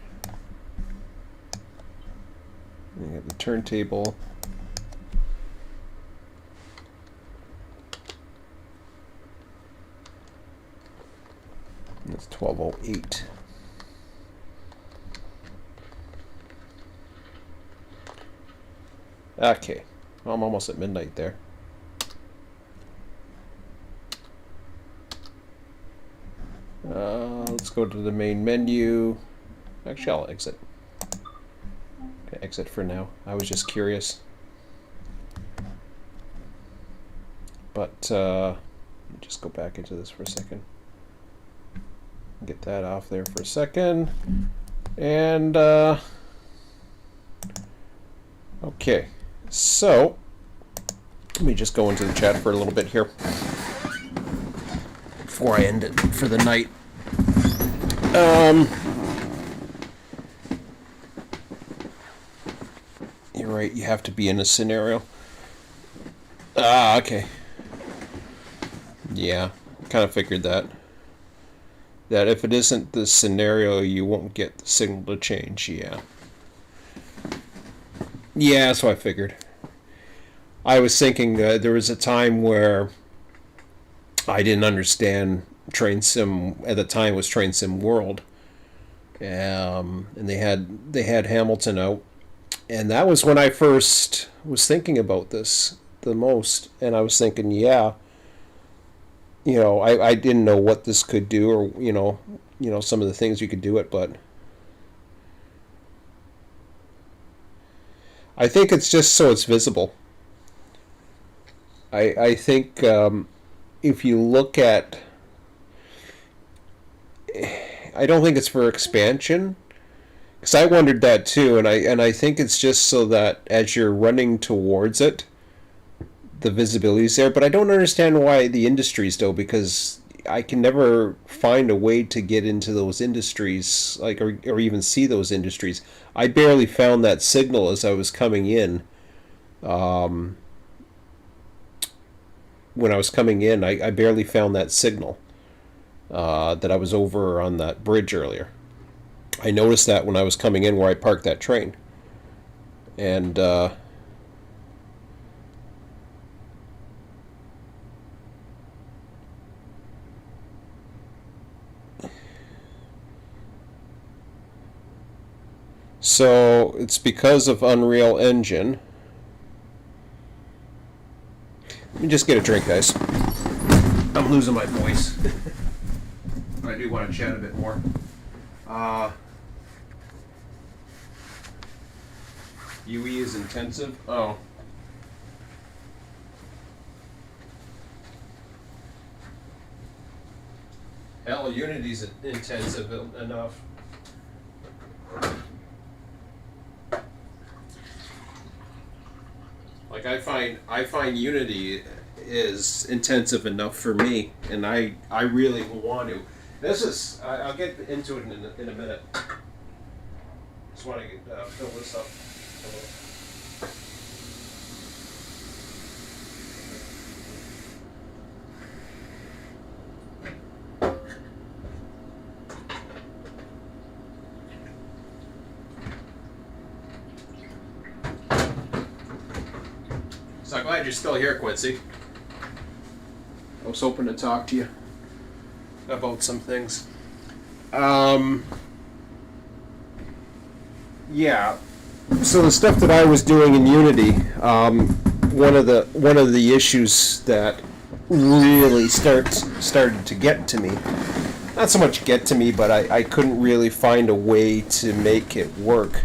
You have the turntable. It's 12:08. Okay, well, I'm almost at midnight there. Let's go to the main menu. Actually, I'll exit. Okay, exit for now. I was just curious. But let me just go back into this for a second. Get that off there for a second. And okay, so let me just go into the chat for a little bit here before I end it for the night. You're right, you have to be in a scenario. Okay. Yeah, kind of figured that. That if it isn't the scenario, you won't get the signal to change, yeah. Yeah, that's what I figured. I was thinking there was a time where I didn't understand Train Sim. At the time, it was Train Sim World, and they had Hamilton out, and that was when I first was thinking about this the most. And I was thinking, yeah, I didn't know what this could do, or some of the things you could do it, but I think it's just so it's visible. I think if you look at, I don't think it's for expansion, because I wondered that too, and I think it's just so that as you're running towards it, the visibility is there. But I don't understand why the industries though, because I can never find a way to get into those industries, like or even see those industries. I barely found that signal as I was coming in. When I was coming in, I barely found that signal that I was over on that bridge earlier. I noticed that when I was coming in where I parked that train. And so it's because of Unreal Engine. Let me just get a drink, guys. I'm losing my voice. I do want to chat a bit more. UE is intensive. Oh. Hell, Unity's intensive enough. Like I find Unity is intensive enough for me, and I really want to. I'll get into it in a minute. Just want to fill this up. So I'm glad you're still here, Quincy. I was hoping to talk to you about some things. Yeah. So the stuff that I was doing in Unity, one of the issues that really started to get to me, not so much get to me, but I couldn't really find a way to make it work,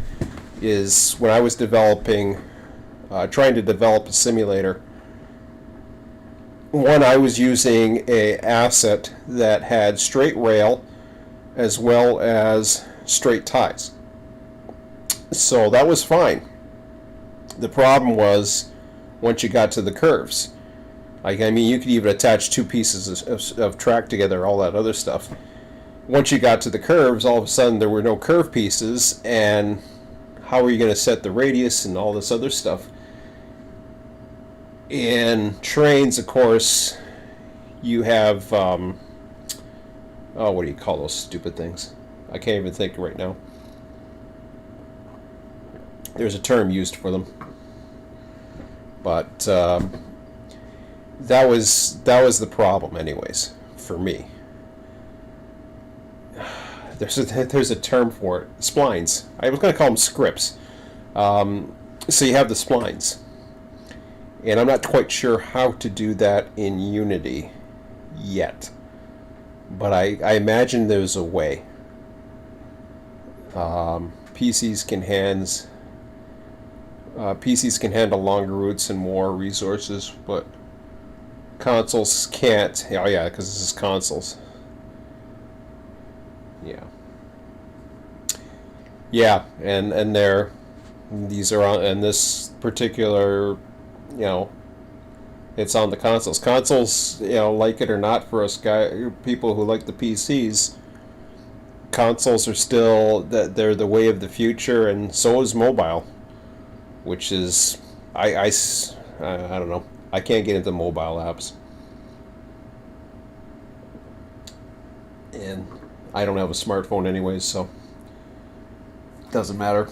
is when I was trying to develop a simulator. One, I was using a asset that had straight rail as well as straight ties. So that was fine. The problem was once you got to the curves. Like, I mean, you could even attach two pieces of track together, all that other stuff. Once you got to the curves, all of a sudden there were no curve pieces, and how are you going to set the radius and all this other stuff? In trains, of course, you have, what do you call those stupid things? I can't even think right now. There's a term used for them. But that was the problem, anyways, for me. There's a term for it. Splines. I was going to call them scripts. So you have the splines. And I'm not quite sure how to do that in Unity yet. But I imagine there's a way. PCs can handle longer routes and more resources, but consoles can't. Oh yeah, because this is consoles. Yeah, and these are on, and this particular, it's on the consoles. Consoles, like it or not, for us people who like the PCs, consoles are still they're the way of the future, and so is mobile, which is I don't know. I can't get into mobile apps, and I don't have a smartphone anyways, so it doesn't matter.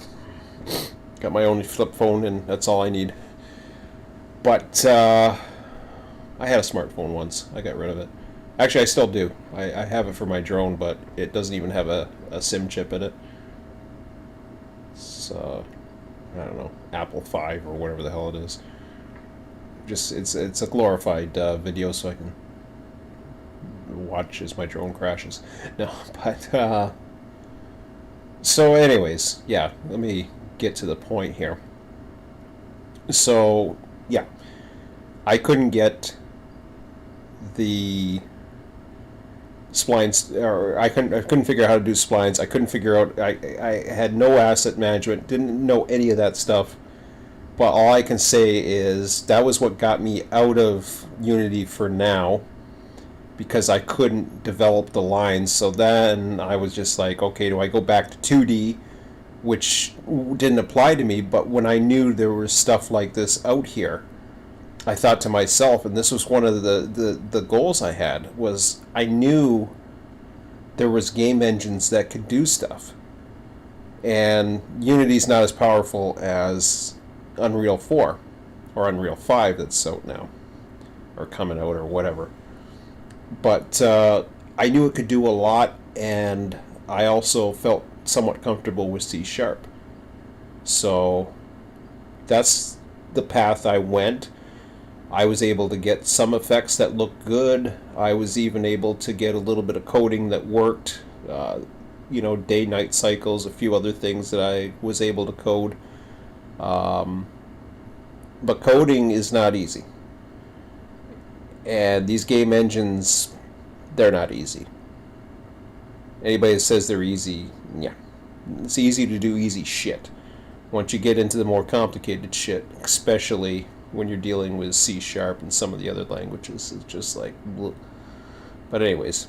Got my own flip phone, and that's all I need. But I had a smartphone once. I got rid of it. Actually, I still do. I have it for my drone, but it doesn't even have a SIM chip in it. So I don't know, Apple 5 or whatever the hell it is. Just it's a glorified video, so I can watch as my drone crashes. No, but so anyways, yeah, let me get to the point here. So yeah, I couldn't get the splines, or I couldn't figure out how to do splines. I couldn't figure out. I had no asset management. Didn't know any of that stuff. But all I can say is that was what got me out of Unity for now, because I couldn't develop the lines. So then I was just like, okay, do I go back to 2D, which didn't apply to me, but when I knew there was stuff like this out here, I thought to myself, and this was one of the goals I had, was I knew there was game engines that could do stuff. And Unity's not as powerful as Unreal 4 or Unreal 5 that's out now, or coming out, or whatever. But I knew it could do a lot, and I also felt somewhat comfortable with C#. So that's the path I went. I was able to get some effects that looked good. I was even able to get a little bit of coding that worked. Day-night cycles, a few other things that I was able to code. But coding is not easy. And these game engines, they're not easy. Anybody that says they're easy, yeah. It's easy to do easy shit. Once you get into the more complicated shit, especially when you're dealing with C# and some of the other languages, it's just like, bleh. But anyways,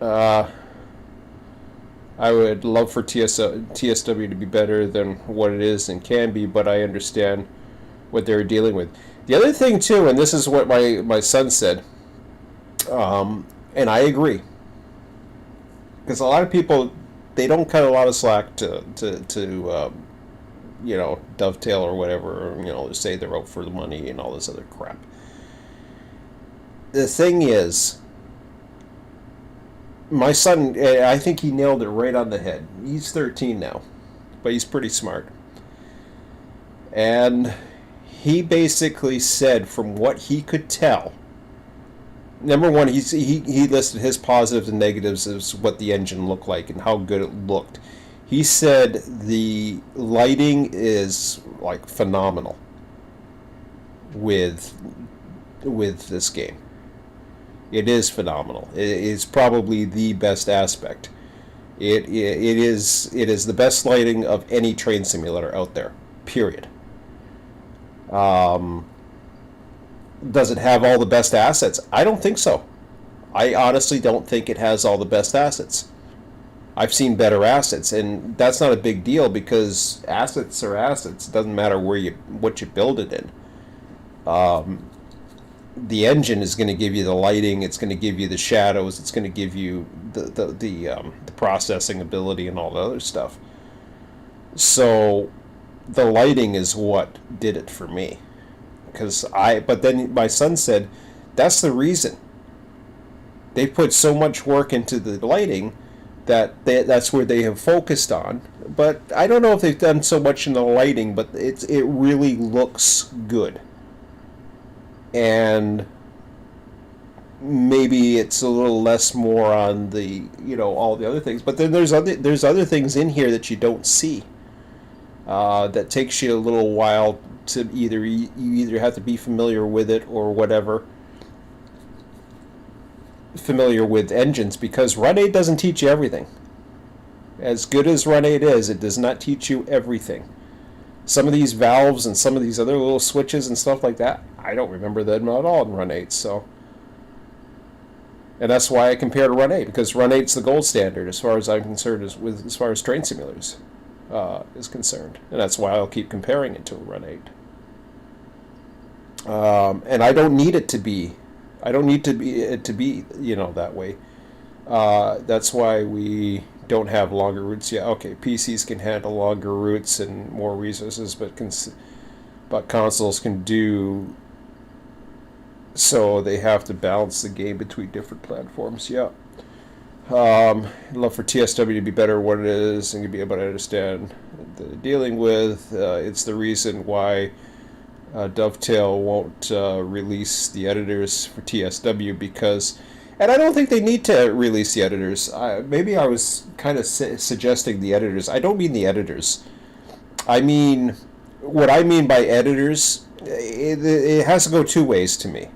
I would love for TSW to be better than what it is and can be, but I understand what they're dealing with. The other thing too, and this is what my son said, and I agree, because a lot of people, they don't cut a lot of slack to dovetail or whatever, or, say they're out for the money and all this other crap. The thing is, my son, I think he nailed it right on the head. He's 13 now, but he's pretty smart. And he basically said, from what he could tell, number one, he listed his positives and negatives as what the engine looked like and how good it looked. He said the lighting is like phenomenal with this game. It is phenomenal. It is probably the best aspect. It is the best lighting of any train simulator out there. Period. Um, does it have all the best assets? I don't think so. I honestly don't think it has all the best assets. I've seen better assets, and that's not a big deal because assets are assets. It doesn't matter what you build it in. The engine is going to give you the lighting. It's going to give you the shadows. It's going to give you the processing ability and all the other stuff. So the lighting is what did it for me. But then my son said, that's the reason they put so much work into the lighting that's where they have focused on. But I don't know if they've done so much in the lighting, but it really looks good. And maybe it's a little less more on the all the other things. But then there's other things in here that you don't see. That takes you a little while to you either have to be familiar with it or whatever, familiar with engines, because Run 8 doesn't teach you everything. As good as Run 8 is, it does not teach you everything. Some of these valves and some of these other little switches and stuff like that, I don't remember them at all in Run 8. And that's why I compare to Run 8, because Run 8's the gold standard as far as I'm concerned, as far as train simulators is concerned, and that's why I'll keep comparing it to Run 8. And I don't need it to be. I don't need it to be that way. That's why we don't have longer routes yet. Okay, PCs can handle longer routes and more resources, but consoles can do. So they have to balance the game between different platforms. Yeah. I'd love for TSW to be better at what it is and to be able to understand the dealing with. It's the reason why Dovetail won't release the editors for TSW and I don't think they need to release the editors. Maybe I was kind of suggesting the editors. I don't mean the editors. I mean, what I mean by editors, it has to go two ways to me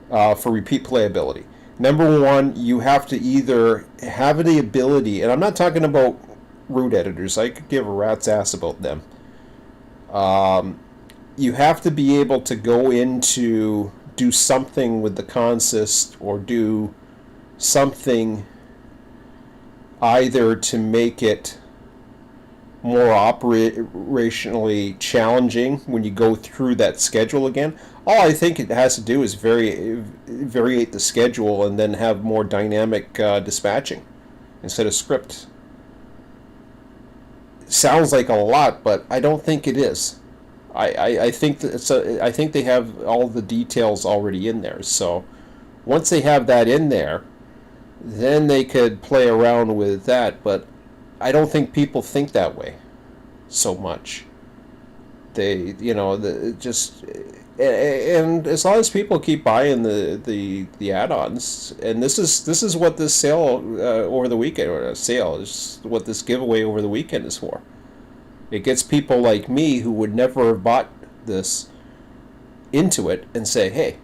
for repeat playability. Number one, you have to either have the ability, and I'm not talking about root editors. I could give a rat's ass about them. You have to be able to go into do something with the consist or do something either to make it more operationally challenging when you go through that schedule again. All I think it has to do is variate the schedule and then have more dynamic dispatching instead of script. Sounds like a lot, but I don't think it is. I think I think they have all the details already in there. So once they have that in there, then they could play around with that. But I don't think people think that way so much. They, just and as long as people keep buying the add-ons, and this is what this sale over the weekend, or a sale is what this giveaway over the weekend is for. It gets people like me who would never have bought this into it and say, hey.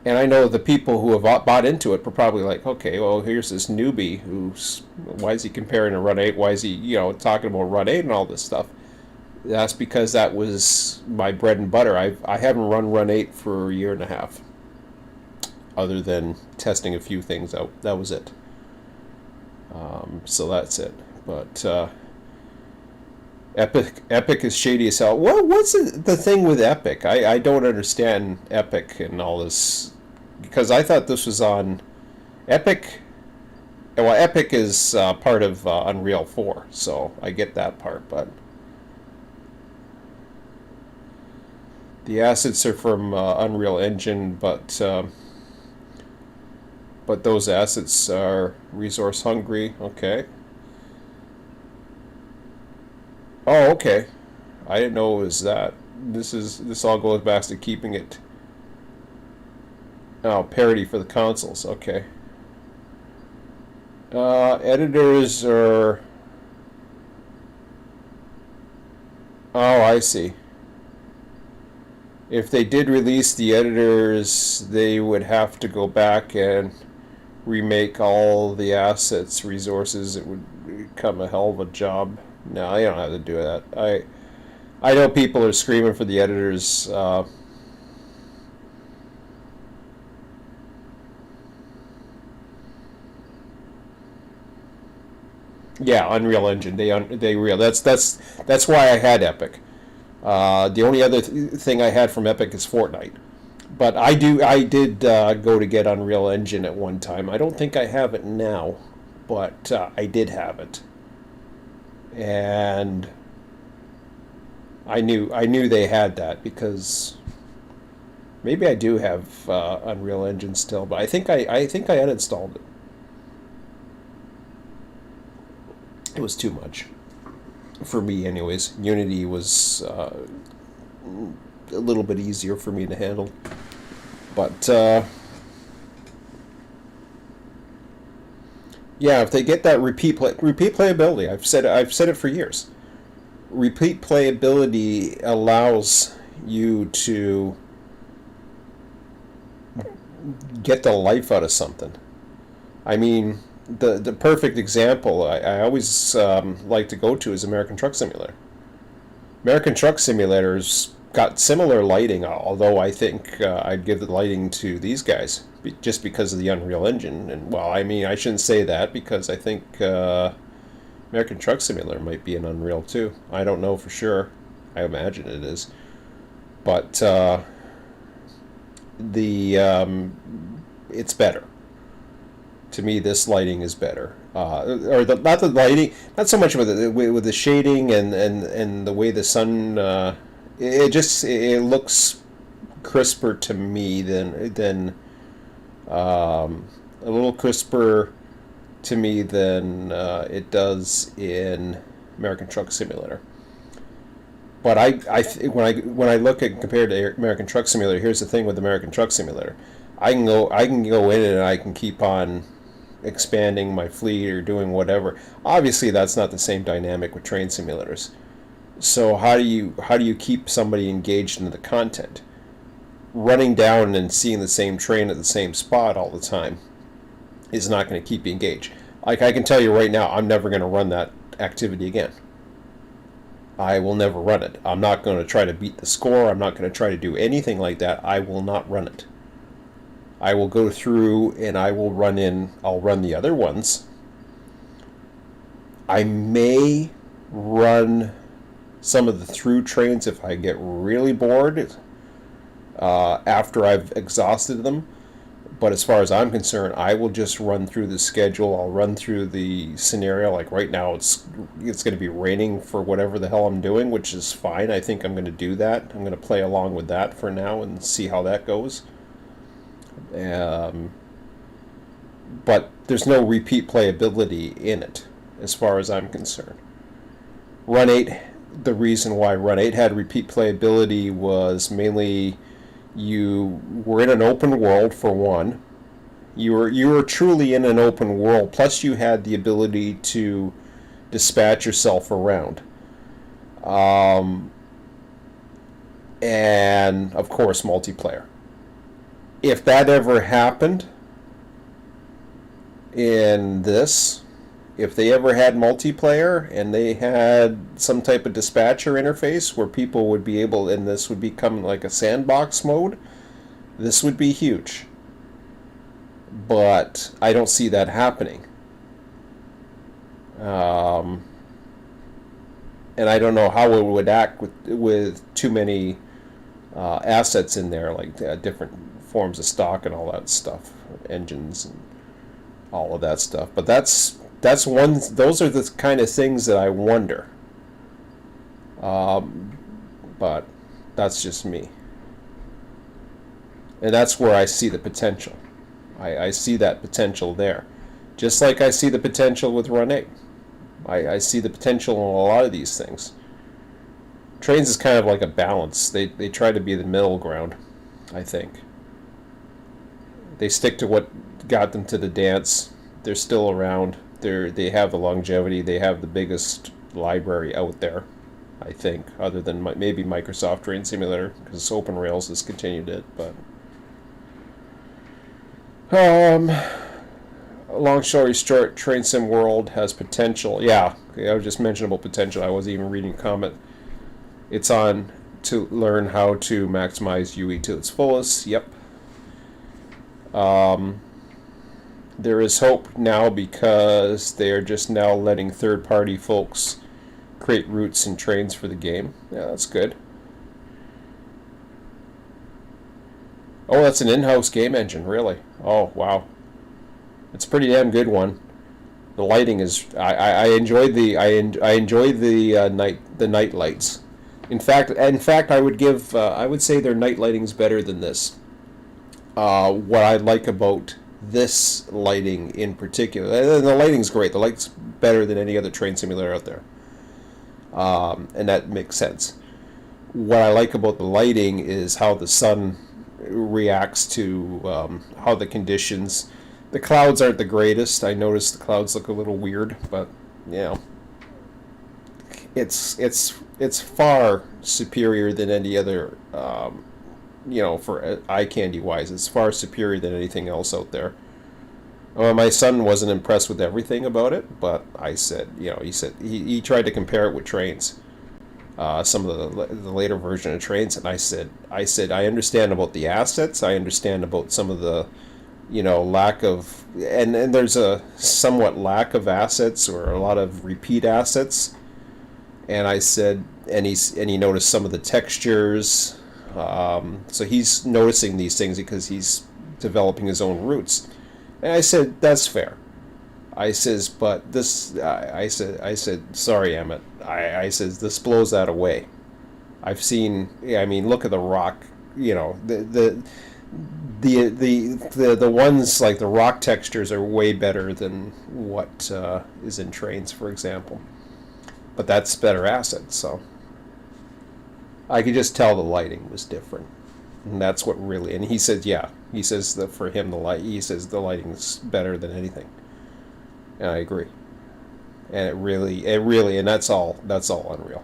And I know the people who have bought into it are probably like, okay, well, here's this newbie why is he comparing to Run 8? Why is he, talking about Run 8 and all this stuff? That's because that was my bread and butter. I haven't Run 8 for a year and a half, other than testing a few things out. That was it. So that's it. But Epic is shady as hell. What's the thing with Epic? I don't understand Epic and all this, because I thought this was on Epic. Well, Epic is part of Unreal 4, so I get that part, but the assets are from Unreal Engine, but those assets are resource hungry. Okay. Oh, okay. I didn't know it was that. This all goes back to keeping it. Oh, parity for the consoles. Okay. Editors are. Oh, I see. If they did release the editors, they would have to go back and remake all the assets, resources. It would become a hell of a job. No, I don't have to do that. I know people are screaming for the editors. Yeah, Unreal Engine. They real. That's why I had Epic. The only other thing I had from Epic is Fortnite. But I did go to get Unreal Engine at one time. I don't think I have it now, but I did have it, and I knew they had that because maybe I do have Unreal Engine still, but I think I uninstalled it. It was too much for me, anyways. Unity was a little bit easier for me to handle, but yeah, if they get that repeat playability, I've said it for years. Repeat playability allows you to get the life out of something. I mean, the perfect example I always like to go to is American Truck Simulator. American Truck Simulator's got similar lighting, although I think I'd give the lighting to these guys just because of the Unreal Engine. And well, I mean, I shouldn't say that because I think American Truck Simulator might be an Unreal too. I don't know for sure. I imagine it is, but the it's better. To me, this lighting is better. Or not the lighting, not so much with the shading and the way the sun. It looks crisper to me than a little crisper to me than it does in American Truck Simulator. But when I look at compared to American Truck Simulator, here's the thing with American Truck Simulator. I can go in and I can keep on expanding my fleet or doing whatever. Obviously, that's not the same dynamic with train simulators. So how do you keep somebody engaged in the content? Running down and seeing the same train at the same spot all the time is not going to keep you engaged. Like I can tell you right now, I'm never going to run that activity again. I will never run it. I'm not going to try to beat the score. I'm not going to try to do anything like that. I will not run it. I will go through and I'll run the other ones. I may run some of the through trains if I get really bored after I've exhausted them. But as far as I'm concerned, I will just run through the schedule. I'll run through the scenario. Like right now, it's going to be raining for whatever the hell I'm doing, which is fine. I think I'm going to do that. I'm going to play along with that for now and see how that goes. But there's no repeat playability in it, as far as I'm concerned. Run 8, the reason why Run 8 had repeat playability was mainly you were in an open world for one. You were truly in an open world. Plus, you had the ability to dispatch yourself around, and of course, multiplayer. If that ever happened in this, if they ever had multiplayer and they had some type of dispatcher interface where people would be able, and this would become like a sandbox mode, this would be huge. But I don't see that happening. And I don't know how it would act with too many assets in there, like different forms of stock and all that stuff, engines and all of that stuff. But those are the kind of things that I wonder. But that's just me. And that's where I see the potential. I see that potential there. Just like I see the potential with Run 8. I see the potential in a lot of these things. Trains is kind of like a balance. They try to be the middle ground, I think. They stick to what got them to the dance. They're still around. They have the longevity. They have the biggest library out there, I think, other than maybe Microsoft Train Simulator, because Open Rails has continued it. But long story short, Train Sim World has potential. Yeah, I was just mentioning about potential. I wasn't even reading a comment. It's on to learn how to maximize UE to its fullest. Yep. There is hope now because they are just now letting third-party folks create routes and trains for the game. Yeah, that's good. Oh, that's an in-house game engine, really? Oh, wow. It's a pretty damn good one. The lighting is. I enjoyed I enjoyed the night lights. In fact, I would say their night lighting is better than this. What I like about this lighting in particular, and the lighting's great. The light's better than any other train simulator out there, and that makes sense. What I like about the lighting is how the sun reacts to how the conditions. The clouds aren't the greatest. I noticed the clouds look a little weird, but you know, it's far superior than any other. For eye candy wise, it's far superior than anything else out there. My son wasn't impressed with everything about it, but I said, he tried to compare it with trains, some of the later version of trains, and I understand about the assets. I understand about some of the, lack of, and there's a somewhat lack of assets or a lot of repeat assets. And I said, and he noticed some of the textures. So he's noticing these things because he's developing his own routes. And I said, that's fair. I says, but this, I said, sorry, Emmett. I says, this blows that away. I've seen, I mean, look at the rock, the ones like the rock textures are way better than what is in trains, for example. But that's better assets, so I could just tell the lighting was different, and that's what really. And he said, yeah, he says that for him he says the lighting's better than anything, and I agree. And it really, and that's all Unreal.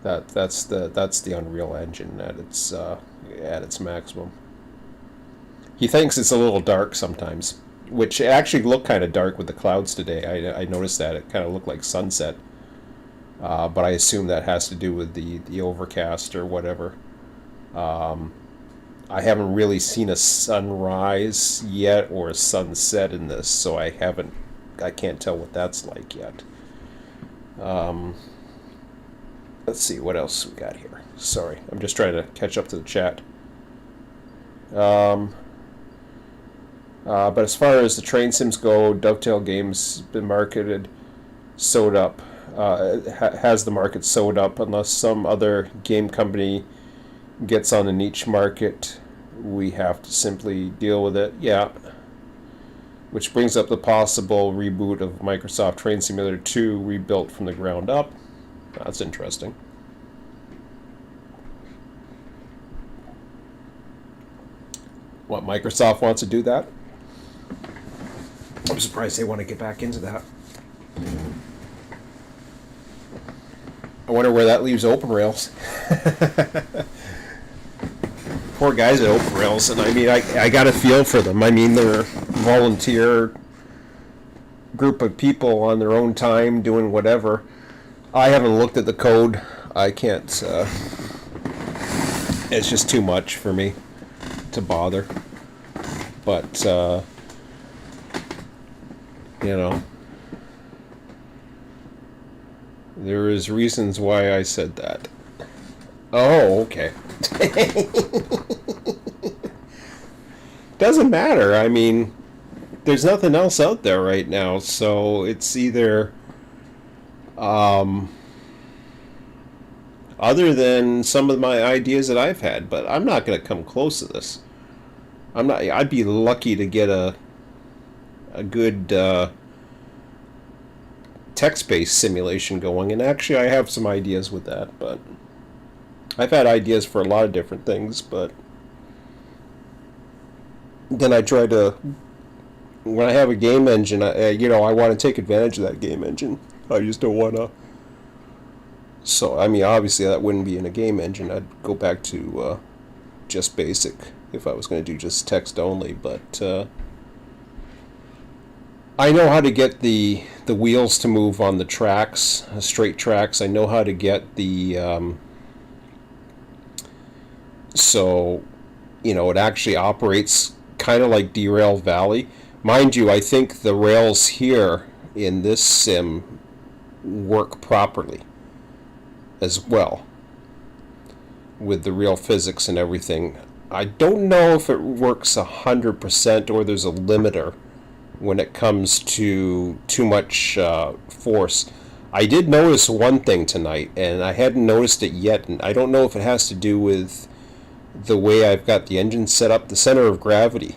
That's the Unreal Engine at its maximum. He thinks it's a little dark sometimes, which actually looked kind of dark with the clouds today. I noticed that it kind of looked like sunset. But I assume that has to do with the overcast or whatever. I haven't really seen a sunrise yet or a sunset in this, so I can't tell what that's like yet. Let's see what else we got here. Sorry, I'm just trying to catch up to the chat. But as far as the train sims go, Dovetail Games been marketed, sewed up. Has the market sewed up unless some other game company gets on a niche market. We have to simply deal with it. Yeah. Which brings up the possible reboot of Microsoft Train Simulator 2 rebuilt from the ground up. That's interesting. What, Microsoft wants to do that? I'm surprised they want to get back into that. I wonder where that leaves Open Rails. Poor guys at Open Rails, and I mean, I got a feel for them. I mean, they're a volunteer group of people on their own time doing whatever. I haven't looked at the code. I can't. It's just too much for me to bother. But there is reasons why I said that. Oh, okay. Doesn't matter. I mean, there's nothing else out there right now, so it's either other than some of my ideas that I've had, but I'm not going to come close to this. I'd be lucky to get a good text-based simulation going, and actually I have some ideas with that, but I've had ideas for a lot of different things, but then I try to, when I have a game engine, I want to take advantage of that game engine. I just don't want to. So, I mean, obviously that wouldn't be in a game engine. I'd go back to just basic if I was going to do just text only, but I know how to get the wheels to move on the tracks, straight tracks. I know how to get the so it actually operates kind of like Derail Valley. Mind you, I think the rails here in this sim work properly as well with the real physics and everything. I don't know if it works 100% or there's a limiter when it comes to too much force. I did notice one thing tonight, and I hadn't noticed it yet, and I don't know if it has to do with the way I've got the engine set up, the center of gravity.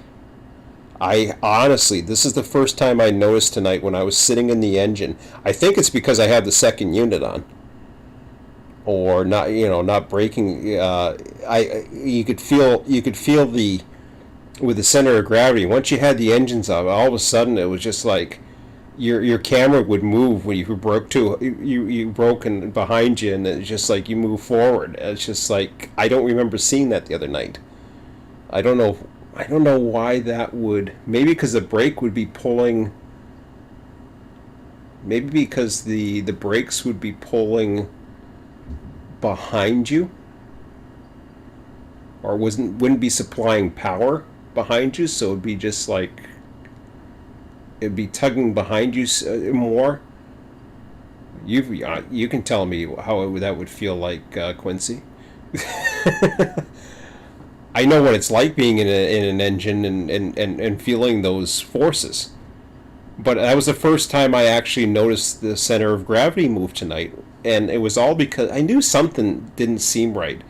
I honestly, this is the first time I noticed tonight when I was sitting in the engine. I think it's because I have the second unit on, or not, not braking. You could feel the with the center of gravity. Once you had the engines up, all of a sudden it was just like your camera would move when you broke to you broke and behind you, and it's just like you move forward. It's just like I don't remember seeing that the other night. I don't know. I don't know why that would. Maybe because the brake would be pulling. Maybe because the brakes would be pulling behind you, or wouldn't be supplying power behind you, so it'd be just like it'd be tugging behind you more. You can tell me how that would feel like, Quincy. I know what it's like being in an engine and feeling those forces. But that was the first time I actually noticed the center of gravity move tonight. And it was all because I knew something didn't seem right.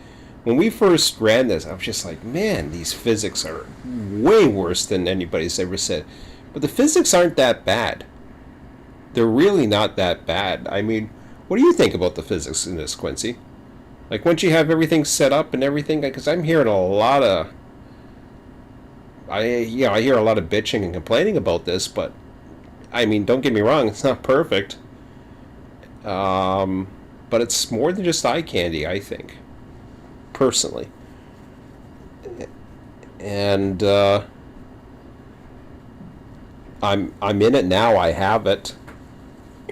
When we first ran this, I was just like, man, these physics are way worse than anybody's ever said. But the physics aren't that bad. They're really not that bad. I mean, what do you think about the physics in this, Quincy? Like, once you have everything set up and everything, because I'm hearing a lot of, I hear a lot of bitching and complaining about this, but I mean, don't get me wrong, it's not perfect. But it's more than just eye candy, I think, personally. And I'm in it now. I have it.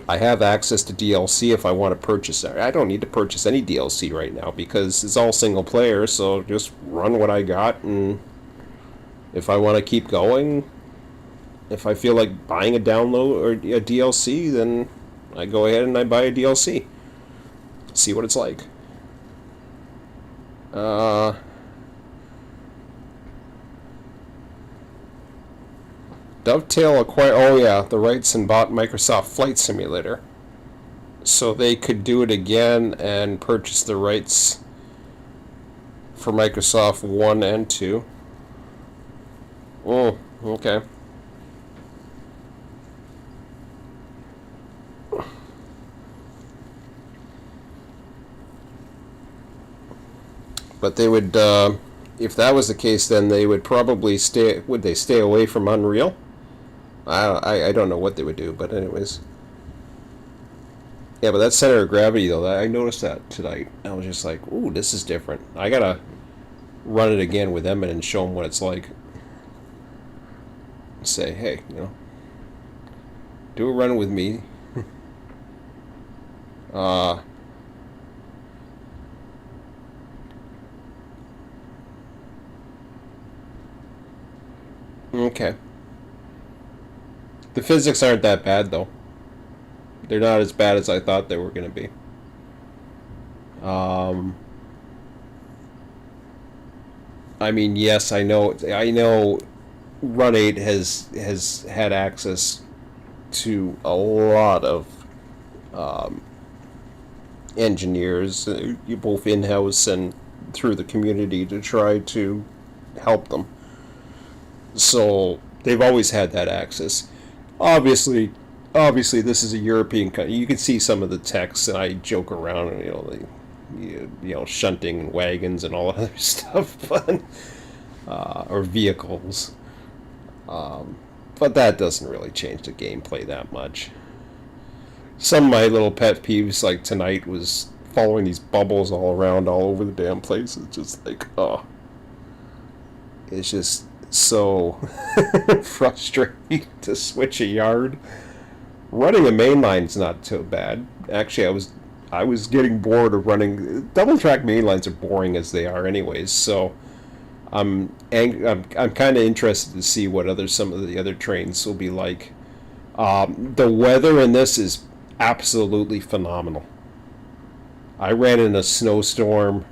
I have access to DLC if I want to purchase it. I don't need to purchase any DLC right now because it's all single player, so just run what I got, and if I want to keep going, if I feel like buying a download or a DLC, then I go ahead and I buy a DLC. See what it's like. Dovetail acquired, oh yeah, the rights and bought Microsoft Flight Simulator. So they could do it again and purchase the rights for Microsoft 1 and 2. Oh, okay. But they would, if that was the case, then they would probably stay. Would they stay away from Unreal? I don't know what they would do, but anyways. Yeah, but that center of gravity, though, I noticed that tonight. I was just like, ooh, this is different. I gotta run it again with Emmett and show him what it's like. Say, hey, do a run with me. Okay. The physics aren't that bad, though. They're not as bad as I thought they were going to be. I mean, yes, I know Run 8 has had access to a lot of engineers, both in-house and through the community, to try to help them. So they've always had that access. Obviously, this is a European country. You can see some of the text, and I joke around, shunting and wagons and all that other stuff, but or vehicles. But that doesn't really change the gameplay that much. Some of my little pet peeves, like tonight, was following these bubbles all around, all over the damn place. It's just like, oh. It's just, so frustrating to switch a yard. Running a main line's not too bad. Actually, I was getting bored of running. Double track main lines are boring as they are, anyways. So I'm kind of interested to see what some of the other trains will be like. The weather in this is absolutely phenomenal. I ran in a snowstorm.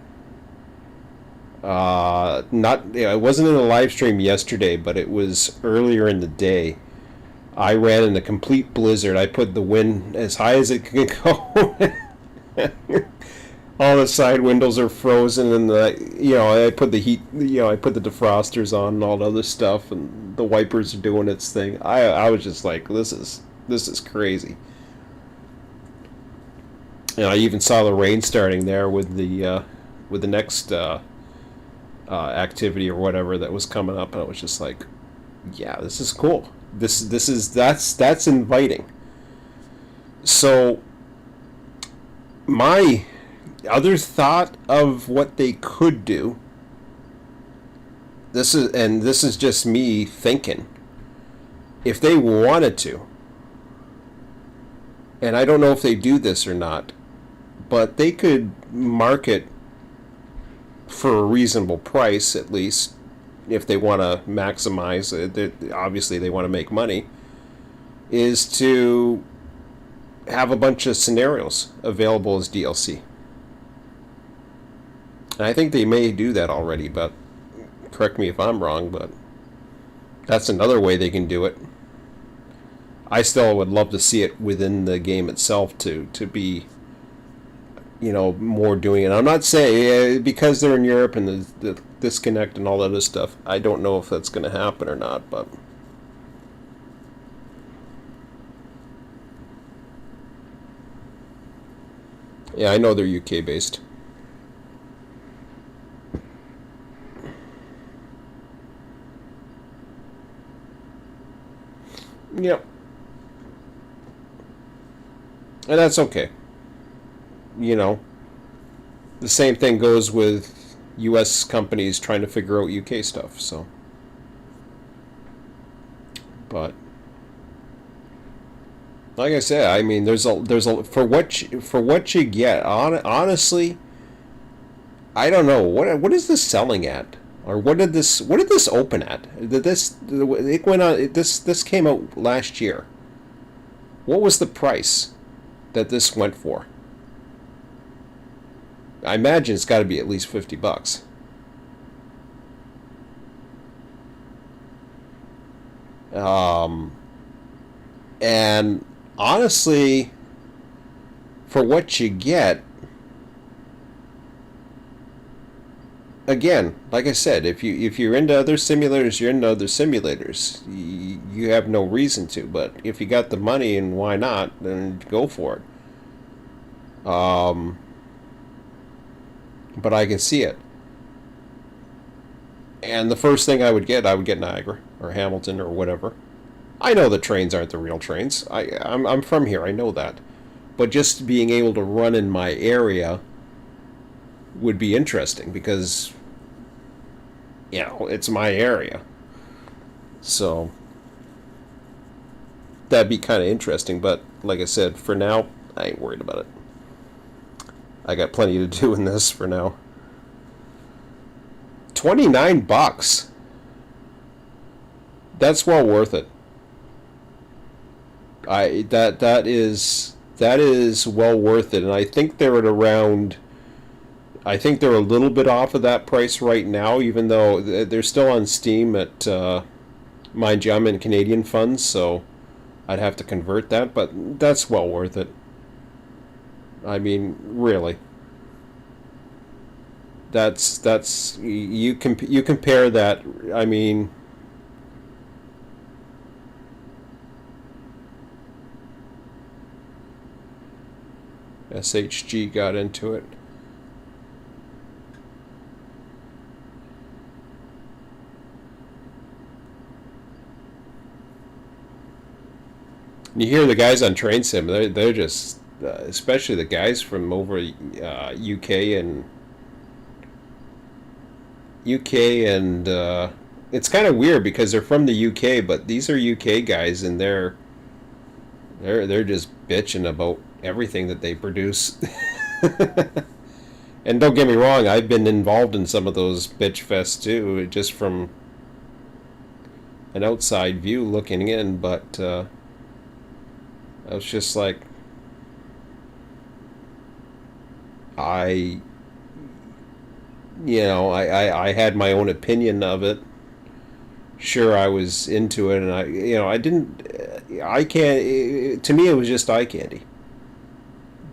Not it wasn't in a live stream yesterday, but it was earlier in the day. I ran in a complete blizzard. I put the wind as high as it can go. All the side windows are frozen, and I put the heat. I put the defrosters on and all the other stuff, and the wipers are doing its thing. I was just like, this is crazy. And I even saw the rain starting there with the next activity or whatever that was coming up, and I was just like, yeah, this is cool. That's inviting. So my other thought of what they could do, this is just me thinking, if they wanted to, and I don't know if they do this or not, but they could market for a reasonable price, at least, if they want to maximize it. Obviously they want to make money, is to have a bunch of scenarios available as DLC. And I think they may do that already, but correct me if I'm wrong, but that's another way they can do it. I still would love to see it within the game itself to be, more doing it. I'm not saying because they're in Europe and the disconnect and all that other stuff, I don't know if that's going to happen or not, but yeah, I know they're UK based. Yep. And that's okay. You know, the same thing goes with US companies trying to figure out UK stuff, so. But like I said, I mean, there's a for what you get. Honestly, I don't know what is this selling at, or what did this open at? Did this it went on? This came out last year. What was the price that this went for? I imagine it's got to be at least $50. Um, and honestly, for what you get, again, like I said, if you're into other simulators, you're into other simulators. You have no reason to, but if you got the money and why not, then go for it. But I can see it. And the first thing I would get Niagara or Hamilton or whatever. I know the trains aren't the real trains. I'm from here. I know that. But just being able to run in my area would be interesting because, it's my area. So that'd be kind of interesting. But like I said, for now, I ain't worried about it. I got plenty to do in this for now. $29. That's well worth it. That is well worth it, and I think they're at around. I think they're a little bit off of that price right now, even though they're still on Steam at. Mind you, I'm in Canadian funds, so I'd have to convert that, but that's well worth it. I mean, really. That's you compare that. I mean, SHG got into it. You hear the guys on Train Sim, they're just, especially the guys from over UK and it's kind of weird because they're from the UK, but these are UK guys, and they're just bitching about everything that they produce. And don't get me wrong, I've been involved in some of those bitch fests too, just from an outside view looking in. But I was just like, I, I had my own opinion of it. Sure, I was into it, and I didn't. I can't. To me, it was just eye candy.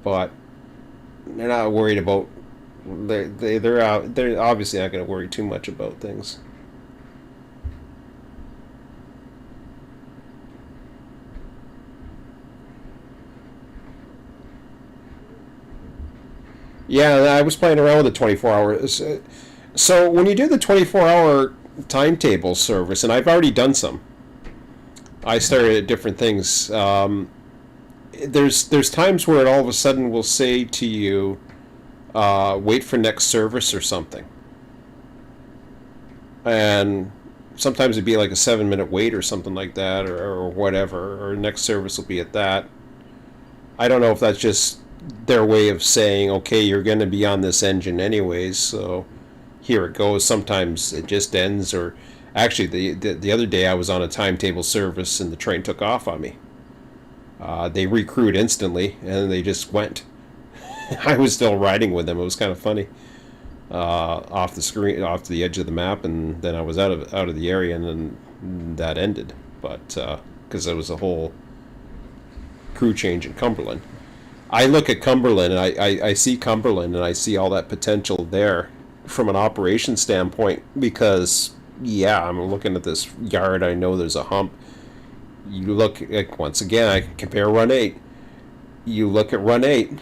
But they're not worried about. They're out. They're obviously not going to worry too much about things. Yeah, I was playing around with the 24 hours. So when you do the 24-hour timetable service, and I've already done some, I started at different things. There's times where it all of a sudden will say to you, wait for next service or something, and sometimes it'd be like a 7 minute wait or something like that, or whatever, or next service will be at that. I don't know if that's just their way of saying, okay, you're going to be on this engine anyways, so here it goes. Sometimes it just ends, or actually, the other day I was on a timetable service and the train took off on me. They recrewed instantly and they just went. I was still riding with them. It was kind of funny. Off the screen, off the edge of the map, and then I was out of the area, and then that ended. But because there was a whole crew change in Cumberland. I look at Cumberland and I see Cumberland and I see all that potential there from an operation standpoint because, yeah, I'm looking at this yard. I know there's a hump. You look at, once again, I compare Run 8. You look at Run 8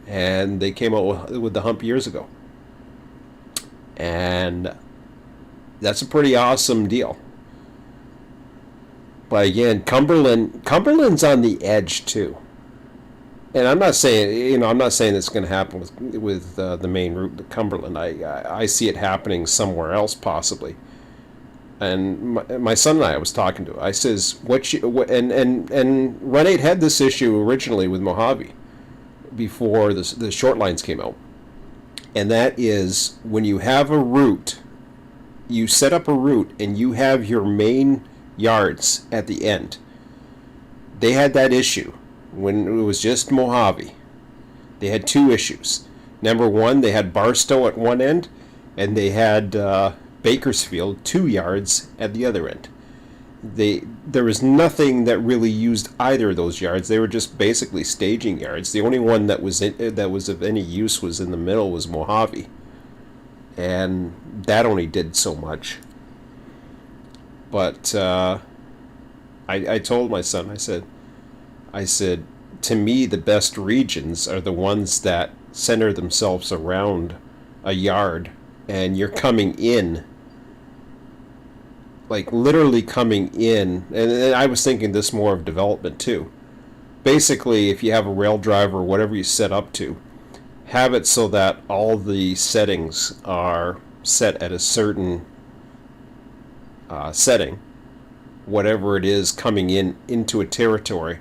and they came out with the hump years ago. And that's a pretty awesome deal. But again, Cumberland's on the edge too. And I'm not saying, I'm not saying it's going to happen with the main route to Cumberland. I see it happening somewhere else possibly. And my son and I was talking to. I says, and Run 8 had this issue originally with Mojave before the short lines came out, and that is when you have a route, you set up a route and you have your main yards at the end. They had that issue when it was just Mojave. They had two issues. Number one, they had Barstow at one end, and they had Bakersfield 2 yards at the other end. There was nothing that really used either of those yards. They were just basically staging yards. The only one that was of any use was in the middle was Mojave, and that only did so much. But I told my son, I said, to me, the best regions are the ones that center themselves around a yard, and you're coming in, like literally coming in. And I was thinking this more of development too. Basically, if you have a rail driver or whatever you set up to, have it so that all the settings are set at a certain setting, whatever it is coming into a territory,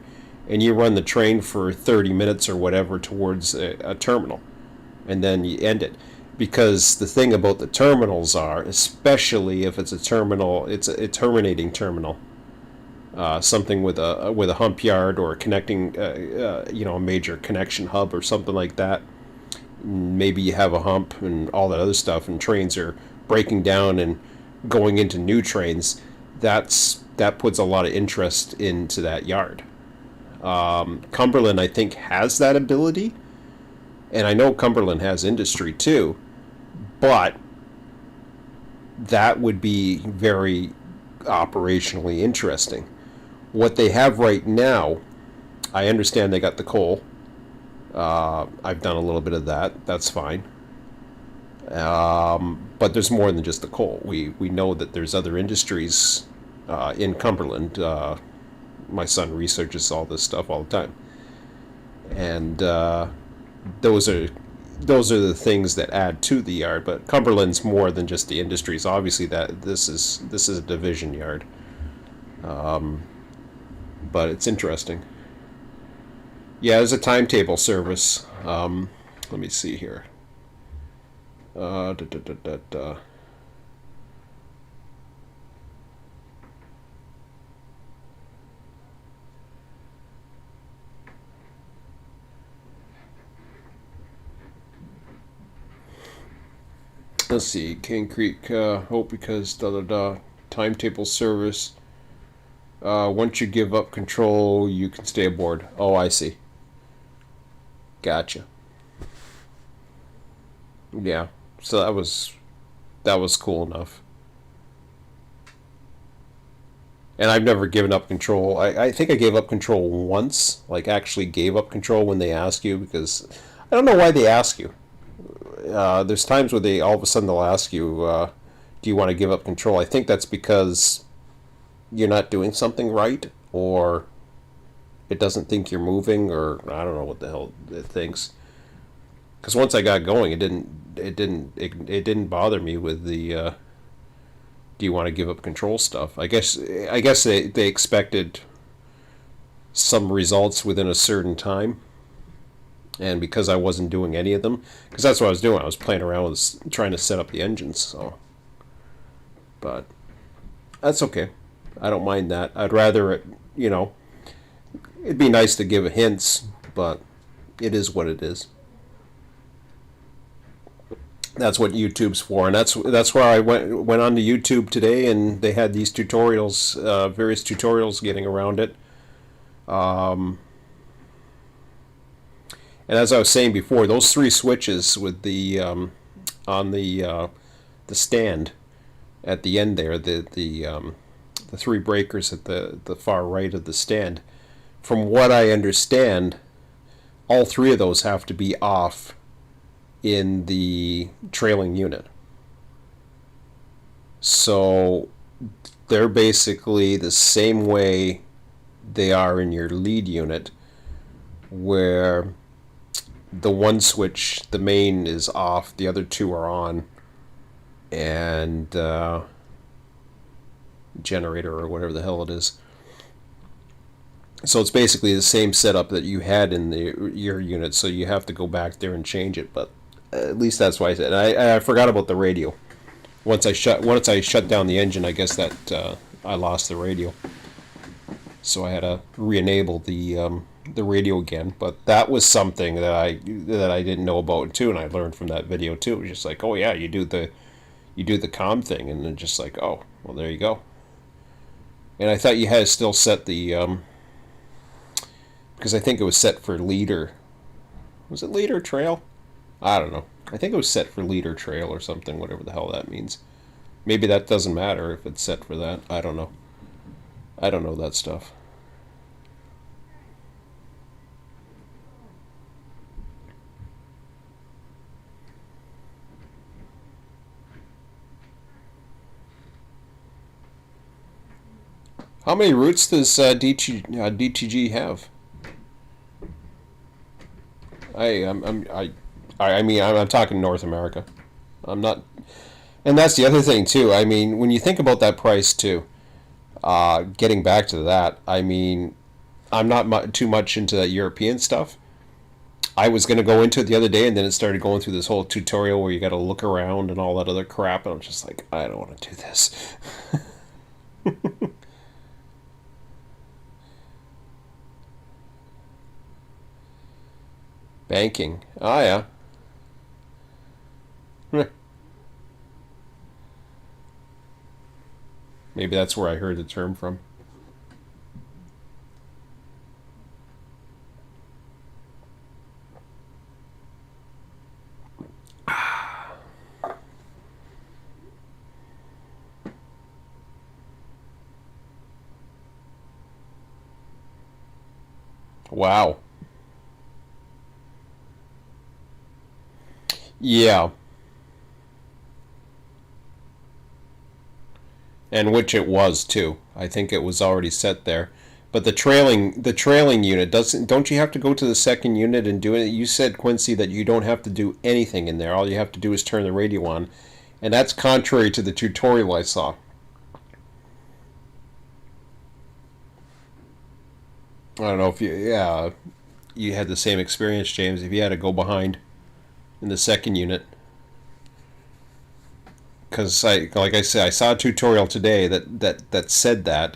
and you run the train for 30 minutes or whatever towards a terminal, and then you end it. Because the thing about the terminals are, especially if it's a terminal, it's a terminating terminal, something with a hump yard or a connecting, a major connection hub or something like that. Maybe you have a hump and all that other stuff, and trains are breaking down and going into new trains. That puts a lot of interest into that yard. Cumberland, I think, has that ability, and I know Cumberland has industry too, but that would be very operationally interesting. What they have right now, I understand they got the coal. I've done a little bit of that. That's fine. But there's more than just the coal. We know that there's other industries in Cumberland. My son researches all this stuff all the time, and those are those are the things that add to the yard. But Cumberland's more than just the industries. Obviously, that this is a division yard. But it's interesting. Yeah, there's a timetable service. Let me see here. Da, da, da, da, da. Let's see, Cane Creek, Hope because da da da. Timetable service. Once you give up control, you can stay aboard. Oh, I see. Gotcha. Yeah. So that was cool enough. And I've never given up control. I think I gave up control once, like actually gave up control when they ask you, because I don't know why they ask you. There's times where they all of a sudden they'll ask you, do you want to give up control? I think that's because you're not doing something right, or it doesn't think you're moving, or I don't know what the hell it thinks. Because once I got going, it didn't bother me with the do you want to give up control stuff. I guess they expected some results within a certain time, and because I wasn't doing any of them, because that's what I was doing, I was playing around with trying to set up the engines. So, but that's okay. I don't mind that. I'd rather it'd be nice to give hints, but it is what it is. That's what YouTube's for, and that's why I went on to YouTube today, and they had these tutorials, various tutorials getting around it. Um, and as I was saying before, those three switches with the on the stand at the end there, the three breakers at the far right of the stand. From what I understand, all three of those have to be off in the trailing unit. So they're basically the same way they are in your lead unit, where the one switch, the main, is off, the other two are on, and generator or whatever the hell it is. So it's basically the same setup that you had in your unit, so you have to go back there and change it. But at least that's why I said. I forgot about the radio. Once I shut down the engine, I guess that I lost the radio, so I had to re-enable the radio again. But that was something that I didn't know about too, and I learned from that video too. It was just like, oh yeah, you do the comm thing, and then just like, oh well, there you go. And I thought you had to still set the because I think it was set for leader. Was it leader trail? I don't know. I think it was set for leader trail or something, whatever the hell that means. Maybe that doesn't matter if it's set for that. I don't know. I don't know that stuff. How many routes does DTG have? I'm talking North America. I'm not, and that's the other thing too. I mean, when you think about that price too, getting back to that, I mean, I'm not too much into that European stuff. I was gonna go into it the other day, and then it started going through this whole tutorial where you got to look around and all that other crap, and I'm just like, I don't want to do this. Banking. Oh yeah. Maybe that's where I heard the term from. Wow. Yeah, and which it was too. I think it was already set there. But the trailing unit doesn't. Don't you have to go to the second unit and do it? You said, Quincy, that you don't have to do anything in there. All you have to do is turn the radio on, and that's contrary to the tutorial I saw. I don't know if you had the same experience, James. If you had to go behind in the second unit, because like I said, I saw a tutorial today that said that,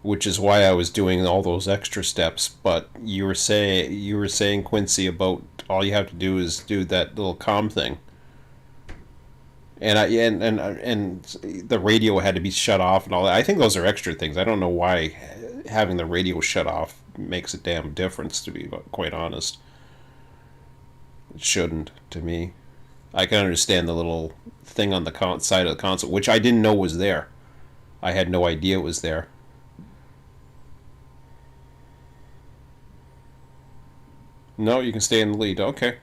which is why I was doing all those extra steps. But you were saying, Quincy, about all you have to do is do that little comm thing, and and the radio had to be shut off and all that. I think those are extra things. I don't know why having the radio shut off makes a damn difference. To be quite honest, it shouldn't to me. I can understand the little thing on the side of the console, which I didn't know was there. I had no idea it was there. No, you can stay in the lead. Okay.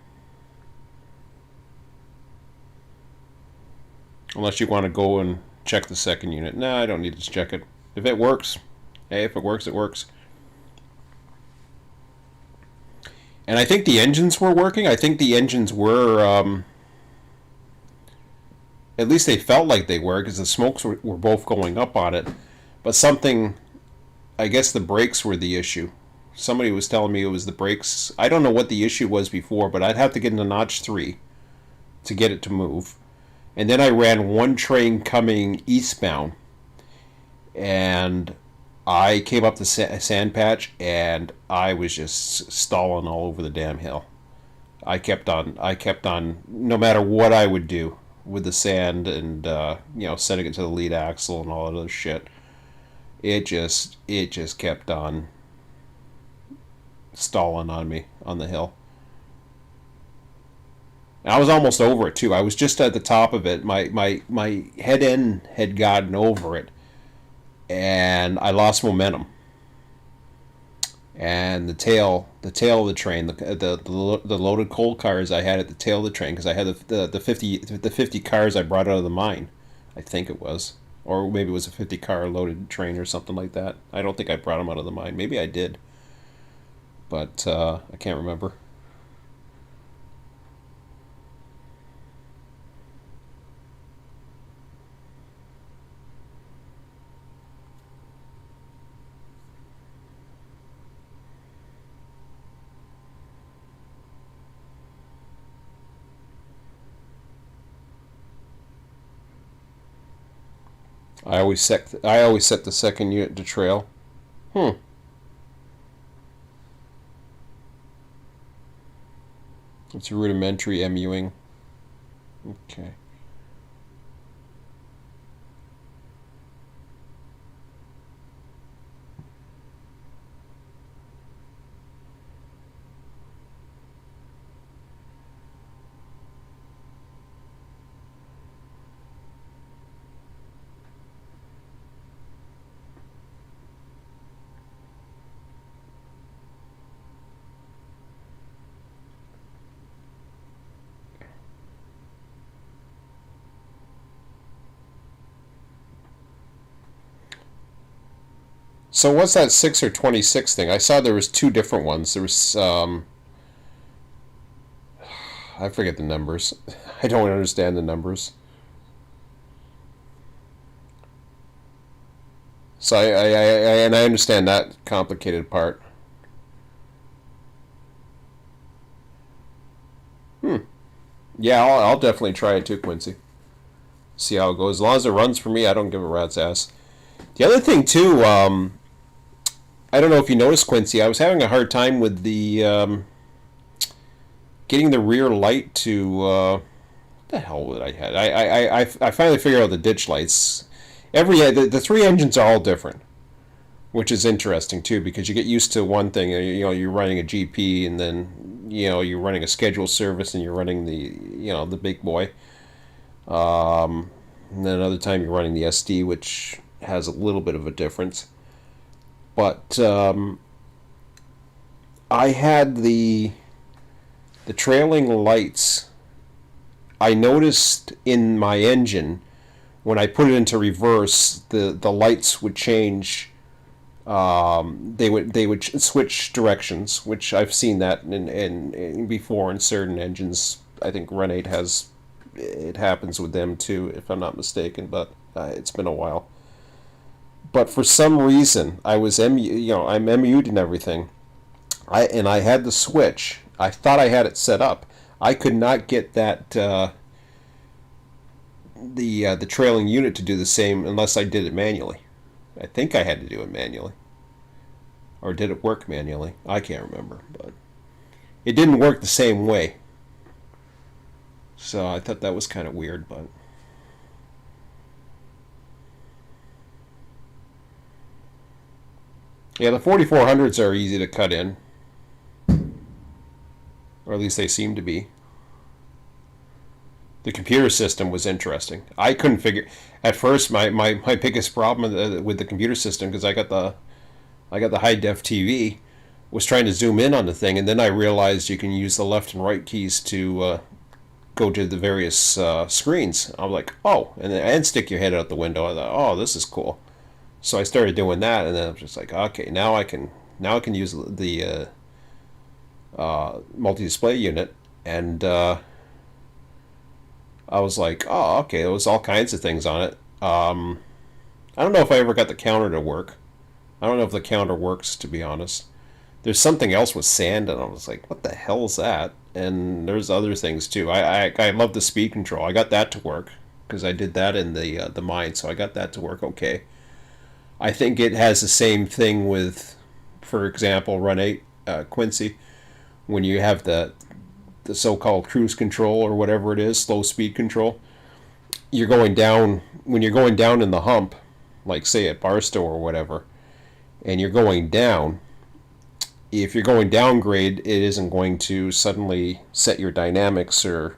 Unless you want to go and check the second unit. No, I don't need to check it. If it works, hey, if it works, it works. And I think the engines were working. I think the engines were, at least they felt like they were, because the smokes were both going up on it. But something, I guess the brakes were the issue. Somebody was telling me it was the brakes. I don't know what the issue was before, but I'd have to get into notch 3 to get it to move. And then I ran one train coming eastbound, and I came up the sand patch, and I was just stalling all over the damn hill. I kept on, no matter what I would do with the sand and, setting it to the lead axle and all that other shit. It just kept on stalling on me on the hill. And I was almost over it too. I was just at the top of it. My head end had gotten over it, and I lost momentum. And the tail of the train, the loaded coal cars I had at the tail of the train, because I had the 50 cars I brought out of the mine, I think it was, or maybe it was a 50 car loaded train or something like that. I don't think I brought them out of the mine. Maybe I did, but I can't remember. I always set the second unit to trail. Hmm. It's a rudimentary MUing. Okay. So what's that 6 or 26 thing? I saw there was two different ones. There was I forget the numbers. I don't understand the numbers. So and I understand that complicated part. Hmm. Yeah, I'll definitely try it too, Quincy. See how it goes. As long as it runs for me, I don't give a rat's ass. The other thing too, I don't know if you noticed, Quincy. I was having a hard time with the getting the rear light to. What the hell would I had? I finally figured out the ditch lights. The three engines are all different, which is interesting too, because you get used to one thing. You're running a GP, and then you're running a scheduled service, and you're running the big boy. And then another time you're running the SD, which has a little bit of a difference. But I had the trailing lights. I noticed in my engine when I put it into reverse, the lights would change They would switch directions, which I've seen that in before in certain engines. I think Run 8 has it happens with them too, if I'm not mistaken. But it's been a while. But for some reason, I'm MU'd and everything. I had the switch. I thought I had it set up. I could not get that the trailing unit to do the same unless I did it manually. I think I had to do it manually, or did it work manually? I can't remember, but it didn't work the same way. So I thought that was kind of weird, but yeah, the 4400s are easy to cut in, or at least they seem to be. The computer system was interesting. I couldn't figure at first. My biggest problem with the computer system, because I got the high def TV, was trying to zoom in on the thing, and then I realized you can use the left and right keys to go to the various screens. I'm like, oh, and stick your head out the window. I thought, oh, this is cool. So I started doing that, and then I'm just like, okay, now I can use the multi-display unit, and I was like, oh, okay, there was all kinds of things on it. I don't know if I ever got the counter to work. I don't know if the counter works, to be honest. There's something else with sand, and I was like, what the hell is that? And there's other things too. I love the speed control. I got that to work because I did that in the mine, so I got that to work okay. I think it has the same thing with, for example, Run 8 Quincy, when you have the so-called cruise control or whatever it is, slow speed control. You're going down when you're going down in the hump, like say at Barstow or whatever, and you're going down. If you're going downgrade, it isn't going to suddenly set your dynamics or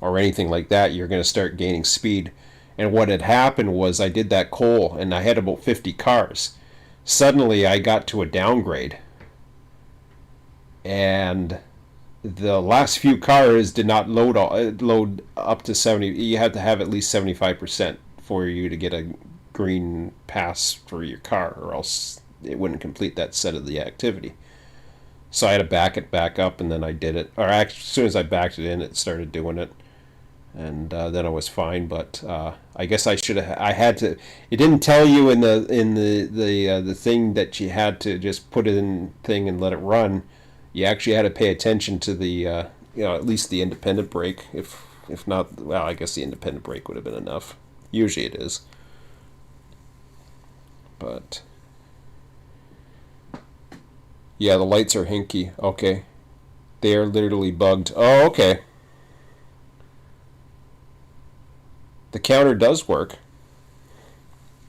anything like that. You're going to start gaining speed. And what had happened was I did that coal and I had about 50 cars. Suddenly I got to a downgrade, and the last few cars did not load up to 70. You had to have at least 75% for you to get a green pass for your car, or else it wouldn't complete that set of the activity. So I had to back it back up, and then I did it. Or actually, as soon as I backed it in, it started doing it, and then I was fine. But I guess I should have. I had to. It didn't tell you in the thing that you had to just put it in thing and let it run. You actually had to pay attention to the at least the independent brake. If not, well, I guess the independent brake would have been enough. Usually it is, but yeah, the lights are hinky. Okay, they are literally bugged. Oh, okay. The counter does work.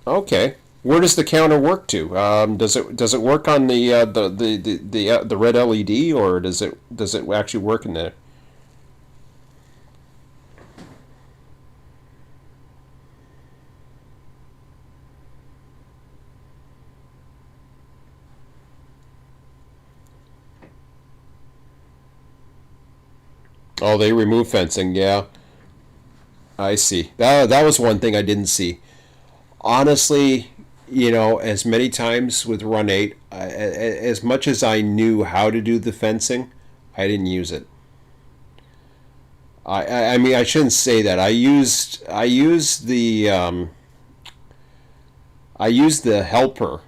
Okay. Where does the counter work to? Does it work on the red LED, or does it actually work in there? Oh, they remove fencing. Yeah, I see. That was one thing I didn't see. Honestly, as many times with Run 8, as much as I knew how to do the fencing, I didn't use it. I mean, I shouldn't say that. I used the helper,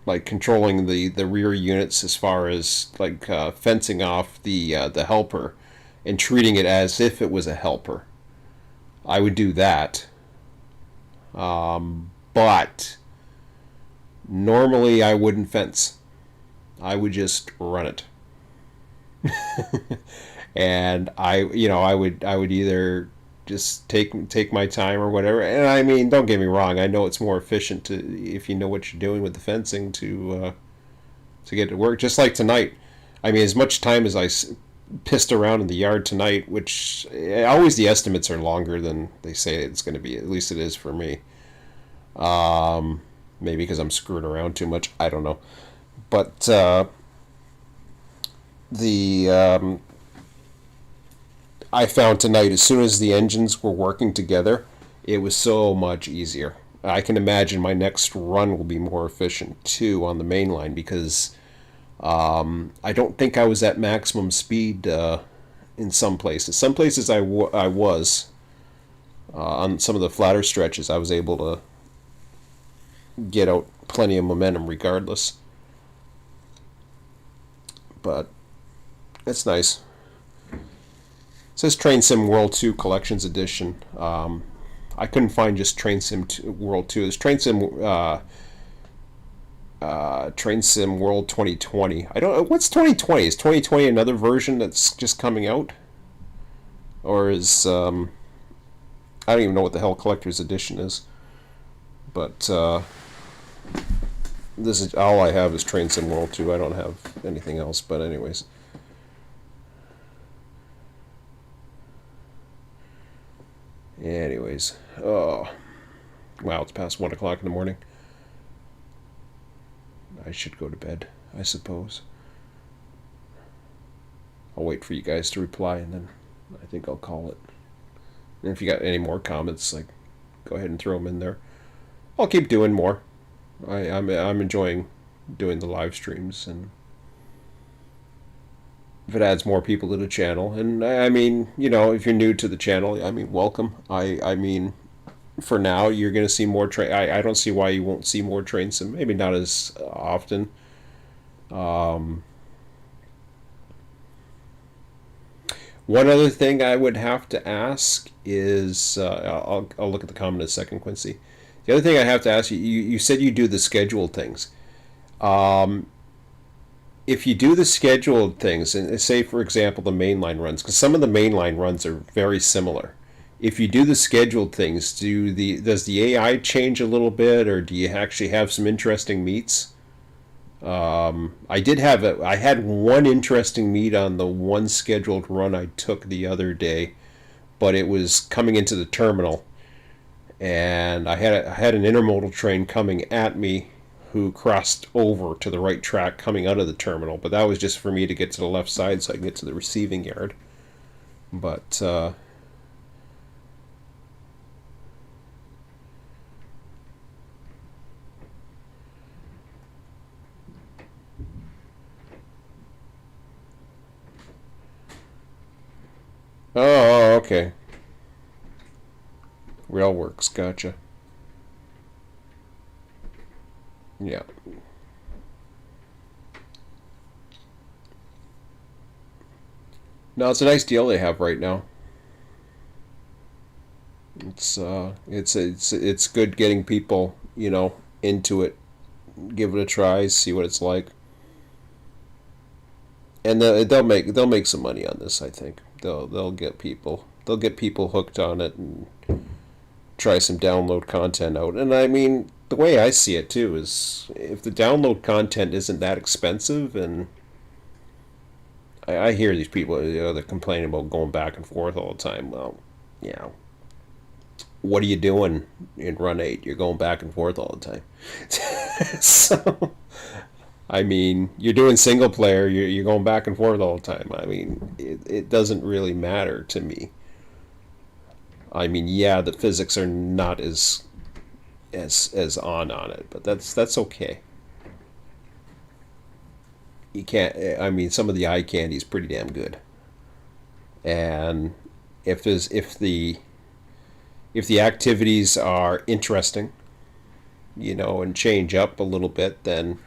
like controlling the rear units as far as like fencing off the helper and treating it as if it was a helper. I would do that, but normally I wouldn't fence. I would just run it. And I would either just take my time or whatever. And I mean, don't get me wrong, I know it's more efficient to if you know what you're doing with the fencing to get it to work. Just like tonight, I mean, as much time as I pissed around in the yard tonight, which always the estimates are longer than they say it's going to be. At least it is for me. Maybe because I'm screwing around too much. I don't know. But the I found tonight, as soon as the engines were working together, it was so much easier. I can imagine my next run will be more efficient too on the main line because I don't think I was at maximum speed in some places. Some places I was. On some of the flatter stretches, I was able to get out plenty of momentum regardless. But it's nice. It says Train Sim World 2 Collections Edition. I couldn't find just Train Sim 2, World 2. There's Train Sim World 2020. I don't. What's 2020? Is 2020 another version that's just coming out, or is I don't even know what the hell Collector's Edition is. But this is all I have is Train Sim World 2. I don't have anything else. But anyways. Anyways, oh, wow, it's past 1 o'clock in the morning. I should go to bed, I suppose. I'll wait for you guys to reply, and then I think I'll call it. And if you got any more comments, like, go ahead and throw them in there. I'll keep doing more. I'm enjoying doing the live streams, and if it adds more people to the channel, and I mean, you know, if you're new to the channel, I mean, welcome. I mean, for now, you're gonna see more train. I don't see why you won't see more Train Sim. Maybe not as often. Um, One other thing I would have to ask is I'll look at the comment in a second, Quincy. The other thing I have to ask you, you said you do the scheduled things. Um, if you do the scheduled things, and say for example the mainline runs, because some of the mainline runs are very similar. If you do the scheduled things, does the AI change a little bit, or do you actually have some interesting meets? I had one interesting meet on the one scheduled run I took the other day, but it was coming into the terminal, and I had an intermodal train coming at me who crossed over to the right track coming out of the terminal, but that was just for me to get to the left side so I can get to the receiving yard. But oh, okay. Railworks, gotcha. Yeah. No, it's a nice deal they have right now. It's good getting people, you know, into it, give it a try, see what it's like, and they'll make some money on this. I think they'll get people hooked on it and try some download content out. And I mean, the way I see it too is if the download content isn't that expensive, and I hear these people, you know, they're complaining about going back and forth all the time. Well, you know, what are you doing in Run 8? You're going back and forth all the time. So, I mean, you're doing single player, you're going back and forth all the time. I mean, it doesn't really matter to me. I mean, yeah, the physics are not as on it, but that's okay. You can't. I mean, some of the eye candy is pretty damn good, and if the activities are interesting, you know, and change up a little bit, then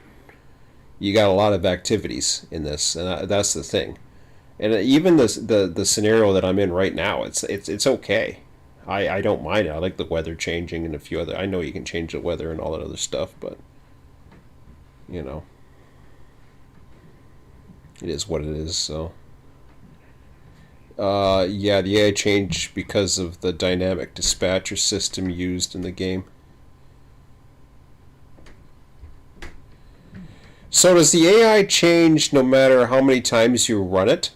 you got a lot of activities in this, and that's the thing. And even the scenario that I'm in right now, it's okay. I don't mind it. I like the weather changing and a few other. I know you can change the weather and all that other stuff, but you know, it is what it is. So, yeah, the AI changed because of the dynamic dispatcher system used in the game. So does the AI change no matter how many times you run it?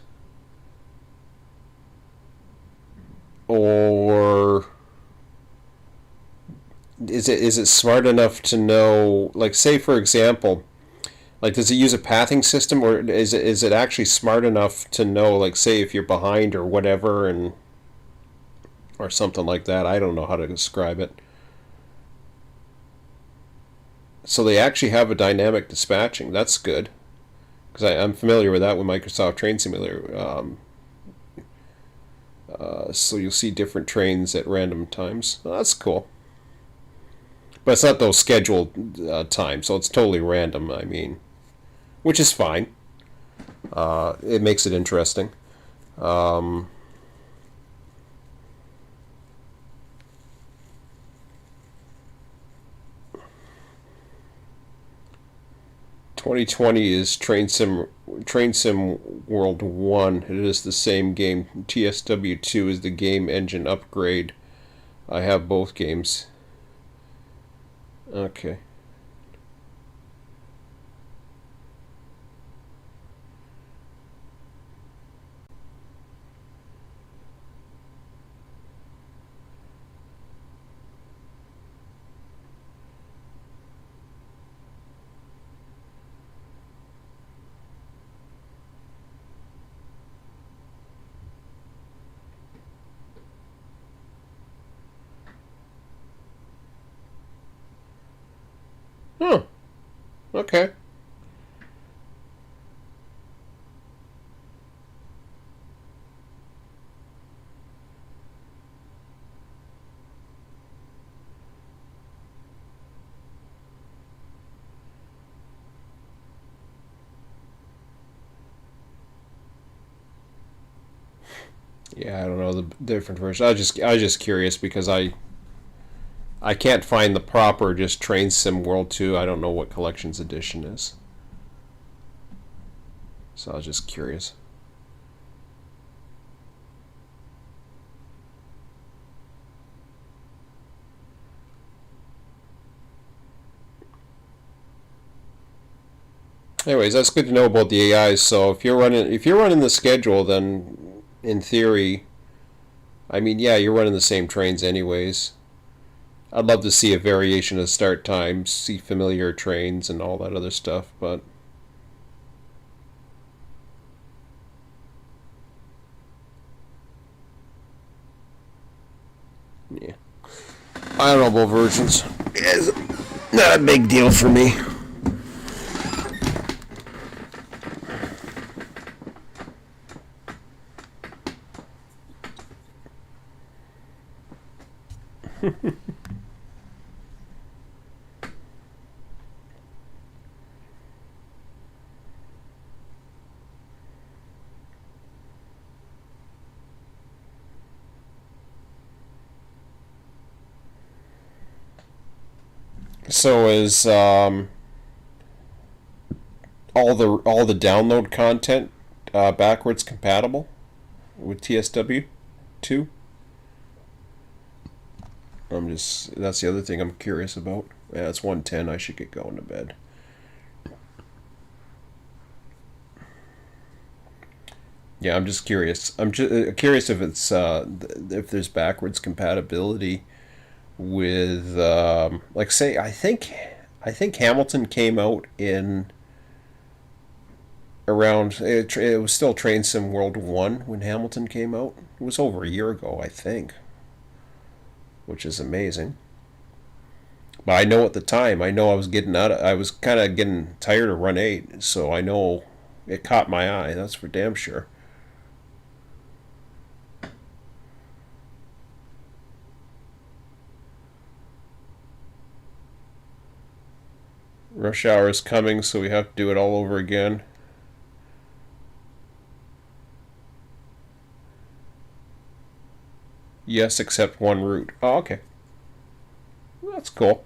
Or is it smart enough to know, like, say for example, like, does it use a pathing system, or is it actually smart enough to know, like, say if you're behind or whatever, and or something like that? I don't know how to describe it. So they actually have a dynamic dispatching. That's good because I'm familiar with that with Microsoft Train Simulator. So you'll see different trains at random times. Well, that's cool. But it's not those scheduled times, so it's totally random. I mean, which is fine. It makes it interesting. Um, 2020 is Train Sim World 1. It is the same game. TSW2 is the game engine upgrade. I have both games. Okay. Huh. Okay. Yeah, I don't know the different versions. I was just curious because I can't find the proper just Train Sim World 2. I don't know what Collections Edition is. So I was just curious. Anyways, that's good to know about the AIs. So if you're running the schedule, then in theory, I mean, yeah, you're running the same trains anyways. I'd love to see a variation of start times, see familiar trains and all that other stuff, but yeah, I don't know about versions. It's not a big deal for me. So is all the download content backwards compatible with TSW2? That's the other thing I'm curious about. Yeah, it's 1:10. I should get going to bed. Yeah, I'm just curious. I'm just curious if it's if there's backwards compatibility with like say I think Hamilton came out in around it was still Train Sim World 1 when Hamilton came out. It was over a year ago, I think, which is amazing. But I know at the time, I was kind of getting tired of Run 8, so I know it caught my eye. That's for damn sure. Rush hour is coming, so we have to do it all over again. Yes, except one route. Oh, okay. Well, that's cool.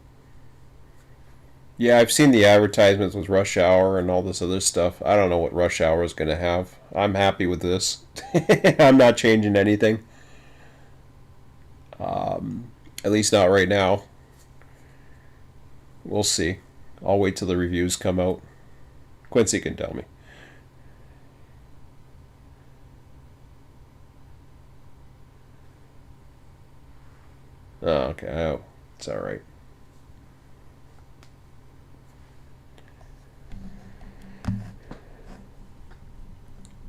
Yeah, I've seen the advertisements with Rush Hour and all this other stuff. I don't know what Rush Hour is going to have. I'm happy with this. I'm not changing anything. At least not right now. We'll see. I'll wait till the reviews come out. Quincy can tell me. Oh, okay. Oh, it's all right.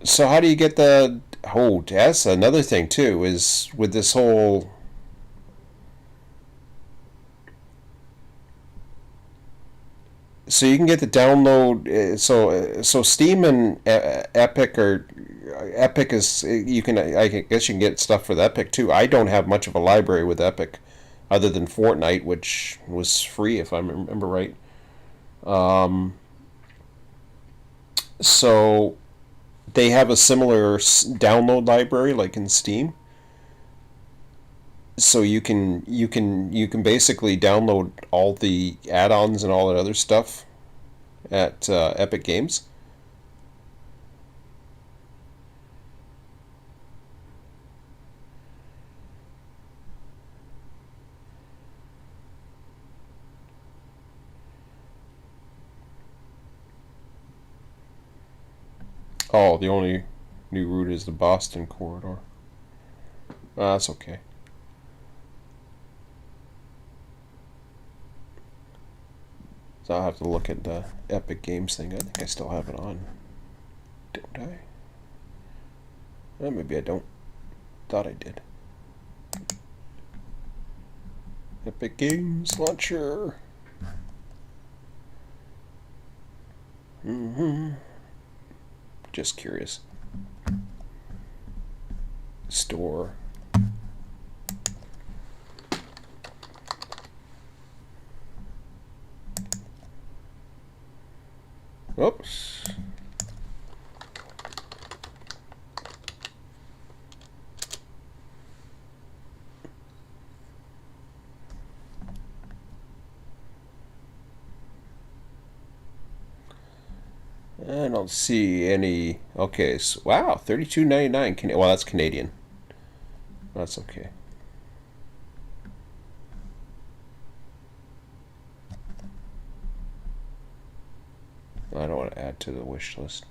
So how do you get the? Oh, that's another thing too. Is with this whole So you can get the download. So Steam and Epic are Epic is you can I guess you can get stuff for the Epic too. I don't have much of a library with Epic, other than Fortnite, which was free if I remember right. Um, so they have a similar download library like in Steam. So you can basically download all the add-ons and all that other stuff at Epic Games. Oh, the only new route is the Boston corridor. That's okay. So I'll have to look at the Epic Games thing. I think I still have it on. Don't I? Maybe I don't. Thought I did. Epic Games Launcher. Just curious. Store. Oops. I don't see any. Okay, so, wow, 32.99. Well, that's Canadian. That's okay. I don't want to add to the wish list.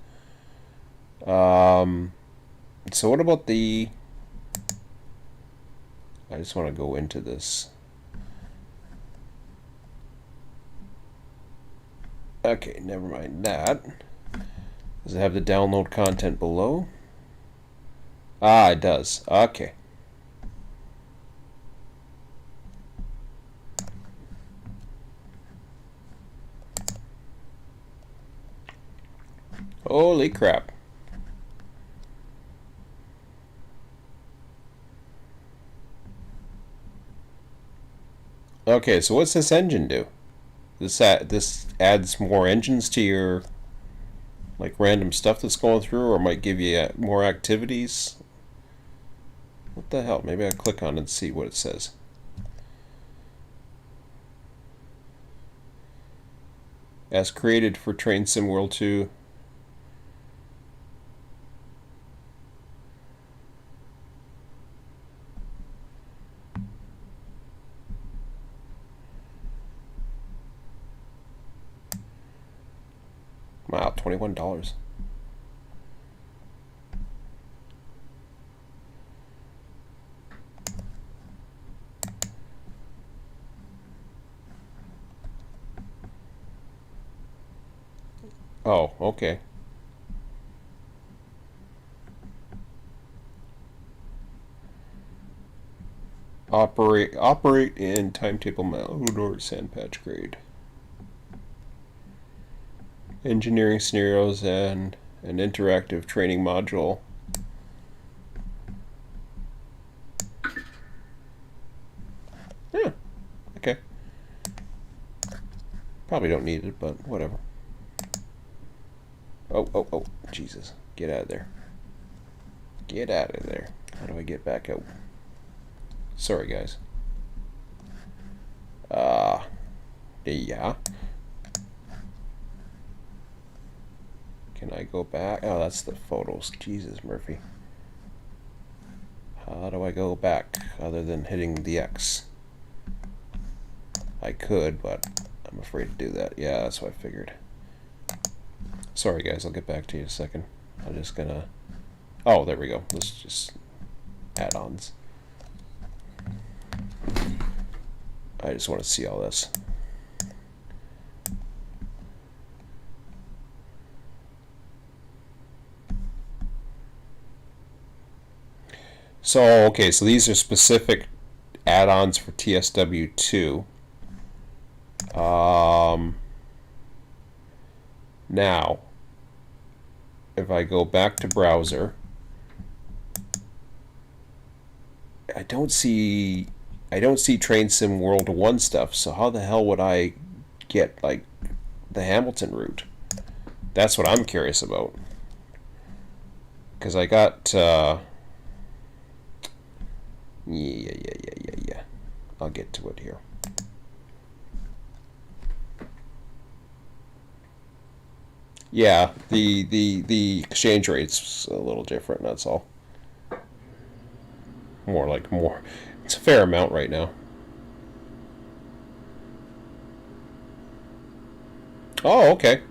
So what about the? I just want to go into this. Okay, never mind that. Does it have the download content below? Ah, it does. Okay. Holy crap. Okay, so what's this engine do? This adds more engines to your like random stuff that's going through, or might give you more activities. What the hell? Maybe I'll click on it and see what it says. As created for Train Sim World 2. Wow, $21. Oh, okay. Operate in timetable mode or sand patch grade. Engineering scenarios and an interactive training module. Yeah, okay. Probably don't need it, but whatever. Oh, Jesus. Get out of there. Get out of there. How do I get back out? Sorry, guys. Yeah. Can I go back? Oh, that's the photos. Jesus, Murphy. How do I go back other than hitting the X? I could, but I'm afraid to do that. Yeah, that's what I figured. Sorry, guys. I'll get back to you in a second. I'm just gonna... Oh, there we go. Let's just... add-ons. I just want to see all this. So, okay, so these are specific add-ons for TSW2. Now, if I go back to browser, I don't see Train Sim World 1 stuff. So how the hell would I get like the Hamilton route? That's what I'm curious about. Because I got yeah. I'll get to it here. Yeah, the exchange rate's a little different. That's all. More. It's a fair amount right now. Oh, okay.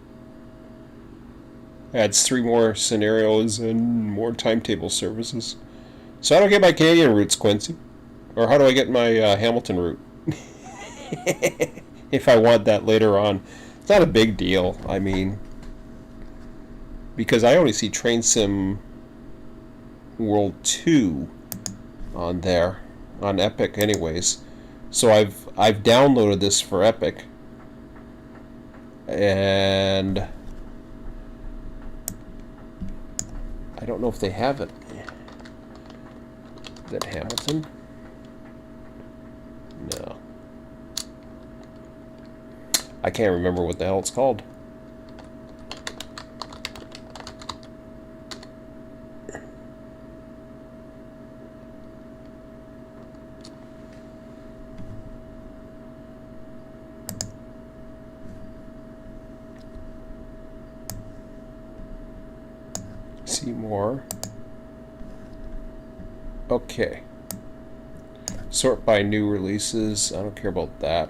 Adds 3 more scenarios and more timetable services. So how do I get my Canadian routes, Quincy? Or how do I get my Hamilton route? If I want that later on. It's not a big deal. I mean, because I only see Train Sim World 2 on there, on Epic anyways. So I've downloaded this for Epic. And I don't know if they have it. Is that Hamilton? No. I can't remember what the hell it's called. See more. Okay. Sort by new releases. I don't care about that.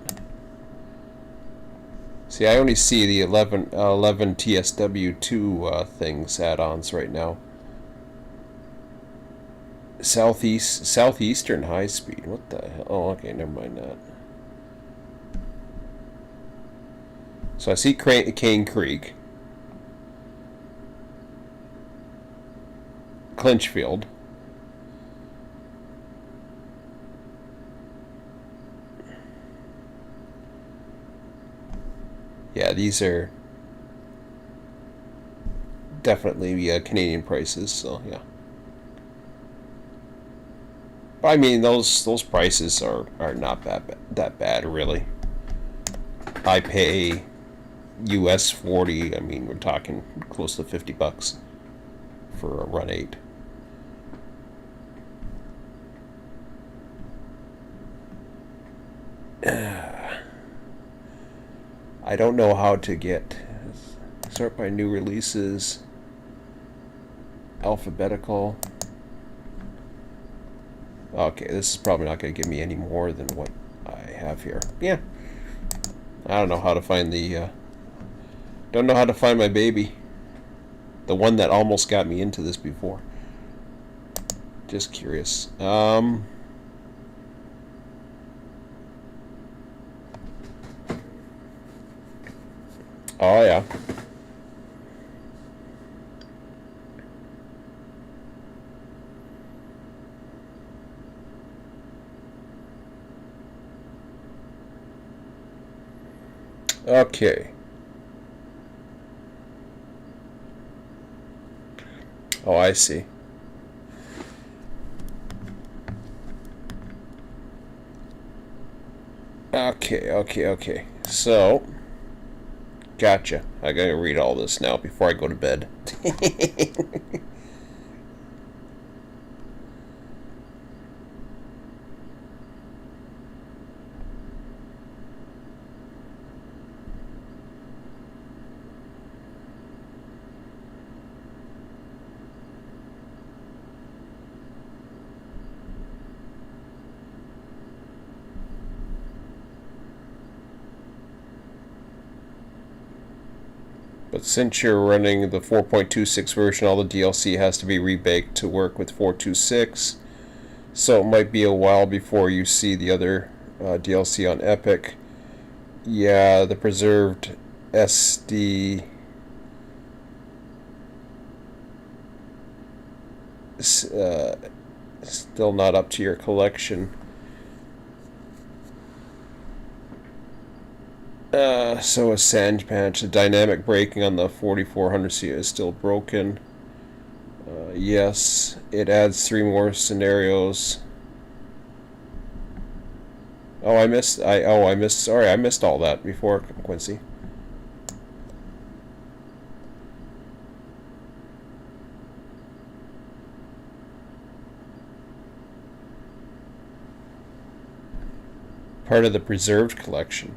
See, I only see the 11 TSW2 things, add-ons right now. Southeastern high speed. What the hell? Oh, okay, never mind that. So I see Cane Creek, Clinchfield. Yeah, these are definitely Canadian prices, so yeah. But I mean, those prices are not that bad, really. I pay US 40. I mean, we're talking close to $50 for a run 8. I don't know how to get sort by new releases, alphabetical. Okay, this is probably not going to give me any more than what I have here. Yeah, I don't know how to find the don't know how to find my baby, the one that almost got me into this before. Just curious. Oh yeah. Okay. Oh, I see. Okay. So, gotcha. I gotta read all this now before I go to bed. But since you're running the 4.26 version, all the DLC has to be rebaked to work with 4.26. So it might be a while before you see the other DLC on Epic. Yeah, the preserved SD still not up to your collection. So a sand patch, the dynamic braking on the 4400C is still broken. Yes, it adds 3 more scenarios. Oh, I missed. I missed. Sorry, I missed all that before, Quincy. Part of the preserved collection.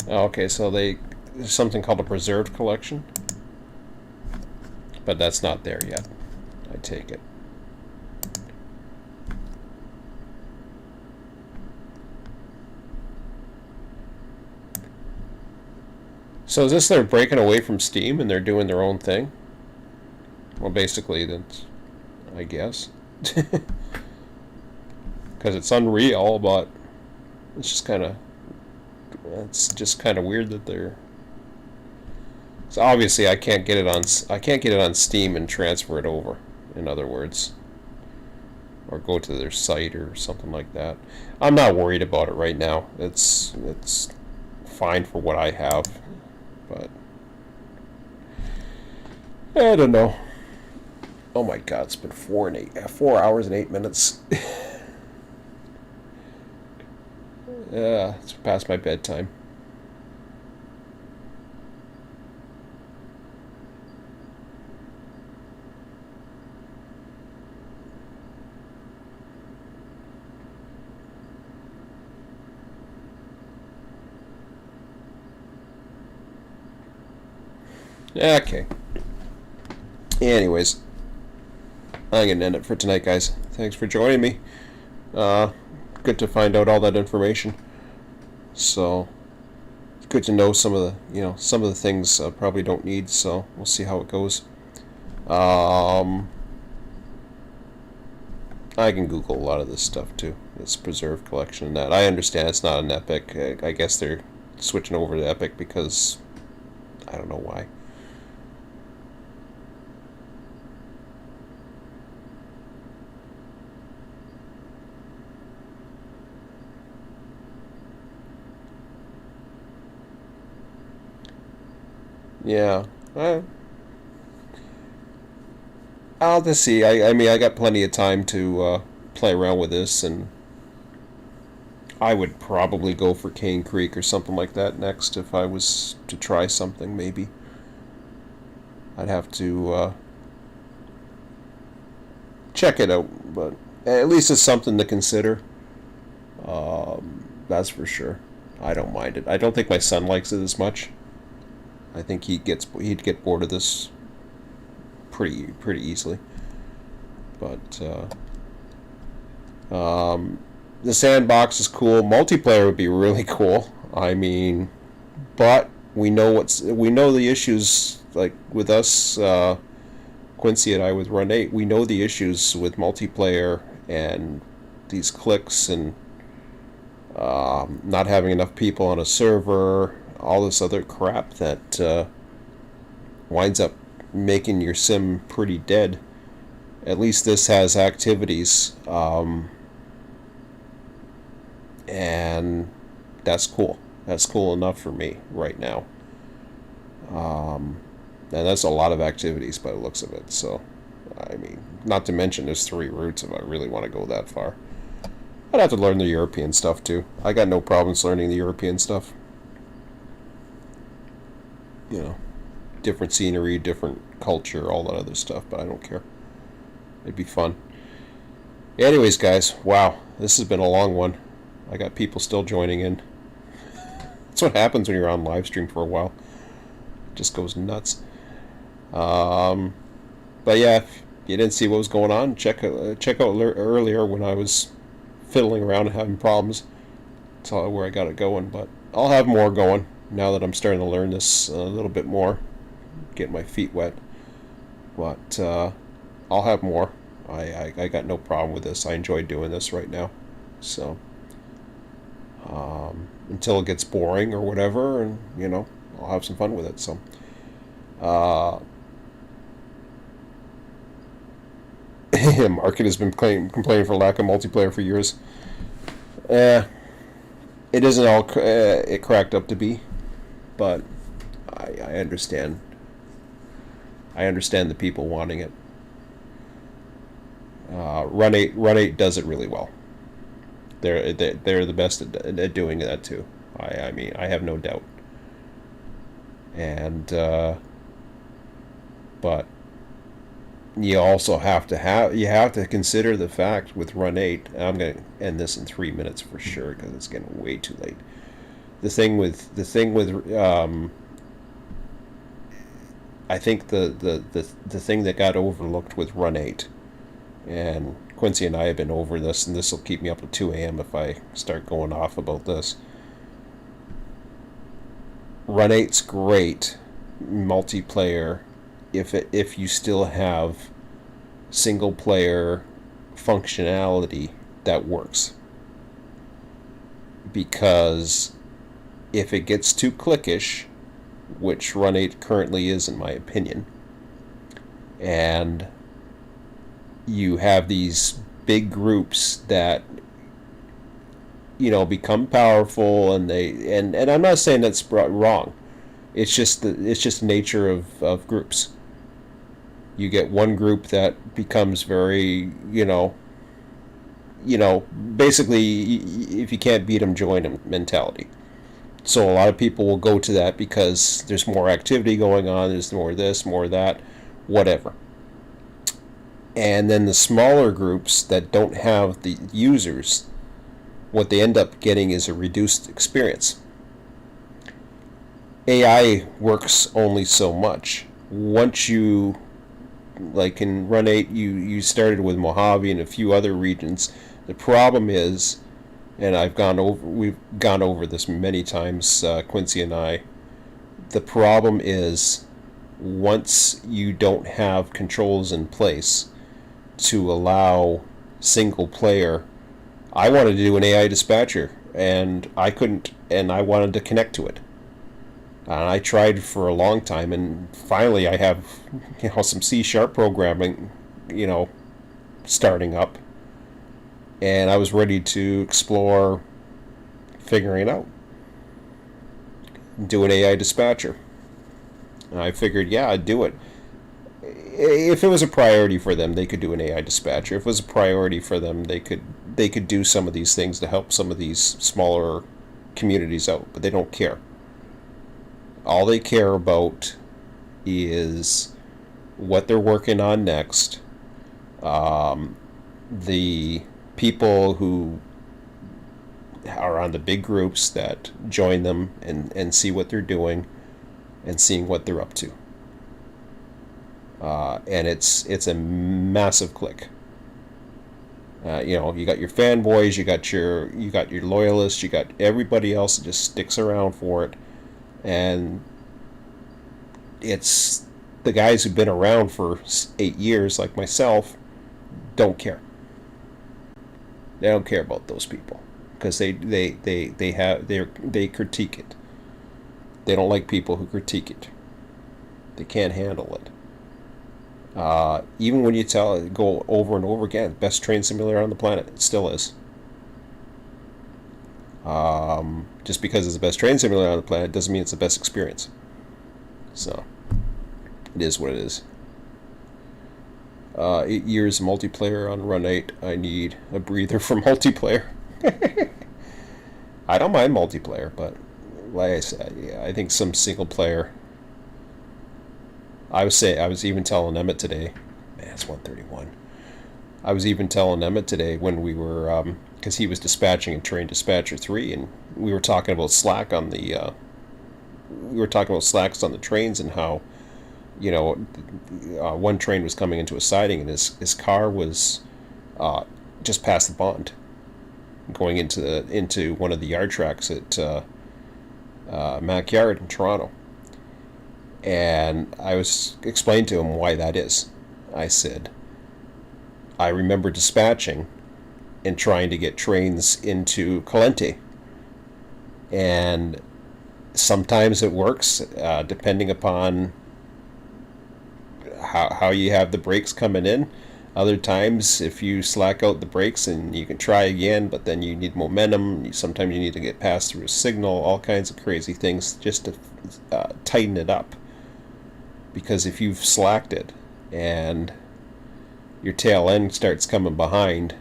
Oh, okay, so there's something called a preserved collection, but that's not there yet. I take it. So is this they're breaking away from Steam and they're doing their own thing? Well, basically, that's, I guess. Because it's Unreal, but it's just kind of, it's just kind of weird that they're. So obviously, I can't get it on Steam and transfer it over. In other words, or go to their site or something like that. I'm not worried about it right now. It's fine for what I have, but I don't know. Oh my God, it's been 4 hours and 8 minutes. Yeah, it's past my bedtime. Okay. Anyways, I'm gonna end it for tonight, guys. Thanks for joining me. Uh, Good to find out all that information. So it's good to know some of the things I probably don't need. So we'll see how it goes. Um, I can Google a lot of this stuff too. This preserved collection and that. I understand it's not an Epic. I guess they're switching over to Epic because I don't know why. Yeah. I'll just see. I mean, I got plenty of time to play around with this, and I would probably go for Cane Creek or something like that next if I was to try something, maybe. I'd have to check it out, but at least it's something to consider. That's for sure. I don't mind it. I don't think my son likes it as much. I think he'd get bored of this pretty easily. But the sandbox is cool. Multiplayer would be really cool. I mean, but we know the issues like with us, Quincy and I with Run 8. We know the issues with multiplayer and these clicks and not having enough people on a server, all this other crap that winds up making your sim pretty dead. At least this has activities, and that's cool. That's cool enough for me right now. And that's a lot of activities by the looks of it. So, I mean, not to mention there's 3 routes if I really want to go that far. I'd have to learn the European stuff too. I got no problems learning the European stuff. You know, different scenery, different culture, all that other stuff, but I don't care. It'd be fun. Anyways, guys, wow, this has been a long one. I got people still joining in. That's what happens when you're on live stream for a while. It just goes nuts. But yeah, if you didn't see what was going on, check out earlier when I was fiddling around and having problems. That's where I got it going. But I'll have more going now that I'm starting to learn this a little bit more, get my feet wet. But I'll have more. I got no problem with this. I enjoy doing this right now. So until it gets boring or whatever, and I'll have some fun with it. So, uh, Market has been complaining for lack of multiplayer for years. Eh, it isn't all it cracked up to be, but I understand. I understand the people wanting it. Run 8 does it really well. They're the best at doing that too. I mean, I have no doubt. And but you also you have to consider the fact with Run 8. I'm going to end this in 3 minutes for sure because it's getting way too late. The thing with I think the thing that got overlooked with Run 8, and Quincy and I have been over this, and this will keep me up at 2 a.m. if I start going off about this. Run 8's great multiplayer if you still have single player functionality that works. Because if it gets too clickish, which Run 8 currently is in my opinion, and you have these big groups that become powerful, and and I'm not saying that's wrong. It's just the nature of groups. You get one group that becomes very, basically, if you can't beat them, join them mentality. So a lot of people will go to that because there's more activity going on, there's more of this, more of that, whatever. And then the smaller groups that don't have the users, what they end up getting is a reduced experience. AI works only so much. Once you, like in Run 8, you started with Mojave and a few other regions. The problem is, and we've gone over this many times, Quincy and I, the problem is once you don't have controls in place to allow single player. I wanted to do an AI dispatcher, and I couldn't, and I wanted to connect to it. And I tried for a long time, and finally I have, some C# programming, starting up, and I was ready to explore figuring it out. Do an AI dispatcher. And I figured, yeah, I'd do it. If it was a priority for them, they could do an AI dispatcher. If it was a priority for them, they could do some of these things to help some of these smaller communities out, but they don't care. All they care about is what they're working on next. The people who are on the big groups that join them and see what they're doing and seeing what they're up to. And it's a massive click. You got your fanboys, you got your loyalists, you got everybody else that just sticks around for it, and it's the guys who've been around for 8 years, like myself, don't care. They don't care about those people because they critique it. They don't like people who critique it. They can't handle it. Even when you go over and over again, best train simulator on the planet, it still is. Just because it's the best train simulator on the planet doesn't mean it's the best experience. So, it is what it is. 8 years multiplayer on Run 8. I need a breather for multiplayer. I don't mind multiplayer, but like I said, yeah, I think some single player. I was even telling Emmett today. Man, it's 1:31. I was even telling Emmett today when we were, because he was dispatching in Train Dispatcher 3, and we were talking about Slack on the. We were talking about slacks on the trains and how, one train was coming into a siding and his car was, just past the bond, going into one of the yard tracks at Mac Yard in Toronto. And I was explaining to him why that is. I said, I remember dispatching and trying to get trains into Calente. And Sometimes it works, depending upon how you have the brakes coming in. Other times, if you slack out the brakes and you can try again, but then you need momentum, sometimes you need to get passed through a signal, all kinds of crazy things just to tighten it up. Because if you've slacked it and your tail end starts coming behind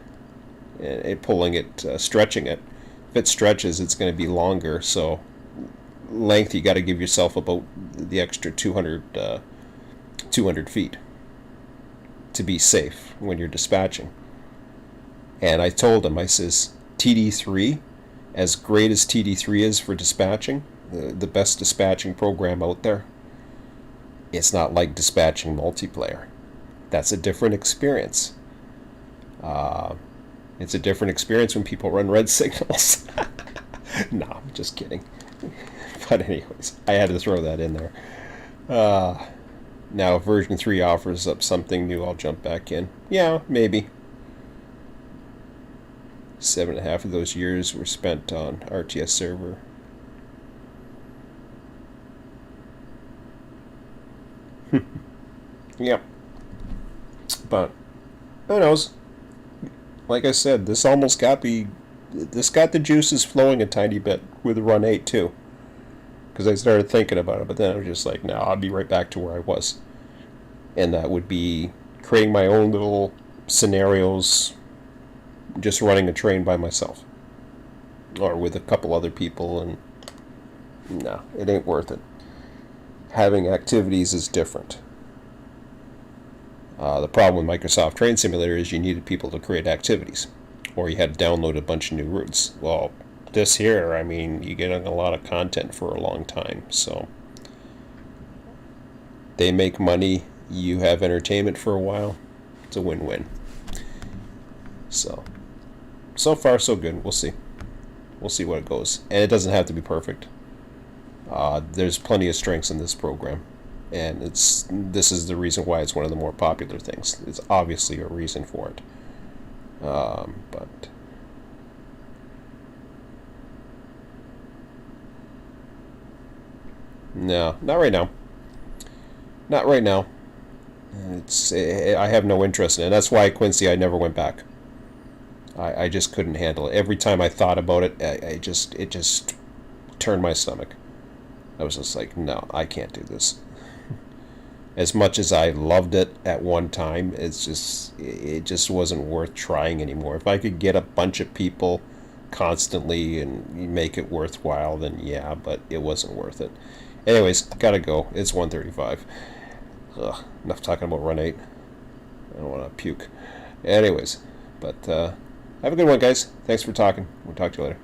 and pulling it, stretching it, if it stretches, it's going to be longer. So length, you got to give yourself about the extra 200 feet to be safe when you're dispatching. And I told him, I says, TD3, as great as TD3 is for dispatching, the best dispatching program out there, it's not like dispatching multiplayer. That's a different experience. It's a different experience when people run red signals. No, I'm just kidding. But anyways, I had to throw that in there. Now, if version 3 offers up something new, I'll jump back in. Yeah, maybe. 7.5 of those years were spent on RTS server. Yep. But who knows? Like I said, this got the juices flowing a tiny bit with Run 8 too. Because I started thinking about it, but then I was just like, no, I'll be right back to where I was. And that would be creating my own little scenarios, just running a train by myself. Or with a couple other people, and no, it ain't worth it. Having activities is different. The problem with Microsoft Train Simulator is you needed people to create activities, or you had to download a bunch of new routes. Well, this here, I mean, you get a lot of content for a long time, so they make money, you have entertainment for a while. It's a win-win. So far so good. We'll see what it goes, and it doesn't have to be perfect. There's plenty of strengths in this program, and this is the reason why it's one of the more popular things. It's obviously a reason for it, but no, not right now. Not right now. I have no interest in it. That's why, Quincy, I never went back. I just couldn't handle it. Every time I thought about it, it just turned my stomach. I was just like, no, I can't do this. As much as I loved it at one time, it just wasn't worth trying anymore. If I could get a bunch of people constantly and make it worthwhile, then yeah, but it wasn't worth it. Anyways, gotta go. It's 1:35. Ugh, enough talking about Run 8. I don't want to puke. Anyways, but have a good one, guys. Thanks for talking. We'll talk to you later.